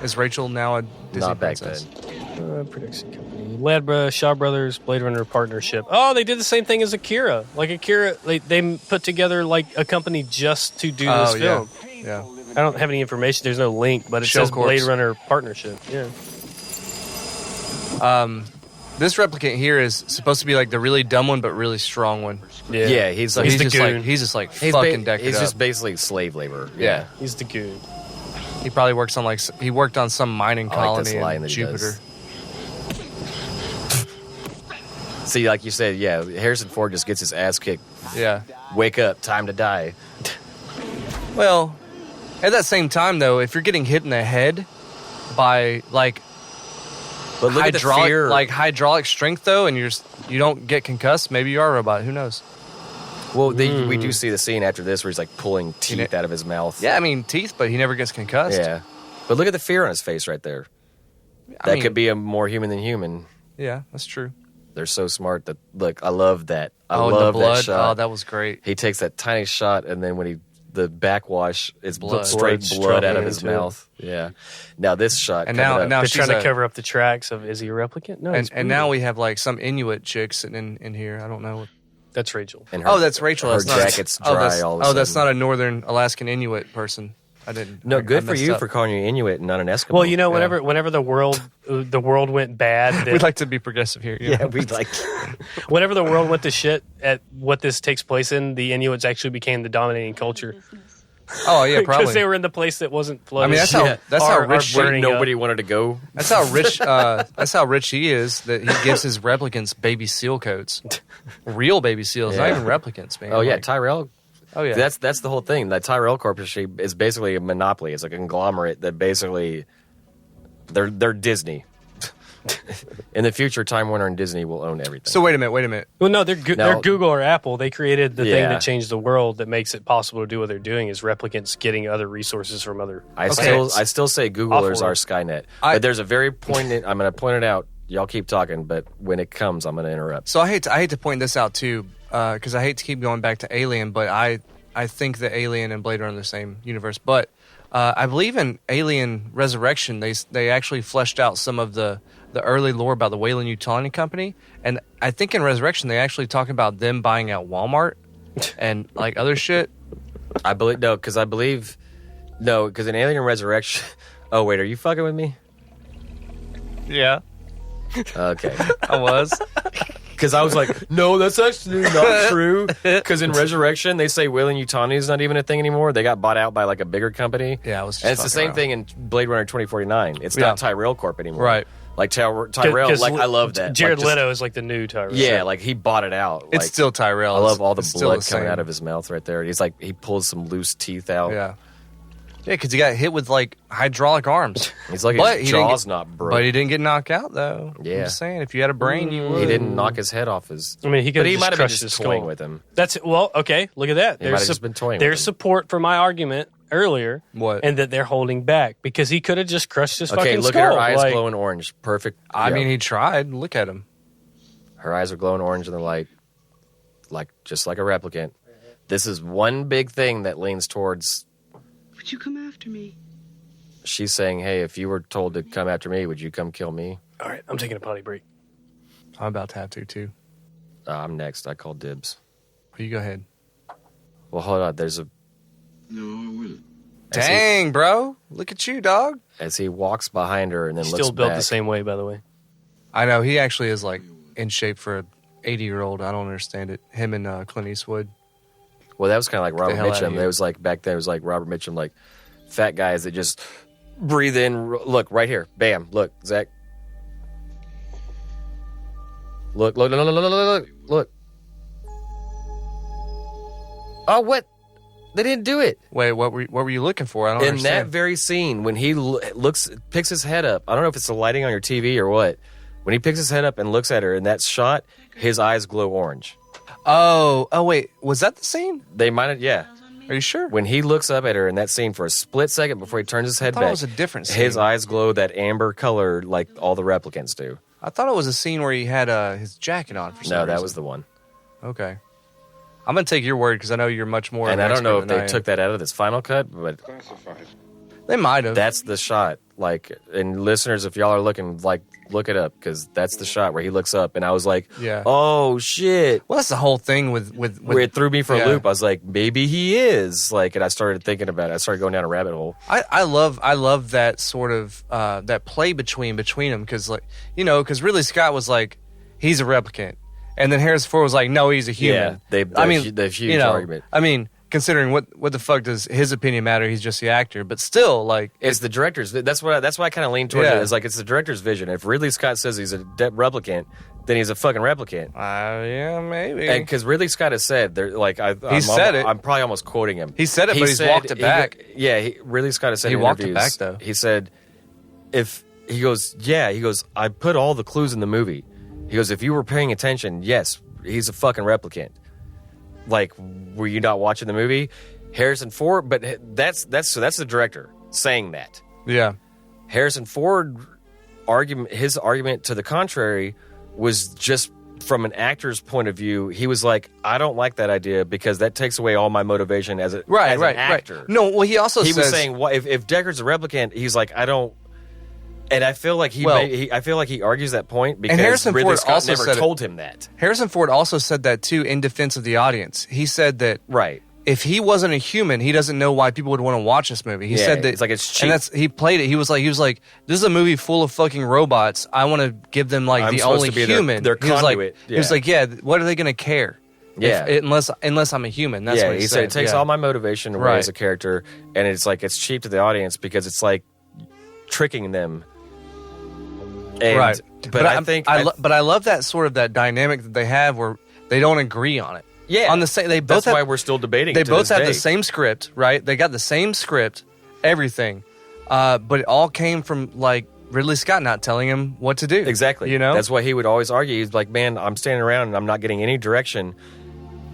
Is Rachel now a Disney Not back princess? then. Production company. Shaw Brothers, Blade Runner partnership. Oh, they did the same thing as Akira. Like Akira, they put together like a company just to do this film. Yeah. I don't have any information. There's no link, but it Shell says Corps. Blade Runner partnership. Yeah. This replicant here is supposed to be like the really dumb one, but really strong one. Yeah, he's So like he's the just like goon. he's just like he's fucking decked He's up. just basically slave labor. Yeah. He's the goon. He probably works on he worked on some mining I like this colony line in that he Jupiter. does. See, like you said, yeah, Harrison Ford just gets his ass kicked. Yeah. Wake up, time to die. Well, at that same time though, if you're getting hit in the head by like But look at the fear. hydraulic strength though, and you don't get concussed, maybe you are a robot. Who knows? Well, we do see the scene after this where he's like pulling teeth out of his mouth. Yeah, I mean teeth, but he never gets concussed. Yeah. But look at the fear on his face right there. I That mean, could be a more human than human. Yeah, that's true. They're so smart that look, I love that. I and love the blood. that shot. Oh, that was great. He takes that tiny shot, and then when the backwash, it's Blood. straight Blood's blood out of dropping his into it. mouth. Yeah. Now this shot, And coming now up, They're she's trying to cover up the tracks of is he a replicant? No, he's and now we have like some Inuit chick sitting in here. I don't know. that's Rachel. and her, Oh, that's Rachel. Her That's not, jacket's dry. all of a that's sudden. not a Northern Alaskan Inuit person. I didn't. No, I good for messed you up. for calling you Inuit and not an Eskimo. Well, you know, whenever the world went bad, We'd like to be progressive here. you know? yeah, we like. whenever the world went to shit at what this takes place in, the Inuits actually became the dominating culture Oh yeah, probably. because they were in the place that wasn't I flooded. mean, that's how Or rich. burning Nobody wanted to go. That's how rich. That's how rich he is. That he gives his replicants baby seal coats, real baby seals, not Yeah. even replicants, man. Oh yeah, Like, Tyrell. oh yeah. That's the whole thing. That Tyrell Corporation is basically a monopoly. It's like a conglomerate that basically they're Disney. In the future, Time Warner and Disney will own everything. So wait a minute. Well, no, they're Now- Google or Apple. They created the thing Yeah. that changed the world that makes it possible to do what they're doing is replicants getting other resources from other. I Okay. still say Googlers Awful. are Skynet. But there's a very poignant. I'm going to point it out. Y'all keep talking, but when it comes, I'm going to interrupt. So I hate to point this out too, because I hate to keep going back to Alien, but I think that Alien and Blade Runner are the same universe. But I believe in Alien Resurrection, they actually fleshed out some of the early lore about the Weyland-Yutani Company, and I think in Resurrection they actually talk about them buying out Walmart and like other shit. I believe because in Alien Resurrection. Oh wait, are you fucking with me? Yeah, Okay. I was. Because I was like, no, that's actually not true. Because in Resurrection, they say Weyland-Yutani is not even a thing anymore. They got bought out by like a bigger company. Yeah, I was. And it's the same thing in Blade Runner 2049. It's Yeah. not Tyrell Corp anymore. Right. Like Tyrell, 'Cause like I love that. Jared Like, just- Leto is like the new Tyrell. Yeah, like he bought it out. It's Like, still Tyrell. I love all the It's still blood the coming same. out of his mouth right there. He's like, he pulls some loose teeth out. Yeah, because he got hit with like hydraulic arms. He's like, But his he didn't jaw's get- not broke. But he didn't get knocked out though. Yeah. I'm just saying, if you had a brain, you would. He didn't knock his head off his. I mean, he could But have he might just have been crushed his just toying skull with him. That's well, okay. Look at that. He might have just been toying with There's him. support for my argument earlier, What? and that they're holding back because he could have just crushed his Okay, fucking look skull. at her eyes like, glowing orange. Perfect. I Yeah. mean, he tried. Look at him. Her eyes are glowing orange, and they're like just like a replicant. This is one big thing that leans towards. Would you come after me? She's saying, "Hey, if you were told to come after me, would you come kill me?" All right, I'm taking a potty break. I'm about to have to too. I'm next. I call dibs. You go ahead. Well, hold on. There's a No, I wouldn't. Dang, bro. Look at you, dog. as he walks behind her and then looks Still built back. the same way, by the way. I know. He actually is like in shape for an 80-year-old. I don't understand it. Him and Clint Eastwood. Well, that was kind of like Robert hell outta Mitchum. here. It was like back then. It was like Robert Mitchum, like fat guys that just breathe in. Look right here, bam. Look, Zach. Look. Oh, what? They didn't do it. Wait, what were you looking for? I don't In understand. that very scene, when he picks his head up. I don't know if it's the lighting on your TV or what. When he picks his head up and looks at her in that shot, his eyes glow orange. Oh, wait. Was that the scene? They might have, yeah. Are you sure? When he looks up at her in that scene for a split second before he turns his head I thought back, it was a different scene. his eyes glow that amber color like all the replicants do. I thought it was a scene where he had his jacket on for some No, reason. that was the one. Okay. I'm going to take your word because I know you're much more And of an I don't know if expert than I they am. took that out of this final cut, but They might have. that's the shot. Like, and listeners, if y'all are looking, like, look it up because that's the shot where he looks up, and I was like, Yeah. oh shit. Well, that's the whole thing with Where it threw me for yeah. a loop. I was like, maybe he is. Like, and I started thinking about it. I started going down a rabbit hole. I love that sort of that play between them because because Ridley Scott was like he's a replicant, and then Harrison Ford was like no, he's a human. Yeah, the huge argument. I mean, considering what the fuck does his opinion matter? He's just the actor, but still, like It's the director's. That's why I kind of lean towards Yeah. it. It's like it's the director's vision. If Ridley Scott says he's a replicant, then he's a fucking replicant. yeah, maybe. And because Ridley Scott has said, said it. I'm probably almost quoting him. He said it, but he's walked it back. Ridley Scott has said He in walked it interviews, back, though. He said, he goes, I put all the clues in the movie. He goes, if you were paying attention, yes, he's a fucking replicant. Like, were you not watching the movie? Harrison Ford, but that's the director saying that. yeah, Harrison Ford his argument to the contrary was just from an actor's point of view. He was like, I don't like that idea because that takes away all my motivation as an actor. Right. No, well, he also He says, was saying, if Deckard's a replicant, he's like, I don't. And I feel like I feel like he argues that point because Harrison Ridley Ford Scott also never said it. told him that. Harrison Ford also said that too in defense of the audience. He said that Right. if he wasn't a human, he doesn't know why people would want to watch this movie. He Yeah, said that it's like it's cheap. and he played it. He was like, this is a movie full of fucking robots. I want to give them like I'm the supposed only to be their human. conduit. He was like, what are they going to care? Yeah. Unless I'm a human. That's yeah, what he said it takes all my motivation away Right. as a character, and it's like it's cheap to the audience because it's like tricking them. And, right. But I think I love that sort of that dynamic that they have where they don't agree on it. Yeah, on the same. They both that's why we're still debating. They to both this have day. the same script, right? They got the same script, everything, but it all came from like Ridley Scott not telling him what to do. Exactly. You know, that's why he would always argue. He's like, "Man, I'm standing around and I'm not getting any direction."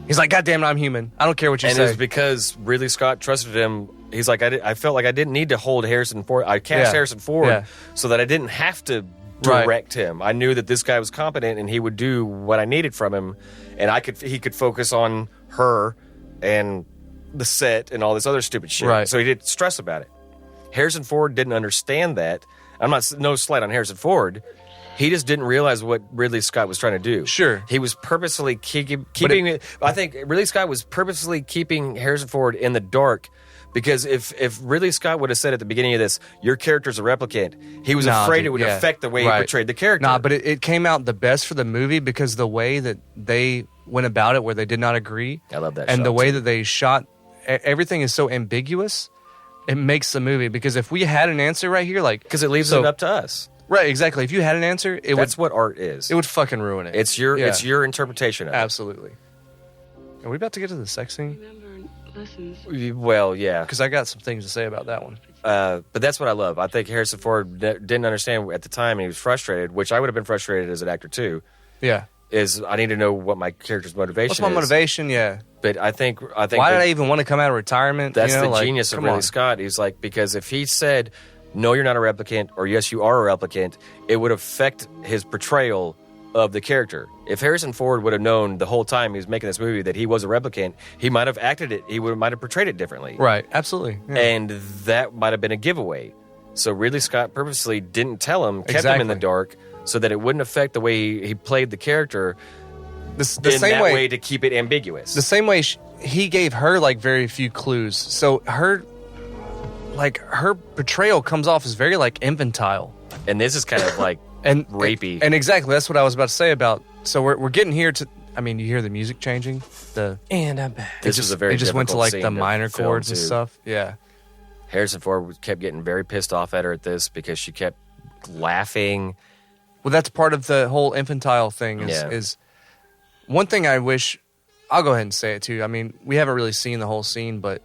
He's like, "God damn it, I'm human. I don't care what you and say." it was because Ridley Scott trusted him. He's like, I felt like I didn't need to hold Harrison Ford. I cast Harrison Ford so that I didn't have to direct him. I knew that this guy was competent and he would do what I needed from him, and he could focus on her and the set and all this other stupid shit. Right. So he didn't stress about it. Harrison Ford didn't understand that. I'm not no slight on Harrison Ford. He just didn't realize what Ridley Scott was trying to do. Sure. He was purposely keeping it. I think Ridley Scott was purposely keeping Harrison Ford in the dark. Because if Ridley Scott would have said at the beginning of this, your character's a replicant, he was afraid it would affect the way he portrayed the character. Nah, but it came out the best for the movie because the way that they went about it, where they did not agree. I love that and shot, the way too. that they shot, everything is so ambiguous. It makes the movie, because if we had an answer right here, like... Because it leaves it up to us. Right, exactly. If you had an answer, That's what art is. It would fucking ruin it. It's your interpretation of it. Absolutely. Are we about to get to the sex scene? Lessons. Well, yeah. Because I got some things to say about that one. But that's what I love. I think Harrison Ford didn't understand at the time, and he was frustrated, which I would have been frustrated as an actor too. Yeah. Is I need to know what my character's motivation is. What's my motivation? Yeah. But I think why did I even want to come out of retirement? That's you know, the genius of Ridley Scott. He's like, because if he said, no, you're not a replicant, or yes, you are a replicant, it would affect his portrayal of the character. If Harrison Ford would have known the whole time he was making this movie that he was a replicant, he might have acted it, might have portrayed it differently. Right, absolutely. Yeah. And that might have been a giveaway. So Ridley Scott purposely didn't tell him, kept him in the dark, so that it wouldn't affect the way he played the character the same way to keep it ambiguous. The same way he gave her like very few clues. So her portrayal comes off as very like infantile. And this is kind of like and rapey. And exactly, that's what I was about to say about. So we're getting here to I mean, you hear the music changing. And I'm back. This was a very It just went to difficult like scene the to minor film, chords and too. stuff. Yeah. Harrison Ford kept getting very pissed off at her at this because she kept laughing. Well, that's part of the whole infantile thing. Is one thing I wish. I'll go ahead and say it too. I mean, we haven't really seen the whole scene, but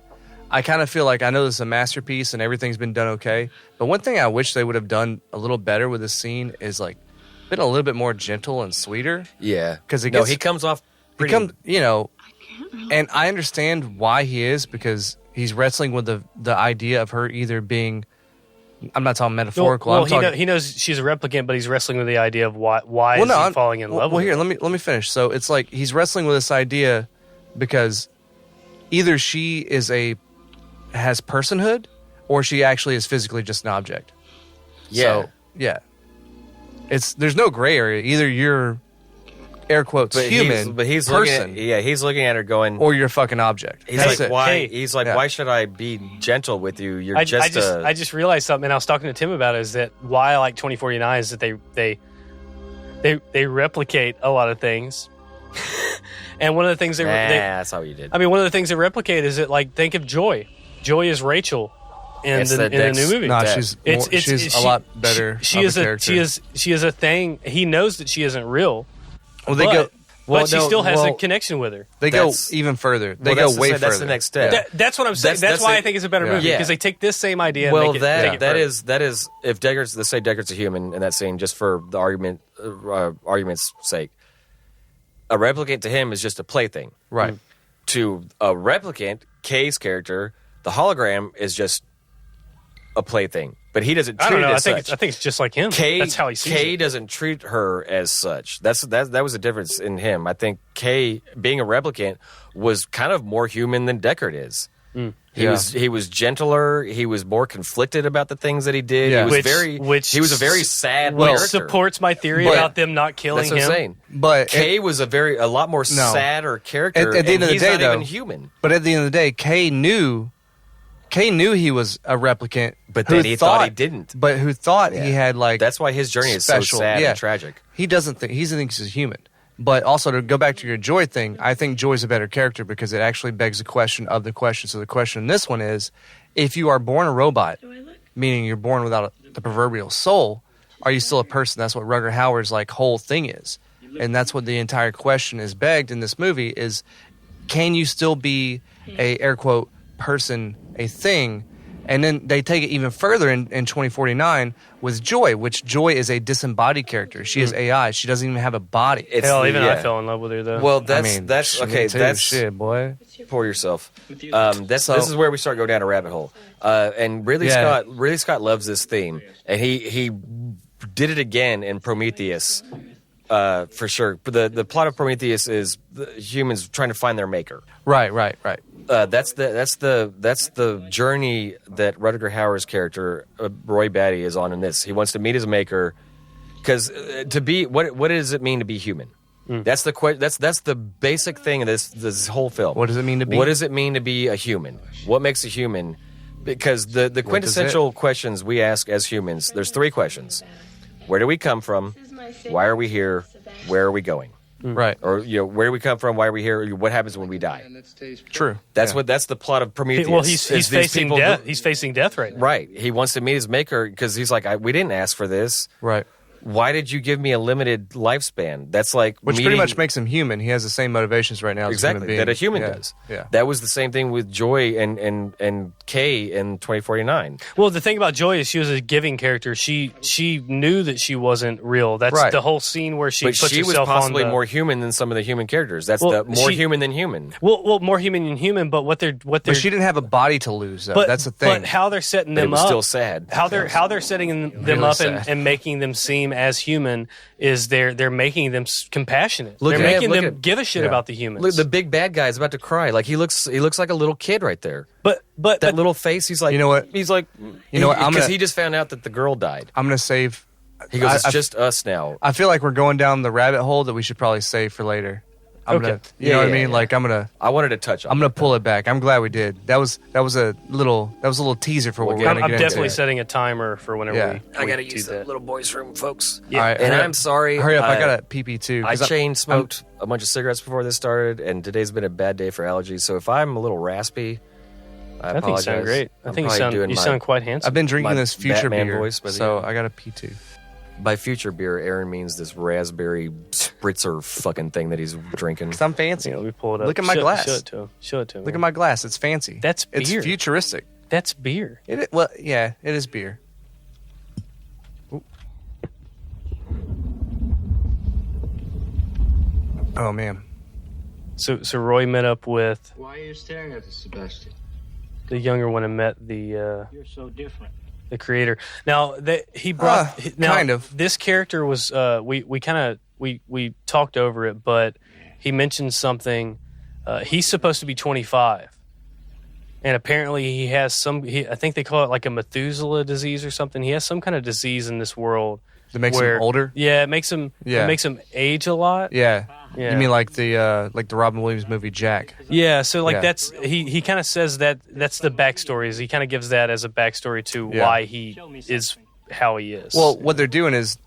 I kind of feel like I know this is a masterpiece and everything's been done okay. But one thing I wish they would have done a little better with this scene is like been a little bit more gentle and sweeter. Yeah, because he comes off pretty. And I understand why he is, because he's wrestling with the idea of her either being. I'm not talking metaphorical. Well, he knows she's a replicant, but he's wrestling with the idea of why is he falling in love with her? Let me finish. So it's like he's wrestling with this idea because either she has personhood or she actually is physically just an object. Yeah. So, yeah. There's no gray area. Either you're air quotes human, he's person, he's looking at her going, or you're a fucking object. He's like, why? He's like, why should I be gentle with you? You're I just realized something, and I was talking to Tim about it, is that why I like 2049 is that they replicate a lot of things. And one of the things that's how you did. I mean, one of the things they replicate is that, like, think of Joy. Joy is Rachel in the new movie. No, she's a lot better. She is a thing. He knows that she isn't real. Well, but she still has a connection with her. They go even further. They go way further. That's the next step. That's what I'm saying. That's why I think it's a better movie, because they take this same idea. Well, and make it that is if Deckard's, let's say Deckard's a human in that scene, just for the argument's sake, a replicant to him is just a plaything. Right. To a replicant, Kay's character, the hologram is just a plaything. But he doesn't treat it as such. I think it's just like him. That's how he sees it. Kay doesn't treat her as such. That was a difference in him. I think Kay, being a replicant, was kind of more human than Deckard is. He was gentler. He was more conflicted about the things that he did. Yeah. He was a very sad character. Supports my theory about them not killing him. That's what I'm saying. But Kay was a lot more sadder character. At the end of the day, he's not though, even human. But at the end of the day, Kay knew he was a replicant, but then he thought he didn't. But who thought he had, like, that's why his journey is so sad and tragic. He doesn't think he thinks he's human. But also, to go back to your Joy thing, I think Joy's a better character because it actually begs the question of the question. So the question in this one is, if you are born a robot, meaning you're born without the proverbial soul, are you still a person? That's what Rutger Hauer's like whole thing is. And that's what the entire question is begged in this movie is, can you still be a, air quote, person, a thing? And then they take it even further in 2049 with Joy, which Joy is a disembodied character. She is AI. She doesn't even have a body. I fell in love with her, though. Well, that's okay. That's shit, boy. Pour yourself. This is where we start going down a rabbit hole. And Ridley Scott loves this theme, and he did it again in Prometheus. For sure. The plot of Prometheus is the humans trying to find their maker. Right. That's the journey that Rutger Hauer's character Roy Batty is on in this. He wants to meet his maker, because to be what does it mean to be human? That's the that's the basic thing of this whole film. What does it mean to be? What does it mean to be a human? What makes a human? Because the quintessential questions we ask as humans, there's three questions: where do we come from? Why are we here? Where are we going? Right. Or where do we come from? Why are we here? What happens when we die? True. That's the plot of Prometheus. Well, he's facing death. He's facing death right now. Right. He wants to meet his maker because he's like, we didn't ask for this. Right. Why did you give me a limited lifespan? That's like pretty much makes him human. He has the same motivations right now as a human being. That a human does. Yeah. That was the same thing with Joy and Kay in 2049. Well, the thing about Joy is she was a giving character. She knew that she wasn't real. That's the whole scene where she puts herself on. But she was possibly more human than some of the human characters. That's more human than human. Well, more human than human. But what they're. But she didn't have a body to lose. Though. That's the thing. But how they're setting them up. It was still sad. How they're setting them up and making them seem as human is they're making them compassionate. They're making them give a shit about the humans. Look, the big bad guy is about to cry. Like he looks like a little kid right there. But that little face. He's like, you know what? He's like, because he just found out that the girl died. I'm gonna save. He goes, it's just us now. I feel like we're going down the rabbit hole that we should probably save for later. I'm gonna, you know what I mean? Like I wanted to touch on. I'm gonna pull it back. I'm glad we did. That was a little teaser for what we're gonna I'm get definitely into. setting a timer for whenever we I gotta do use the that. little boys' room, folks. Yeah. All right, And hurry I'm up. sorry. Hurry up! I got a PP too. I chain smoked a bunch of cigarettes before this started, and today's been a bad day for allergies. So if I'm a little raspy, I think you apologize. sound great. I I'm think probably you sound quite handsome. I've been drinking my this future Batman beer, voice by the so end. I got a P2. By future beer, Aaron means this raspberry spritzer fucking thing that he's drinking. Cause I'm fancy. You know, we pull it up. Look at my glass. Show it to him. Show it to him. Look at my glass. It's fancy. That's beer. It's futuristic. That's beer. Well, yeah, it is beer. Ooh. Oh man. So Roy met up with Why are you staring at us, Sebastian? the younger one and met the You're so different. the creator. Now he brought now, kind of. This character was we talked over it, but he mentioned something. He's supposed to be 25, and apparently he has I think they call it like a Methuselah disease or something. He has some kind of disease in this world That makes him older. Yeah, it makes him. Yeah. It makes him age a lot. Yeah. Yeah. You mean like the Robin Williams movie Jack? Yeah, so like Yeah. that's he kind of says that's the backstory. Is he kind of gives that as a backstory to Yeah. why he is how he is. Well, what they're doing is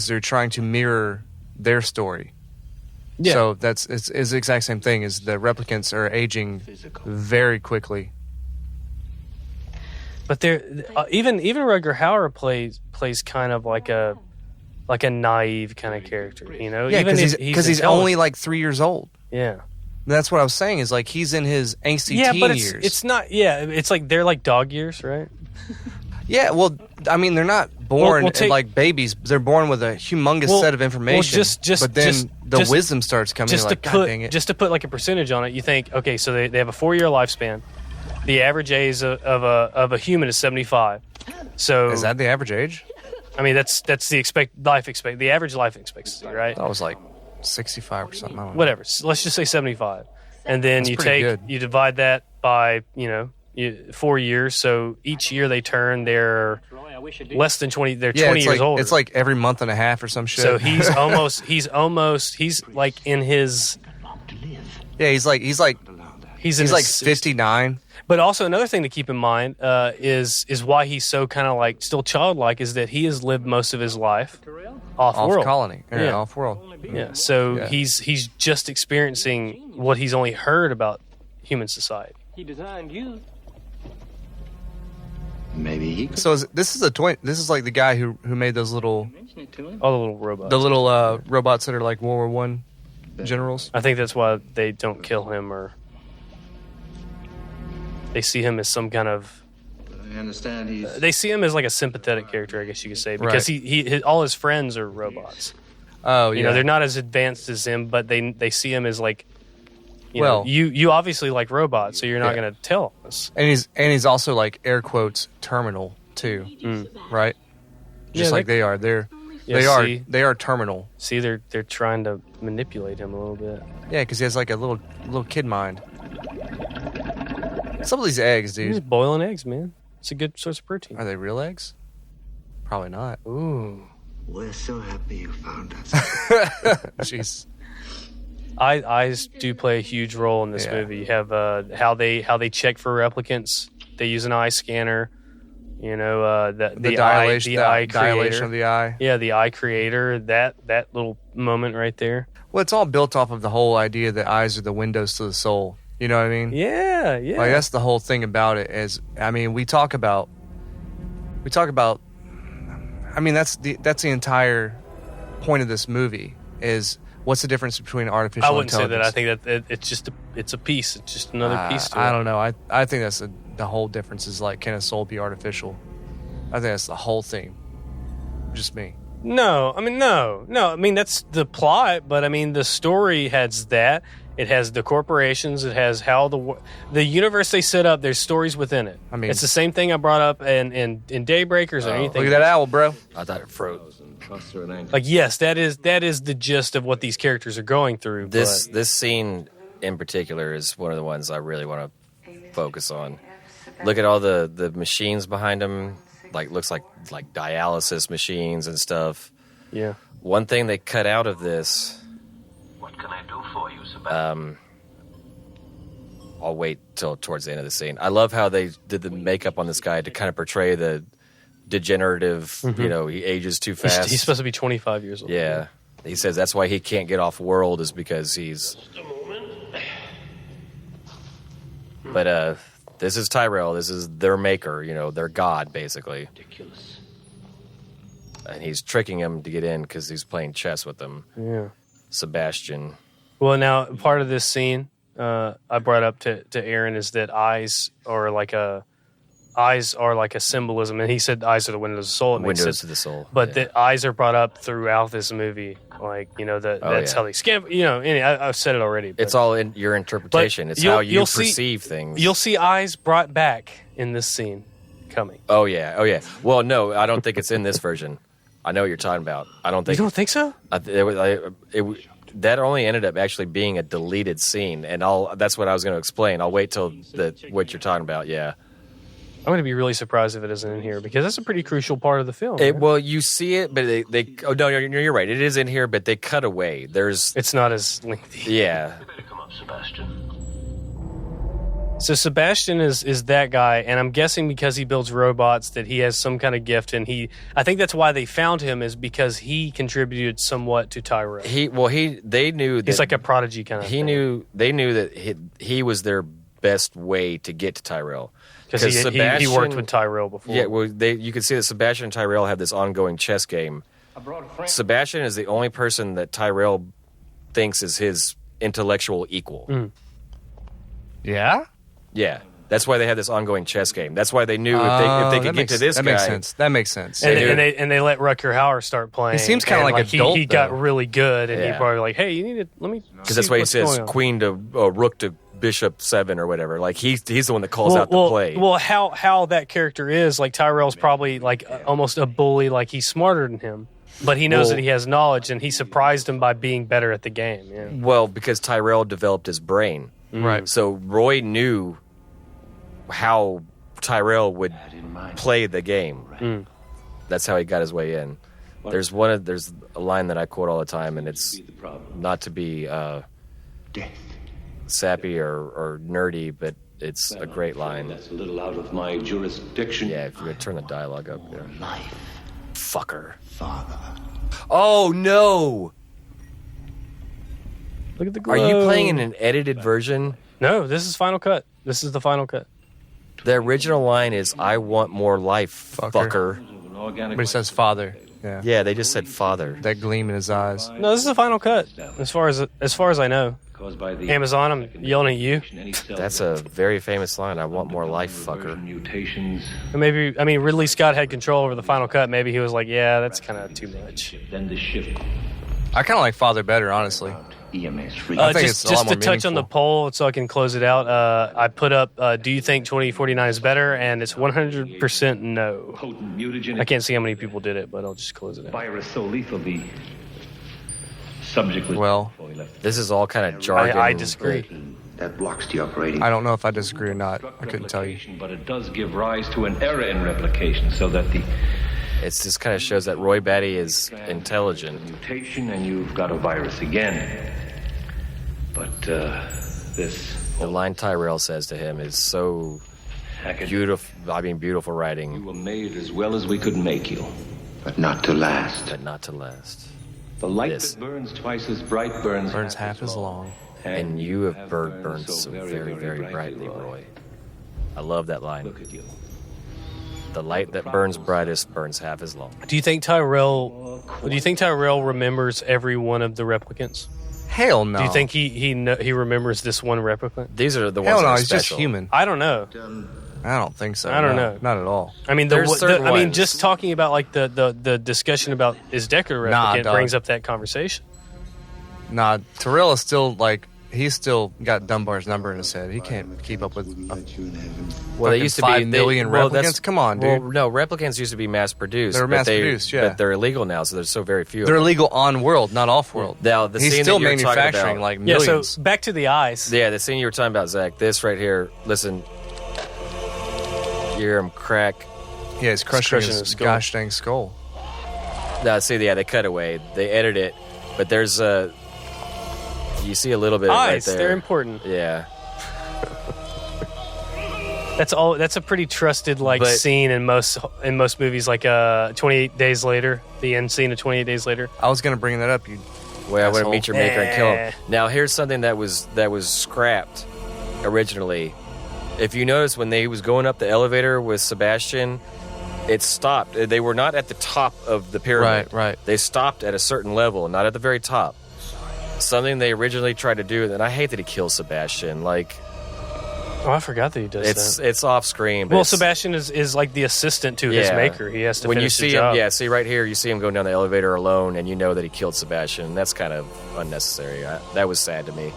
they're trying to mirror their story. Yeah. So it's the exact same thing. Is the replicants are aging very quickly. But they're even Rutger Hauer plays kind of like a naive kind of character, you know? Yeah, Even because if he's intelligent. only like 3 years old. Yeah. That's what I was saying. Is like he's in his angsty Yeah, teen but years. it's not. Yeah, it's like they're like dog years, right? Yeah, well, I mean, they're not born Well, take- like babies. They're born with a humongous Well- set of information. well, just- but then just- the just- wisdom starts coming. Just Like, to God dang it. just to put like a percentage on it, you think, okay, so they have a 4-year lifespan. The average age of a human is 75. So Is that the average age? I mean, that's the the average life expectancy, right? That was like 65 or something. I don't know. Whatever. So let's just say 75, and then That's you pretty take good. you divide that by 4 years. So each year they turn, they're less than 20. They're Yeah, 20 it's years like, older. It's like every month and a half or some shit. so he's like in his yeah, he's like he's in he's his like 60s. 59. But also another thing to keep in mind is why he's so kind of like still childlike is that he has lived most of his life off world. colony. Yeah. Off world. Yeah, so Yeah. he's just experiencing what he's only heard about human society. He designed you. Maybe he could So this is a toy. This is like the guy who made those little mention it to him. All the little robots. robots that are like World War One generals. I think that's why they don't kill him, or they see him as some kind of. I understand he's. They see him as like a sympathetic character, I guess you could say, because Right. all his friends are robots. Oh, You know, they're not as advanced as him, but they see him as like. Well- you obviously like robots, so you're not Yeah. going to tell us. and he's also like air quotes terminal too, right? Just Yeah, like they are. Yeah, see? They are terminal. See, they're trying to manipulate him a little bit. Yeah, because he has like a little kid mind. Some of these eggs, He's dude, boiling eggs, man. It's a good source of protein. are they real eggs? Probably not. Ooh. We're so happy you found us. Jeez. Eyes do play a huge role in this Yeah. movie. You have how they check for replicants. They use an eye scanner. You know, the dilation, eye dilation creator. of the eye. Yeah, the eye creator. That little moment right there. Well, it's all built off of the whole idea that eyes are the windows to the soul. You know what I mean? Yeah, yeah. Like that's the whole thing about it. Is I mean, we talk about. I mean, that's the entire point of this movie is what's the difference between artificial I wouldn't say intelligence. that. I think that it's a piece. It's just another piece to it. I don't know. I think that's the whole difference is like, can a soul be artificial? I think that's the whole thing. Just me. No, I mean no. I mean that's the plot, but I mean the story has that. It has the corporations. It has how the universe they set up. There's stories within it. I mean- it's the same thing I brought up in Daybreakers or anything. Look at that owl, bro. I thought it froze. Trust her and anchor. Like yes, that is the gist of what these characters are going through. This but scene in particular is one of the ones I really want to focus on. Look at all the machines behind him. Like looks like dialysis machines and stuff. yeah, One thing they cut out of this What can I do for you, Sebastian? I'll wait till towards the end of the scene. I love how they did the makeup on this guy to kind of portray the degenerative, he ages too fast. He's supposed to be 25 years old. Yeah. He says that's why he can't get off world is because he's... But this is Tyrell. This is their maker, their god, basically. Ridiculous. And he's tricking him to get in because he's playing chess with them. Yeah. Sebastian. Well, now, part of this scene I brought up to Aaron is that eyes are like a symbolism, and he said eyes are the windows of the soul. It makes Windows sense. to the soul. But the eyes are brought up throughout this movie. Like, that's how they scan. I've said it already. But, It's all in your interpretation. It's how you perceive things. You'll see eyes brought back in this scene coming. Oh, yeah. Well, no, I don't think it's in this version. I know what you're talking about. I don't think... You don't think so? That only ended up actually being a deleted scene, and that's what I was going to explain. I'll wait till what you're talking about, yeah. I'm going to be really surprised if it isn't in here, because that's a pretty crucial part of the film. Well, you see it, but they oh, no, you're right. It is in here, but they cut away. It's not as lengthy. Yeah. You better come up, Sebastian. So Sebastian is that guy, and I'm guessing because he builds robots that he has some kind of gift, and I think that's why they found him, is because he contributed somewhat to Tyrell. They knew that he's like a prodigy kind of thing. They knew that he was their best way to get to Tyrell. Because he worked with Tyrell before. Yeah, well, you can see that Sebastian and Tyrell have this ongoing chess game. Sebastian is the only person that Tyrell thinks is his intellectual equal. Mm. Yeah? Yeah. That's why they have this ongoing chess game. That's why they knew if they could get to this guy. That makes sense. And they let Rutger Hauer start playing. He seems kind of like adult. He got really good, and he probably like, hey, you need to let me. Because that's why he says queen to rook to bishop 7 or whatever. Like he's the one that calls out the play. Well, how that character is, like Tyrell's probably like almost a bully, like he's smarter than him, but he knows that he has knowledge, and he surprised him by being better at the game. Yeah. Well, because Tyrell developed his brain, right? So Roy knew how Tyrell would play the game. Mm. That's how he got his way in. There's a line that I quote all the time, and it's not to be sappy or nerdy, but it's a great line. That's a little out of my jurisdiction. Yeah, if you're going to turn the dialogue up. Yeah. Life. Fucker. Father. Oh, no! Look at the glow. Are you playing in an edited version? No, this is Final Cut. This is the Final Cut. The original line is, I want more life, fucker. But he says father. Yeah. Yeah, they just said father. That gleam in his eyes. No, this is the Final Cut. As far as I know. Amazon, I'm yelling at you. That's a very famous line. I want more life, fucker. Maybe, Ridley Scott had control over the Final Cut. Maybe he was like, yeah, that's kind of too much. Then the ship. I kind of like father better, honestly. EMS free. I think it's a lot just more to touch on the meaningful. poll so I can close it out, I put up, do you think 2049 is better? And it's 100% no. Potent mutagenic I can't see how many people did it, but I'll just close it out. virus so lethal the subject was Well, This is all kind of jargon. I disagree. that blocks the operating. I don't know if I disagree or not. I couldn't tell you. But it does give rise to an error in replication, so that the It just kind of shows that Roy Batty is intelligent. mutation and you've got a virus again. But this The line Tyrell says to him is so beautiful. Beautiful you writing, were made as well as we could make you, but not to last. but not to last. The light This. that burns twice as bright burns half as long. And you have burned so very, very brightly, Roy. I love that line. Look at you. The light that burns brightest burns half as long. Do you think Tyrell remembers every one of the replicants? Hell no. Do you think he remembers this one replicant? These are the ones Hell that no, are he's just special. human. I don't know. I don't think so. I don't No, know. Not at all. There's certain ones. Just talking about like the discussion about is Decker a Nah, replicant dog. brings up that conversation. Nah, Tyrell is still like, he's still got Dunbar's number in his head. He can't keep up with Well, they used to 5 be million that's- replicants? Come on, dude. Well, no, replicants used to be mass produced. They were but mass-produced, yeah. But they're illegal now, so there's so very few. They're illegal on world, not off world. Now, the He's scene still that you're talking manufacturing about- like Yeah. millions. So back to the eyes. Yeah, the scene you were talking about, Zach. This right here. Listen, you hear him crack. Yeah, he's crushing crushing his his skull. gosh dang skull. No, see, yeah, they cut away. They edit it, but there's a You see a little bit Eyes, right there. they're important. Yeah. That's a pretty trusted scene in most movies, like 28 Days Later, the end scene of 28 Days Later. I was going to bring that up. Where I want to meet your maker and kill him. Now, here's something that was scrapped originally. If you notice, when they was going up the elevator with Sebastian, it stopped. They were not at the top of the pyramid. Right. They stopped at a certain level, not at the very top. Something they originally tried to do, and I hate that he kills Sebastian. Oh, I forgot that he does that. It's off screen. Well, Sebastian is like the assistant to his maker. He has to finish the job. See right here, you see him going down the elevator alone, and you know that he killed Sebastian. That's kind of unnecessary. That was sad to me.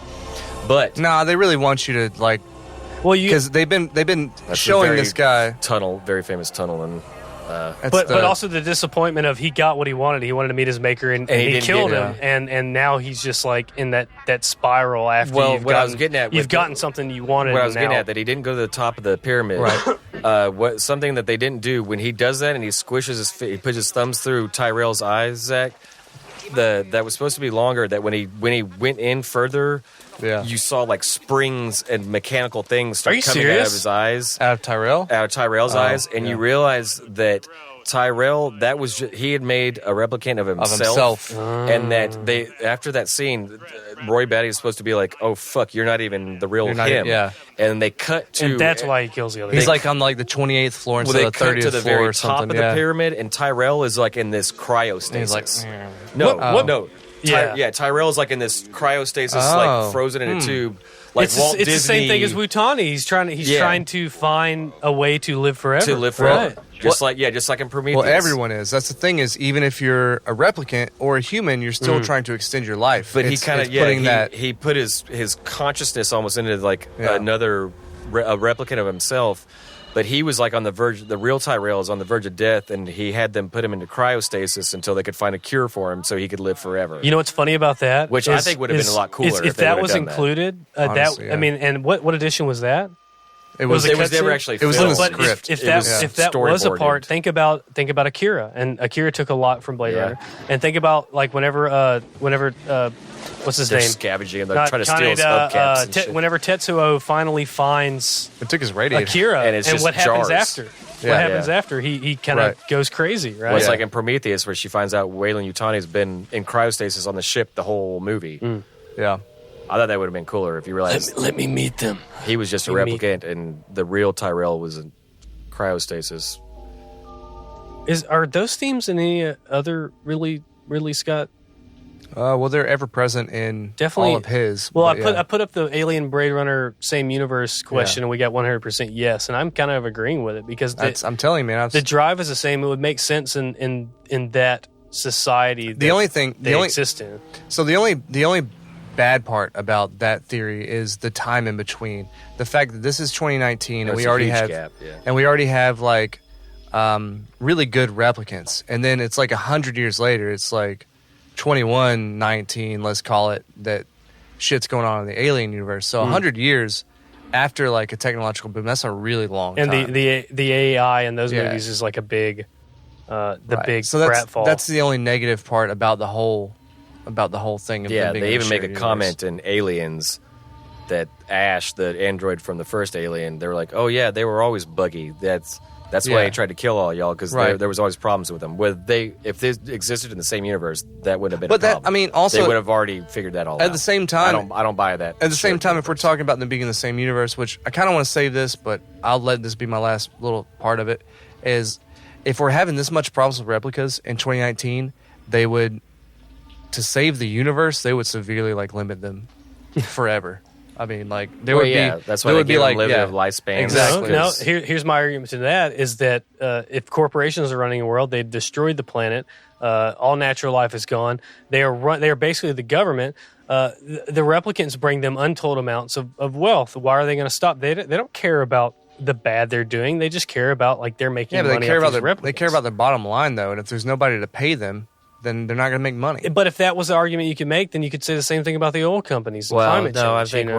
But nah, they really want you to because they've been showing this guy very famous tunnel, and but also the disappointment of he got what he wanted. He wanted to meet his maker, and he killed him, and now he's just like in that spiral after you've gotten something you wanted. What I was getting at, that he didn't go to the top of the pyramid. Right. Something that they didn't do when he does that, and he squishes he puts his thumbs through Tyrell's eyes, Zach. That was supposed to be longer. That when he went in further, you saw like springs and mechanical things start coming out of his eyes, out of Tyrell's eyes, and you realize that Tyrell, that was he had made a replicant of himself. And that after that scene, Roy Batty is supposed to be like, "Oh fuck, you're not even the real him." And they cut to, and that's why he kills the other. He's like on like the 28th floor instead of the 30th to the floor very or something. top of the pyramid, and Tyrell is like in this cryostasis. He's like, no. Tyrell is like in this cryostasis, like frozen in a tube. Like it's Walt the Disney. same thing as Wutani. He's trying to find a way to live forever. Right. Just like in Prometheus. Well, everyone is. That's the thing is, even if you're a replicant or a human, you're still trying to extend your life. But he kind of he put his consciousness almost into like another a replicant of himself. But he was like on the verge. The real Tyrell is on the verge of death, and he had them put him into cryostasis until they could find a cure for him, so he could live forever. You know what's funny about that? Which I think would have been a lot cooler if that was included. Honestly, I mean, and what edition was that? It was never actually. It was in the script. If that was a part, think about Akira, and Akira took a lot from Blade Runner, and think about like whenever what's his They're name? Scavenging and they're trying to steal his hubcaps and shit. Whenever Tetsuo finally finds it took his radiator. Akira, and it's just what happens jars. after? What happens after? He kind of goes crazy, right? Well, it's like in Prometheus, where she finds out Weyland Yutani's been in cryostasis on the ship the whole movie. Yeah. I thought that would have been cooler if you realized. Let me meet them. He was just a replicant, and the real Tyrell was in cryostasis. Are those themes in any other Ridley Scott? Well, they're ever present in all of his. Well, I put up the Alien Blade Runner same universe question, and we got 100% yes, and I'm kind of agreeing with it because I'm telling you, man, the drive is the same. It would make sense in that society. The only thing they exist in. So the only bad part about that theory is the time in between. The fact that this is 2019 and we already have like really good replicants, and then it's like 100 years later, it's like 2119, let's call it, that shit's going on in the alien universe. So 100 years after like a technological boom, that's a really long time. And the AI in those movies is like a big big so pratfall. that's the only negative part about the whole thing. Of them being they in even make a shared comment in Aliens that Ash, the android from the first Alien, they were like, "Oh yeah, they were always buggy. That's why he tried to kill all y'all, because there was always problems with them. If they existed in the same universe, that wouldn't have been a problem. Also they would have already figured that all out. At the same time, I don't buy that. At the same time, if we're talking about them being in the same universe, which I kind of want to save this, but I'll let this be my last little part of it, is if we're having this much problems with replicas in 2019, they would, to save the universe, they would severely like limit them forever. I mean, like there would be. That's why they give them limited lifespan. Exactly. No, here's my argument to that: is that if corporations are running the world, they destroyed the planet. All natural life is gone. They are basically the government. The replicants bring them untold amounts of wealth. Why are they going to stop? They don't care about the bad they're doing. They just care about like they're making money. They care off these about replicants. they care about their bottom line though, and if there's nobody to pay them, then they're not going to make money. But if that was the argument you could make, then you could say the same thing about the oil companies and climate change. I think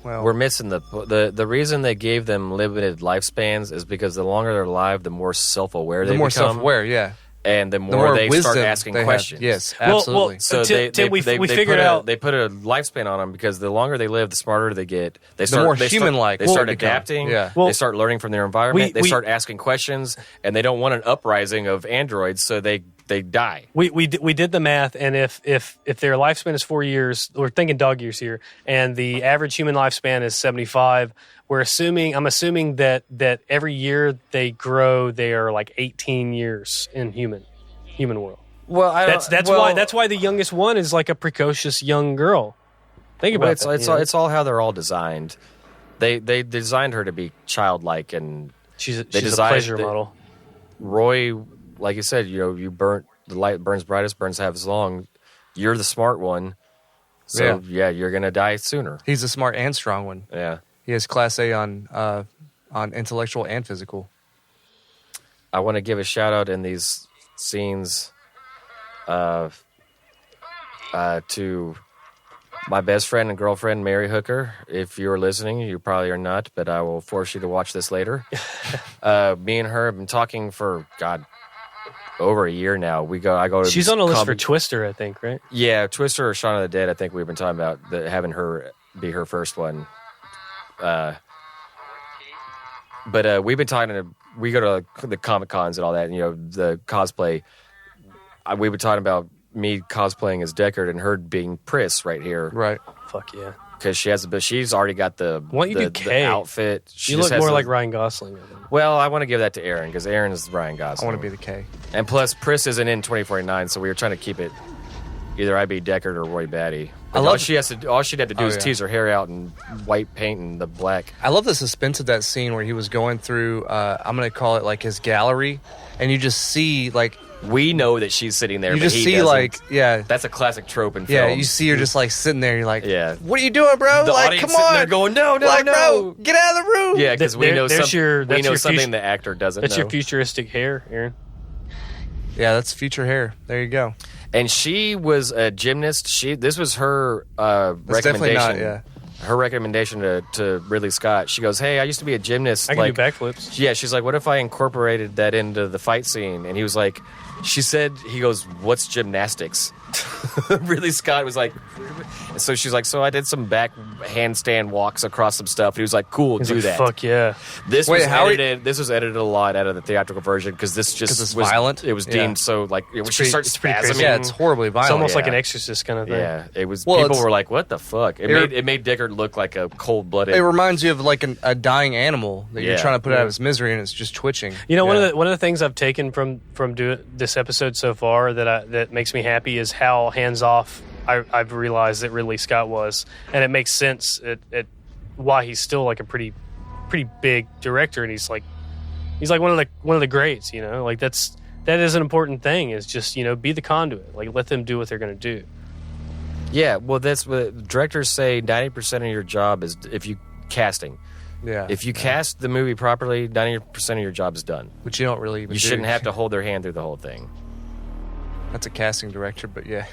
we're missing the reason they gave them limited lifespans is because the longer they're alive, the more self-aware they become. The more self-aware, yeah. And the more they start asking questions. Yes, absolutely. So Tim, we figured out they put a lifespan on them because the longer they live, the smarter they get. They start more human-like. They start adapting. Yeah. They start learning from their environment. They we- start asking questions, and they don't want an uprising of androids, so they die. We did the math, and if their lifespan is 4 years, we're thinking dog years here, and the average human lifespan is 75. I'm assuming that every year they grow, they are like 18 years in human world. Well, that's why the youngest one is like a precocious young girl. Think about that. It's all how they're all designed. They designed her to be childlike, and she's a pleasure model. Roy, like you said, you burnt the light burns brightest, burns half as long. You're the smart one, so yeah you're gonna die sooner. He's a smart and strong one. Yeah. He has Class A on intellectual and physical. I want to give a shout out in these scenes to my best friend and girlfriend, Mary Hooker. If you're listening, you probably are not, but I will force you to watch this later. Me and her have been talking for, over a year now. I go to She's on a list for Twister, I think, right? Yeah, Twister or Shaun of the Dead. I think we've been talking about having her be her first one. But we've been talking we go to the Comic Cons and all that, and, the cosplay. We've been talking about me cosplaying as Deckard and her being Pris right here. Right. Fuck yeah. Because she's already got the outfit. You look more like Ryan Gosling. Well, I want to give that to Aaron because Aaron is Ryan Gosling. I want to be the K. And plus, Pris isn't in 2049, so we were trying to keep it either I be Deckard or Roy Batty. All she'd have to do is tease her hair out and white paint and the black. I love the suspense of that scene where he was going through, I'm going to call it like his gallery, and you just see like... We know that she's sitting there, you but just he see doesn't. like, yeah. That's a classic trope in film. Yeah, you see her just like sitting there, and you're like, yeah. What are you doing, bro? The like, audience come sitting on. there going, no, bro, get out of the room. Yeah, because we know something the actor doesn't know. That's your futuristic hair, Aaron. Yeah, that's future hair. There you go. And she was a gymnast. This was her recommendation. Not, yeah. Her recommendation to Ridley Scott. She goes, "Hey, I used to be a gymnast. I can do backflips." Yeah, she's like, "What if I incorporated that into the fight scene?" And he was like, he goes, "What's gymnastics?" Ridley Scott was like, so she's like, "So I did some back handstand walks across some stuff." And he was like, "Cool, do that." Fuck yeah. This was edited a lot out of the theatrical version because this just was violent. It was deemed so like when she starts spasming. Yeah, it's horribly violent. It's almost like an Exorcist kind of thing. Yeah, it was. People were like, "What the fuck?" It made Deckard look like a cold-blooded. It reminds you of like a dying animal that you're trying to put out of its misery, and it's just twitching. One of the things I've taken from this episode so far that makes me happy is how hands off I've realized that Ridley Scott was, and it makes sense at why he's still like a pretty big director, and he's like one of the greats. Like that is an important thing. Is just be the conduit. Like let them do what they're going to do. Yeah, well, that's what directors say. 90% of your job is if you casting. Yeah. If you cast the movie properly, 90% of your job is done. Which you don't really even. You shouldn't have to hold their hand through the whole thing. That's a casting director, but yeah.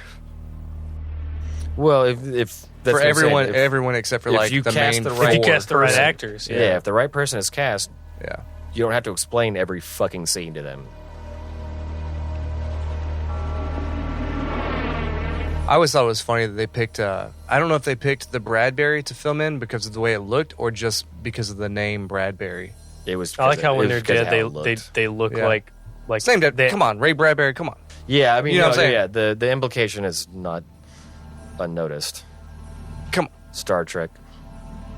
Well, if that's for everyone except for like the main if you cast the right actors, yeah, if the right person is cast, yeah, you don't have to explain every fucking scene to them. I always thought it was funny that they picked. I don't know if they picked the Bradbury to film in because of the way it looked, or just because of the name Bradbury. It was. I like how when they're dead, they look like same. Come on, Ray Bradbury. Come on. Yeah, I mean, you know what I'm saying? Yeah, the implication is not unnoticed. Come on. Star Trek.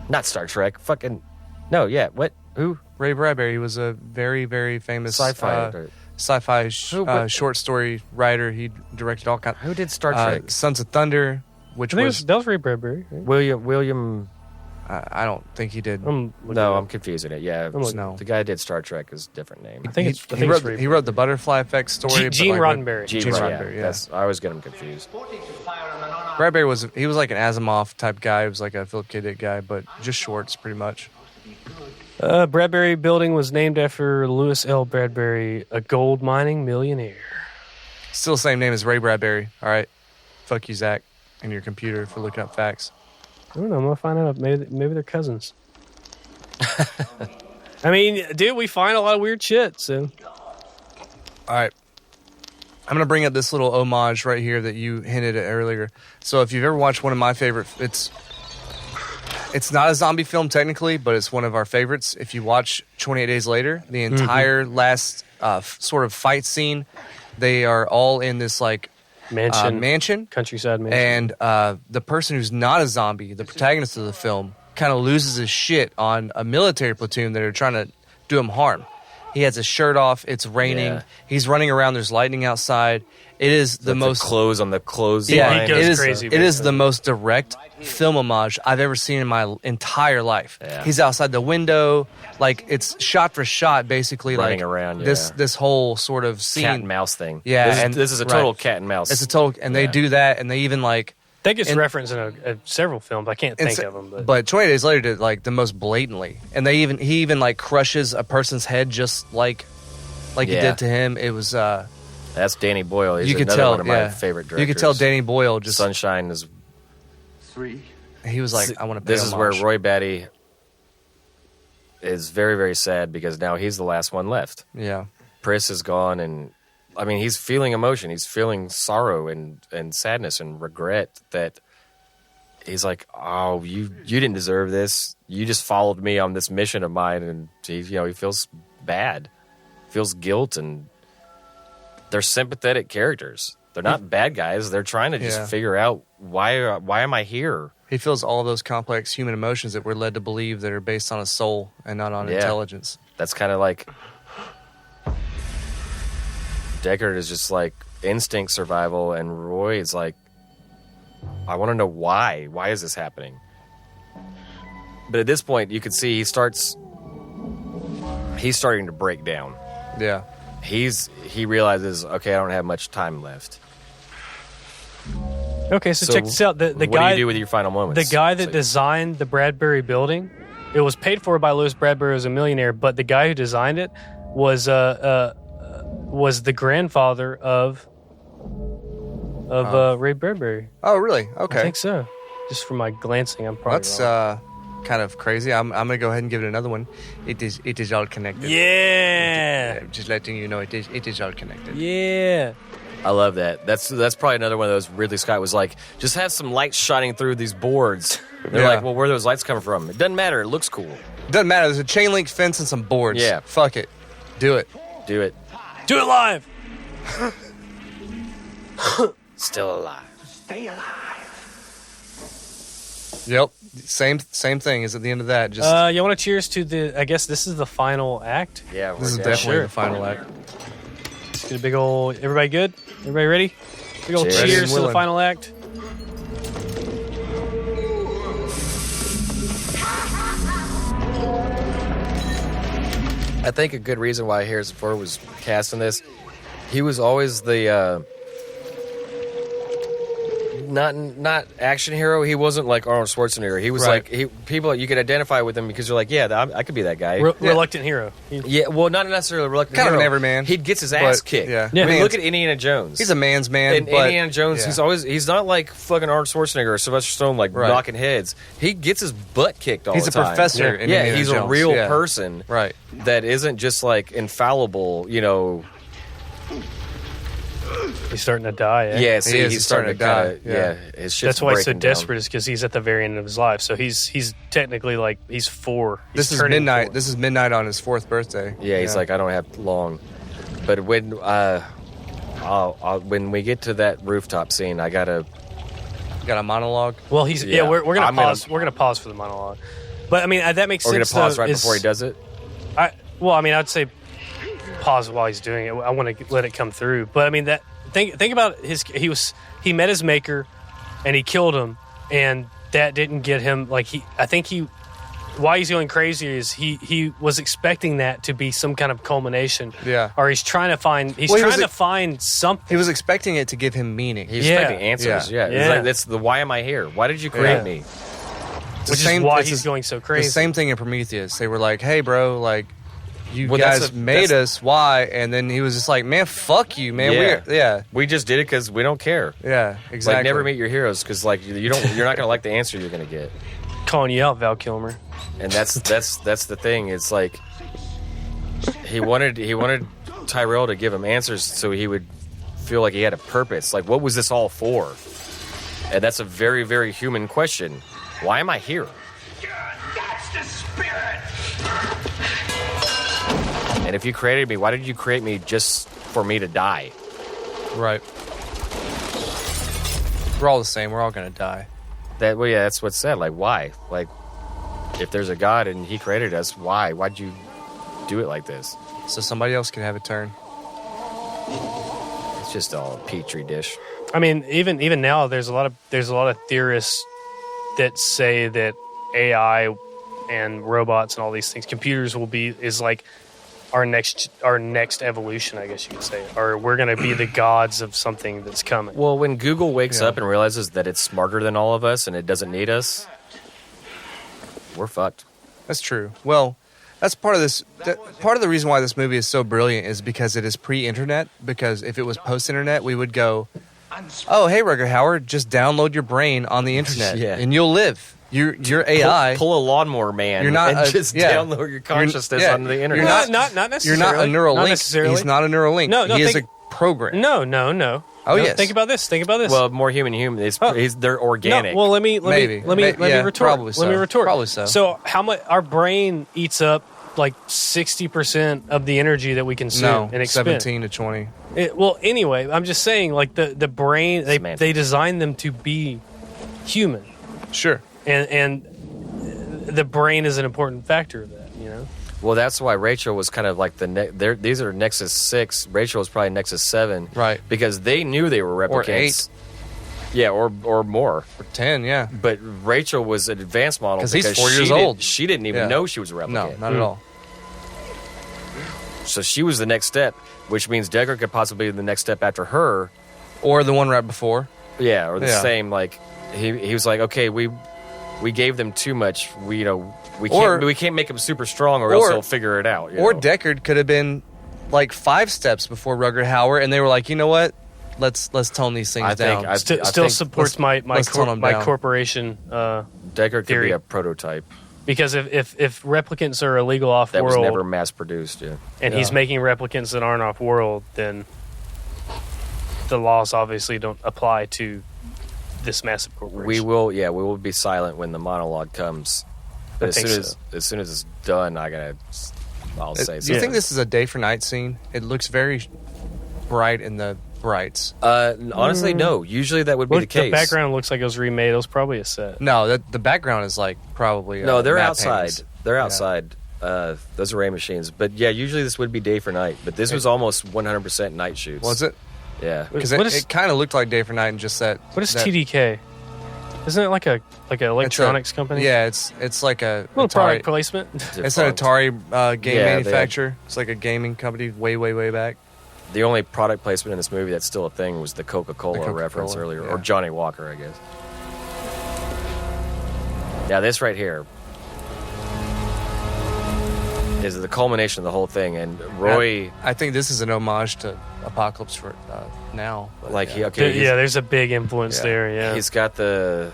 Not Star Trek. Fucking. No, yeah. What? Who? Ray Bradbury. He was a very, very famous sci-fi short story writer. He directed all kinds. Who did Star Trek? Sons of Thunder, which was... That was Ray Bradbury. Right? William... I don't think he did. I'm confusing it. Yeah. No. The guy who did Star Trek is a different name. He wrote the Butterfly Effect story. Gene Roddenberry. Gene Roddenberry, yeah. I always get him confused. Bradbury was like an Asimov type guy. He was like a Philip K. Dick guy, but just shorts pretty much. Bradbury Building was named after Louis L. Bradbury, a gold mining millionaire. Still the same name as Ray Bradbury. All right. Fuck you, Zach, and your computer for looking up facts. I don't know. I'm going to find out. Maybe they're cousins. I mean, dude, we find a lot of weird shit, so. All right. I'm going to bring up this little homage right here that you hinted at earlier. So if you've ever watched one of my favorite, it's not a zombie film technically, but it's one of our favorites. If you watch 28 Days Later, the entire last sort of fight scene, they are all in this like mansion, countryside mansion, and the person who's not a zombie, the protagonist of the film, kind of loses his shit on a military platoon that are trying to do him harm. He has his shirt off. It's raining. Yeah. He's running around. There's lightning outside. It is the most clothes on the clothes yeah. line. He goes It is. crazy. It is the most direct film homage I've ever seen in my entire life. Yeah. He's outside the window, like it's shot for shot, basically Running like around, this whole sort of scene. Cat and mouse thing. Yeah, this is a total right. cat and mouse. It's a total, and they do that, and they even like. That gets referenced in several films. I can't think of them, but 28 Days Later did like the most blatantly, and he even like crushes a person's head just like he did to him. It was that's Danny Boyle. He's you could another tell one of my favorite directors. You could tell Danny Boyle just Sunshine is. He was like, I want to. This is where Roy Batty is very, very sad because now he's the last one left. Yeah, Pris is gone, and I mean he's feeling emotion. He's feeling sorrow and sadness and regret that he's like, oh, you didn't deserve this. You just followed me on this mission of mine, and he feels bad, feels guilt, and they're sympathetic characters. They're not bad guys. They're trying to just figure out why am I here? He feels all those complex human emotions that we're led to believe that are based on a soul and not on intelligence. That's kind of like Deckard is just like instinct survival, and Roy is like, I want to know why. Why is this happening? But at this point, you can see he's starting to break down. Yeah. He realizes, okay, I don't have much time left. Okay, so check this out. The what guy, do you do with your final moments? The guy that designed the Bradbury building, it was paid for by Louis Bradbury as a millionaire, but the guy who designed it was the grandfather of Ray Bradbury. Oh, really? Okay. I think so. Just from my glancing, I'm probably That's wrong. kind of crazy. I'm going to go ahead and give it another one. It is all connected. Yeah. Just letting you know it is all connected. Yeah. I love that. That's probably another one of those. Ridley Scott was like, just have some lights shining through these boards. They're like, well, where are those lights coming from? It doesn't matter. It looks cool. Doesn't matter. There's a chain link fence and some boards. Yeah. Fuck it. Do it. Do it. Do it live. Still alive. Stay alive. Yep. Same thing as at the end of that. Just you want to cheers to the? I guess this is the final act. Yeah, this is definitely the final act. Let's get a big old. Everybody good? Everybody ready? Big old Cheers. cheers to the final act. I think a good reason why Harrison Ford was cast in this, he was always the not action hero. He wasn't like Arnold Schwarzenegger. He was like people you could identify with him because you're like, yeah, I could be that guy. Reluctant hero. Yeah, well, not necessarily reluctant kind hero. of an everyman. He gets his ass but, kicked. Yeah. I mean, look at Indiana Jones. He's a man's man. And but, Indiana Jones, he's not like fucking Arnold Schwarzenegger or Sylvester Stallone, like knocking heads. He gets his butt kicked all the time. He's a professor. In Indiana he's Jones. a real person, right? That isn't just like infallible, He's starting to die. Eh? Yeah, see, he's starting to die. His shit's that's why he's so breaking down. desperate. Is because he's at the very end of his life. So he's technically like he's 4. This is midnight. This is midnight on his 4th birthday. Yeah, he's like, I don't have long. But when when we get to that rooftop scene, I got a monologue. Well, we're gonna pause. We're gonna pause for the monologue. But I mean, that makes sense. We're gonna pause right before he does it. I'd say pause while he's doing it. I want to let it come through. But I mean, that think about he met his maker, and he killed him, and that didn't get him. Like why he's going crazy is he was expecting that to be some kind of culmination. Yeah. Or he's trying to find find something. He was expecting it to give him meaning. He's expecting answers. Yeah. It's like, that's the why am I here? Why did you create me? Which is why he's going so crazy. The same thing in Prometheus. They were like, hey, bro, like, you guys made us. Why? And then he was just like, man, fuck you, man. We just did it because we don't care. Yeah, exactly. Like, never meet your heroes because like you're not going to like the answer you're going to get. Calling you out, Val Kilmer. And that's the thing. It's like he wanted Tyrell to give him answers so he would feel like he had a purpose. Like, what was this all for? And that's a very, very human question. Why am I here? That's the spirit! And if you created me, why did you create me just for me to die? Right. We're all the same. We're all going to die. Well, yeah, that's what's said. Like, why? Like, if there's a God and he created us, why? Why'd you do it like this? So somebody else can have a turn. It's just all a petri dish. I mean, even now, there's a lot of theorists that say that AI and robots and all these things, computers is like our next evolution, I guess you could say, or we're going to be the gods of something that's coming. Well, when Google wakes up and realizes that it's smarter than all of us and it doesn't need us, we're fucked. That's true. Well, that's part of this. Part of the reason why this movie is so brilliant is because it is pre-internet. Because if it was post-internet, we would go, "Oh, hey, Rutger Hauer, just download your brain on the internet, and you'll live. Your AI pull a lawnmower man. You're not download your consciousness on the internet. You're not necessarily. You're not a neural link. Necessarily. He's not a neural link. No, he is a program. No. Oh, yes. Think about this. Well, more human. They're organic. No, well, let me retort. Probably so. Let me retort. Probably so. So, how much our brain eats up like 60% of the energy that we consume and expend. 17 to 20. Well, anyway, I'm just saying, like the brain, they designed them to be human. Sure. And the brain is an important factor of that, you know. Well, that's why Rachel was kind of like these are Nexus 6. Rachel was probably Nexus 7. Right. Because they knew they were replicants. Or 8. Yeah, or more. Or 10, yeah. But Rachel was an advanced model because he's 4 years old. She didn't even know she was a replicant. No, not at all. So she was the next step, which means Deckard could possibly be the next step after her. Or the one right before. Yeah, or the same, like, he was like, okay, we gave them too much. We can't make them super strong, or else they'll figure it out. Or Deckard could have been like 5 steps before Rutger Hauer, and they were like, you know what? Let's tone these things down. I still supports my corporation. Deckard could be a prototype. Because if replicants are illegal off that world, was never mass produced, and he's making replicants that aren't off world, then the laws obviously don't apply to this massive corporation. We will be silent when the monologue comes. But as soon as it's done, I'll say something. Do you think this is a day for night scene? It looks very bright in the brights. Honestly, no. Usually that would be the case. The background looks like it was remade. It was probably a set. No, the background is like probably no. They're outside. Paintings. They're outside. Those are ray machines. But yeah, usually this would be day for night. But this was almost 100% night shoots. Was it? Yeah, because it kind of looked like day for night and just that. What is TDK? Isn't it like an electronics company? Yeah, it's like a little product placement. It's an Atari game manufacturer. It's like a gaming company way back. The only product placement in this movie that's still a thing was the Coca-Cola reference earlier, or Johnny Walker, I guess. Yeah, this right here is the culmination of the whole thing, and Roy. I think this is an homage to Apocalypse for Now. Like there's a big influence there. Yeah, he's got the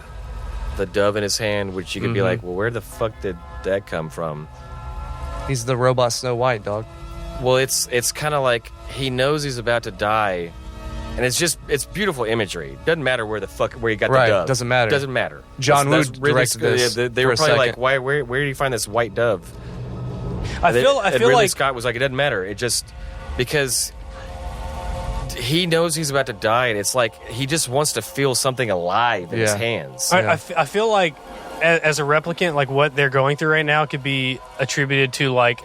dove in his hand, which you could be like, well, where the fuck did that come from? He's the robot Snow White, dog. Well, it's kind of like he knows he's about to die, and it's beautiful imagery. Doesn't matter where he got the dove. Doesn't matter. John Wood directed this. They were probably like, where do you find this white dove? I feel Ridley like Scott was like, it doesn't matter. It just because he knows he's about to die, and it's like he just wants to feel something alive in his hands. I feel like as a replicant, like what they're going through right now could be attributed to like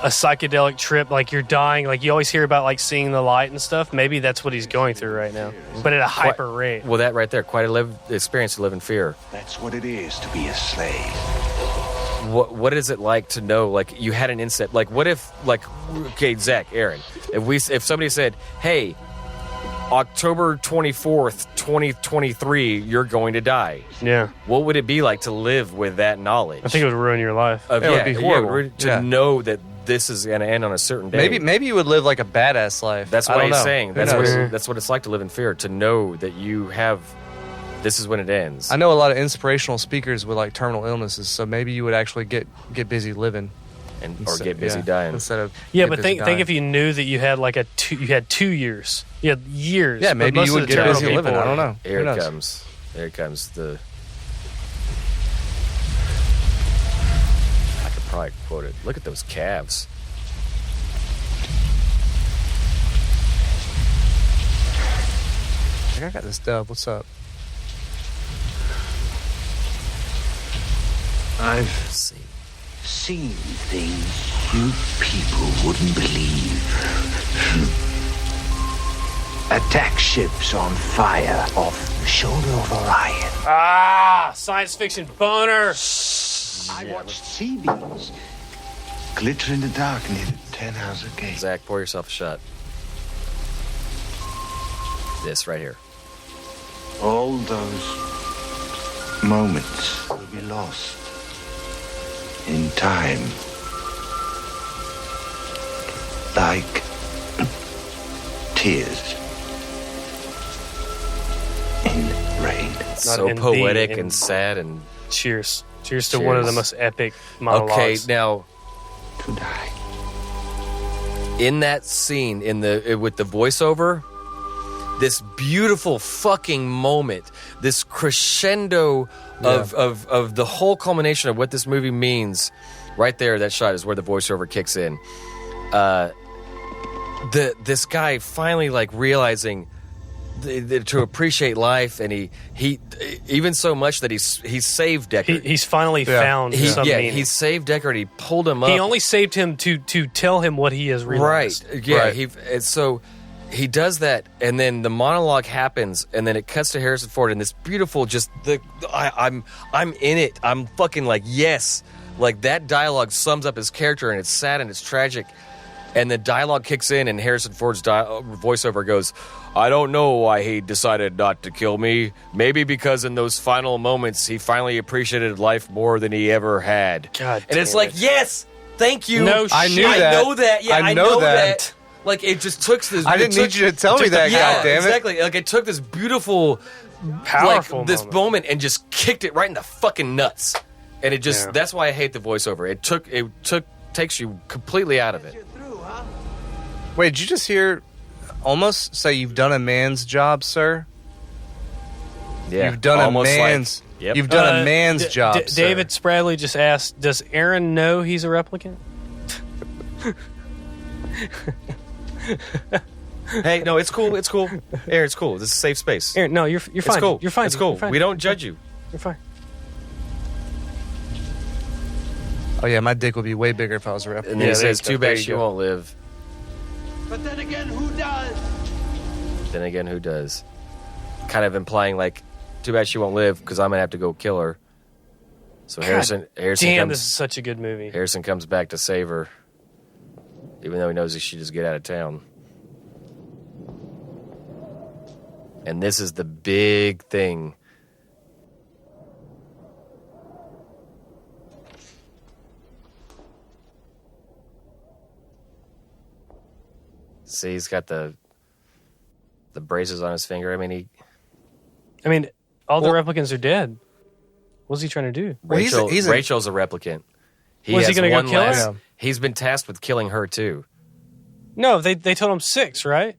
a psychedelic trip. Like you're dying, like you always hear about like seeing the light and stuff. Maybe that's what he's going through right now, but at a hyper rate. Well, that right there, quite a experience to live in fear. That's what it is to be a slave. What is it like to know, like, you had an insight? Like, what if, like, okay, Zach, Aaron, if somebody said, hey, October 24th, 2023, you're going to die. Yeah. What would it be like to live with that knowledge? I think it would ruin your life. It would be horrible. To know that this is going to end on a certain day. Maybe you would live like a badass life. That's what he's saying. That's what it's like to live in fear, to know that you have... This is when it ends. I know a lot of inspirational speakers with like terminal illnesses, so maybe you would actually get busy living. or get busy dying. Instead of but think if you knew that you had like you had 2 years. You had years. Yeah, maybe you would get busy living. I don't know. Here it comes. Here it comes. I could probably quote it. Look at those calves. I got this dub. What's up? I've seen things you people wouldn't believe. Attack ships on fire off the shoulder of Orion. Ah, science fiction boner. I watched sea beams glitter in the dark near the 10-house gate. Zach, pour yourself a shot. This right here. All those moments will be lost in time. Like tears in rain. So poetic and sad and... Cheers to one of the most epic monologues. Okay, now... To die. In that scene, with the voiceover... This beautiful fucking moment, this crescendo of the whole culmination of what this movie means, right there. That shot is where the voiceover kicks in. This guy finally like realizing to appreciate life, and he even so much that he saved Deckard. He's finally found some meaning. He saved Deckard. And he pulled him up. He only saved him to tell him what he has realized. Right. Yeah. Right. And so. He does that, and then the monologue happens, and then it cuts to Harrison Ford, and this beautiful, I'm in it. I'm fucking like, yes. Like, that dialogue sums up his character, and it's sad and it's tragic. And the dialogue kicks in, and Harrison Ford's voiceover goes, I don't know why he decided not to kill me. Maybe because in those final moments, he finally appreciated life more than he ever had. God and it's like, yes, thank you. No I shit. knew that. I know that. Yeah, I know that. Like, it just took this... I didn't need you to tell me that, goddammit. Exactly. Like, it took this beautiful... Powerful this moment and just kicked it right in the fucking nuts. And it just... That's why I hate the voiceover. It takes you completely out of it. Wait, did you just hear almost say you've done a man's job, sir? Yeah. You've done a man's... Yep. You've done a man's job, sir. David Spradley just asked, does Aaron know he's a replicant? Hey, no, it's cool. It's cool. Aaron, it's cool. This is a safe space. Aaron, no, you're fine. It's cool. You're fine. It's cool. You're fine. We don't judge you. You're fine. Oh, yeah, my dick would be way bigger if I was a replicant. And then he says, too bad she won't live. But then again, who does? Then again, who does? Kind of implying, like, too bad she won't live because I'm going to have to go kill her. So Harrison Damn, comes, this is such a good movie. Harrison comes back to save her, even though he knows he should just get out of town. And this is the big thing. See, he's got the braces on his finger. I mean, all the replicants are dead. What's he trying to do? Rachel's a replicant. Was he going to go kill her? He's been tasked with killing her too. No, they told him 6, right?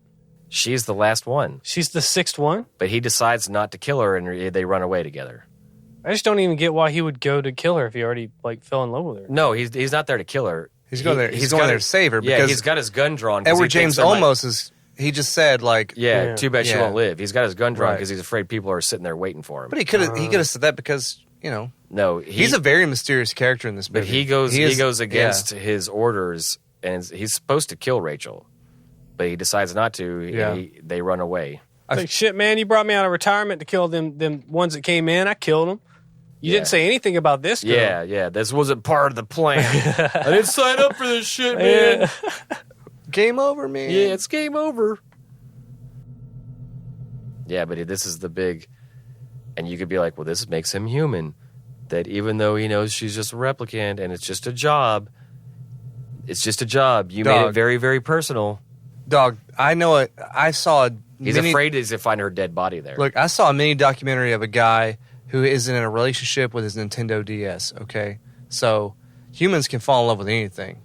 She's the last one. She's the 6th one? But he decides not to kill her, and they run away together. I just don't even get why he would go to kill her if he already fell in love with her. No, he's not there to kill her. He's going there. He's going there to save her. Because he's got his gun drawn. Edward James Olmos is. He just said like, too bad she won't live. He's got his gun drawn because he's afraid people are sitting there waiting for him. But he could have said that because no, he's a very mysterious character in this movie. But he goes against his orders, and he's supposed to kill Rachel, but he decides not to. Yeah. They run away. Like, shit, man, you brought me out of retirement to kill them ones that came in. I killed them. You didn't say anything about this girl. Yeah. This wasn't part of the plan. I didn't sign up for this shit, man. Game over, man. Yeah, it's game over. Yeah, but this is the big... And you could be like, well, this makes him human. That even though he knows she's just a replicant and it's just a job, it's just a job. You made it very, very personal. Dog, I know it. I saw He's afraid he's going to find her dead body there. Look, I saw a mini documentary of a guy who is in a relationship with his Nintendo DS, okay? So humans can fall in love with anything.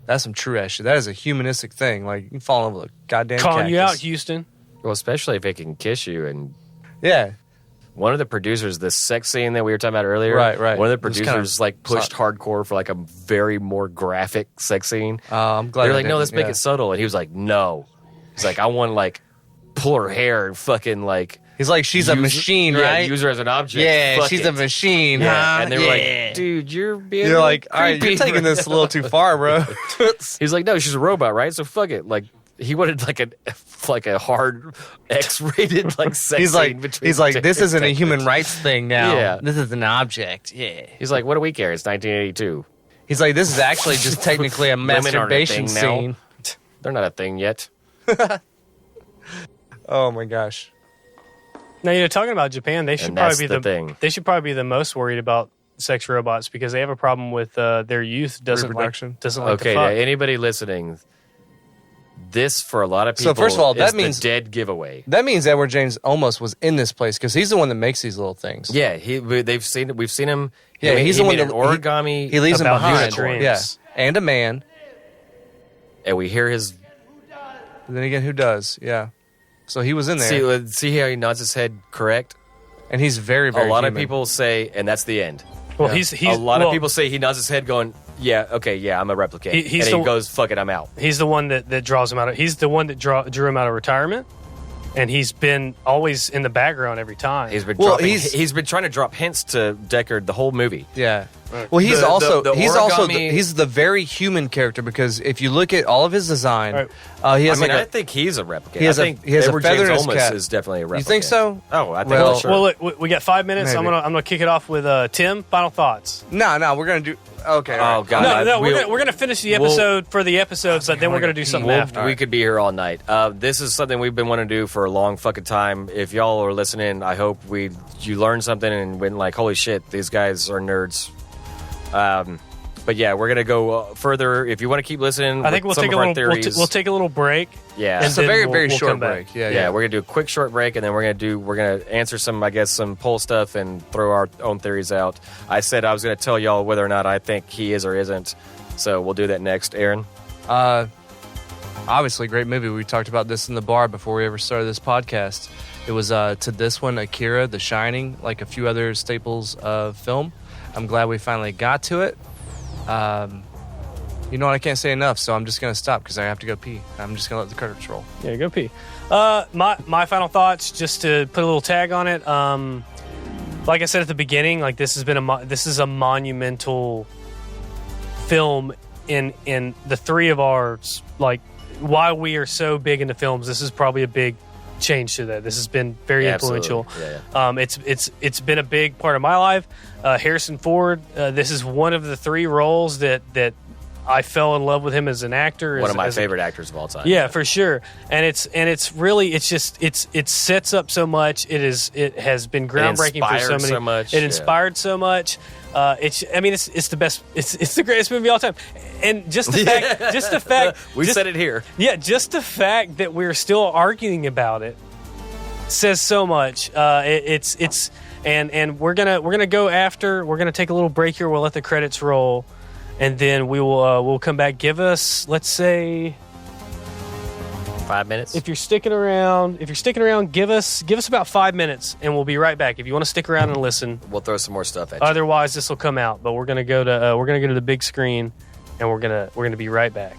That's some true ass shit. That is a humanistic thing. Like, you can fall in love with a goddamn Calling you out, cactus. Houston. Well, especially if it can kiss you. And Yeah. one of the producers, the sex scene that we were talking about earlier, Right. one of the It was producers kind of pushed hardcore for like a very more graphic sex scene. I'm glad. They're I like, no, didn't, let's make yeah. it subtle. And he was like, no. He's like, I want to like pull her hair and fucking like. He's like, she's a machine, right? Use her as an object. Yeah, Fuck she's it. a machine, Yeah. huh? And they were like, dude, you're being You're like, all right, creepy you're taking this a little too far, bro. He's like, no, she's a robot, right? So fuck it. Like, he wanted like a hard X-rated like sex He's scene like, between. he's like, the this isn't a detectives. human rights thing now. Yeah. This is an object. Yeah. He's like, what do we care? It's 1982. He's like, this is actually just technically a Women aren't a masturbation thing now. scene. They're not a thing yet. Oh my gosh. Now, talking about Japan, they should And probably that's be the thing. They should probably be the most worried about sex robots because they have a problem with their youth doesn't Reproduction. like Okay, to fuck. anybody listening, this for a lot of people So, first of all, that is means- the dead giveaway. That means Edward James almost was in this place because he's the one that makes these little things. Yeah, we've seen him. Yeah, he's the one made that an origami. He leaves him about behind. dreams. Yeah, and a man. And we hear his. And then again, who does? Yeah. So he was in there, See how he nods his head correct? and he's very, very. A lot of human. people say, and that's the end. Well, Yeah. he's A lot of people say he nods his head, going, "Yeah, okay, yeah, I'm a replicant." He's and he the- goes, "Fuck it, I'm out." He's the one that draws him out of. He's the one that drew him out of retirement, and he's been always in the background every time. He's been Well, dropping. he's- He's been trying to drop hints to Deckard the whole movie. Yeah. Well, he's The- also the he's also origami- he's the very human character because if you look at all of his design, he has I like think he's a replicant. he has I a- think he has a Edward feather James in his Olmos cap. is definitely a replicant. You think so? Oh, I think Well- sure. Well, look, we got 5 minutes. Maybe. I'm gonna kick it off with Tim. Final thoughts. no, we're gonna do okay. all Oh right. God! No, we're gonna finish the episode for the episodes, but then we're gonna do something after. We could be here all night. This is something we've been wanting to do for a long fucking time. If y'all are listening, I hope you learned something and went like, holy shit, these guys are nerds. But yeah, we're gonna go further. If you want to keep listening, I think with we'll take a some of our little. theories, We'll take a little break. Yeah, and It's a then very, we'll very short come back. break. Yeah, yeah, we're gonna do a quick short break, and then we're gonna answer some poll stuff and throw our own theories out. I said I was gonna tell y'all whether or not I think he is or isn't. So we'll do that next, Aaron. Obviously, great movie. We talked about this in the bar before we ever started this podcast. It was to this one, Akira, The Shining, like a few other staples of film. I'm glad we finally got to it. You know what? I can't say enough, so I'm just going to stop because I have to go pee. I'm just going to let the credits roll. Yeah, go pee. My final thoughts, just to put a little tag on it. Like I said at the beginning, like this is a monumental film in the three of ours. Like why we are so big into films. This is probably a big change to that. This has been very influential. Yeah. It's been a big part of my life. Harrison Ford. This is one of the three roles that I fell in love with him as an actor. One of my favorite actors of all time. Yeah, for sure. And it sets up so much. It has been groundbreaking for so many. So much. It inspired so much. It's the best. It's the greatest movie of all time. And just the fact, we said it here. Yeah, just the fact that we're still arguing about it says so much. And we're gonna go after. We're gonna take a little break here. We'll let the credits roll. And then we'll come back. Give us, let's say, 5 minutes. If you're sticking around, give us about 5 minutes, and we'll be right back. If you want to stick around and listen, we'll throw some more stuff at you. Otherwise, this will come out. But we're gonna go to the big screen, and we're gonna be right back.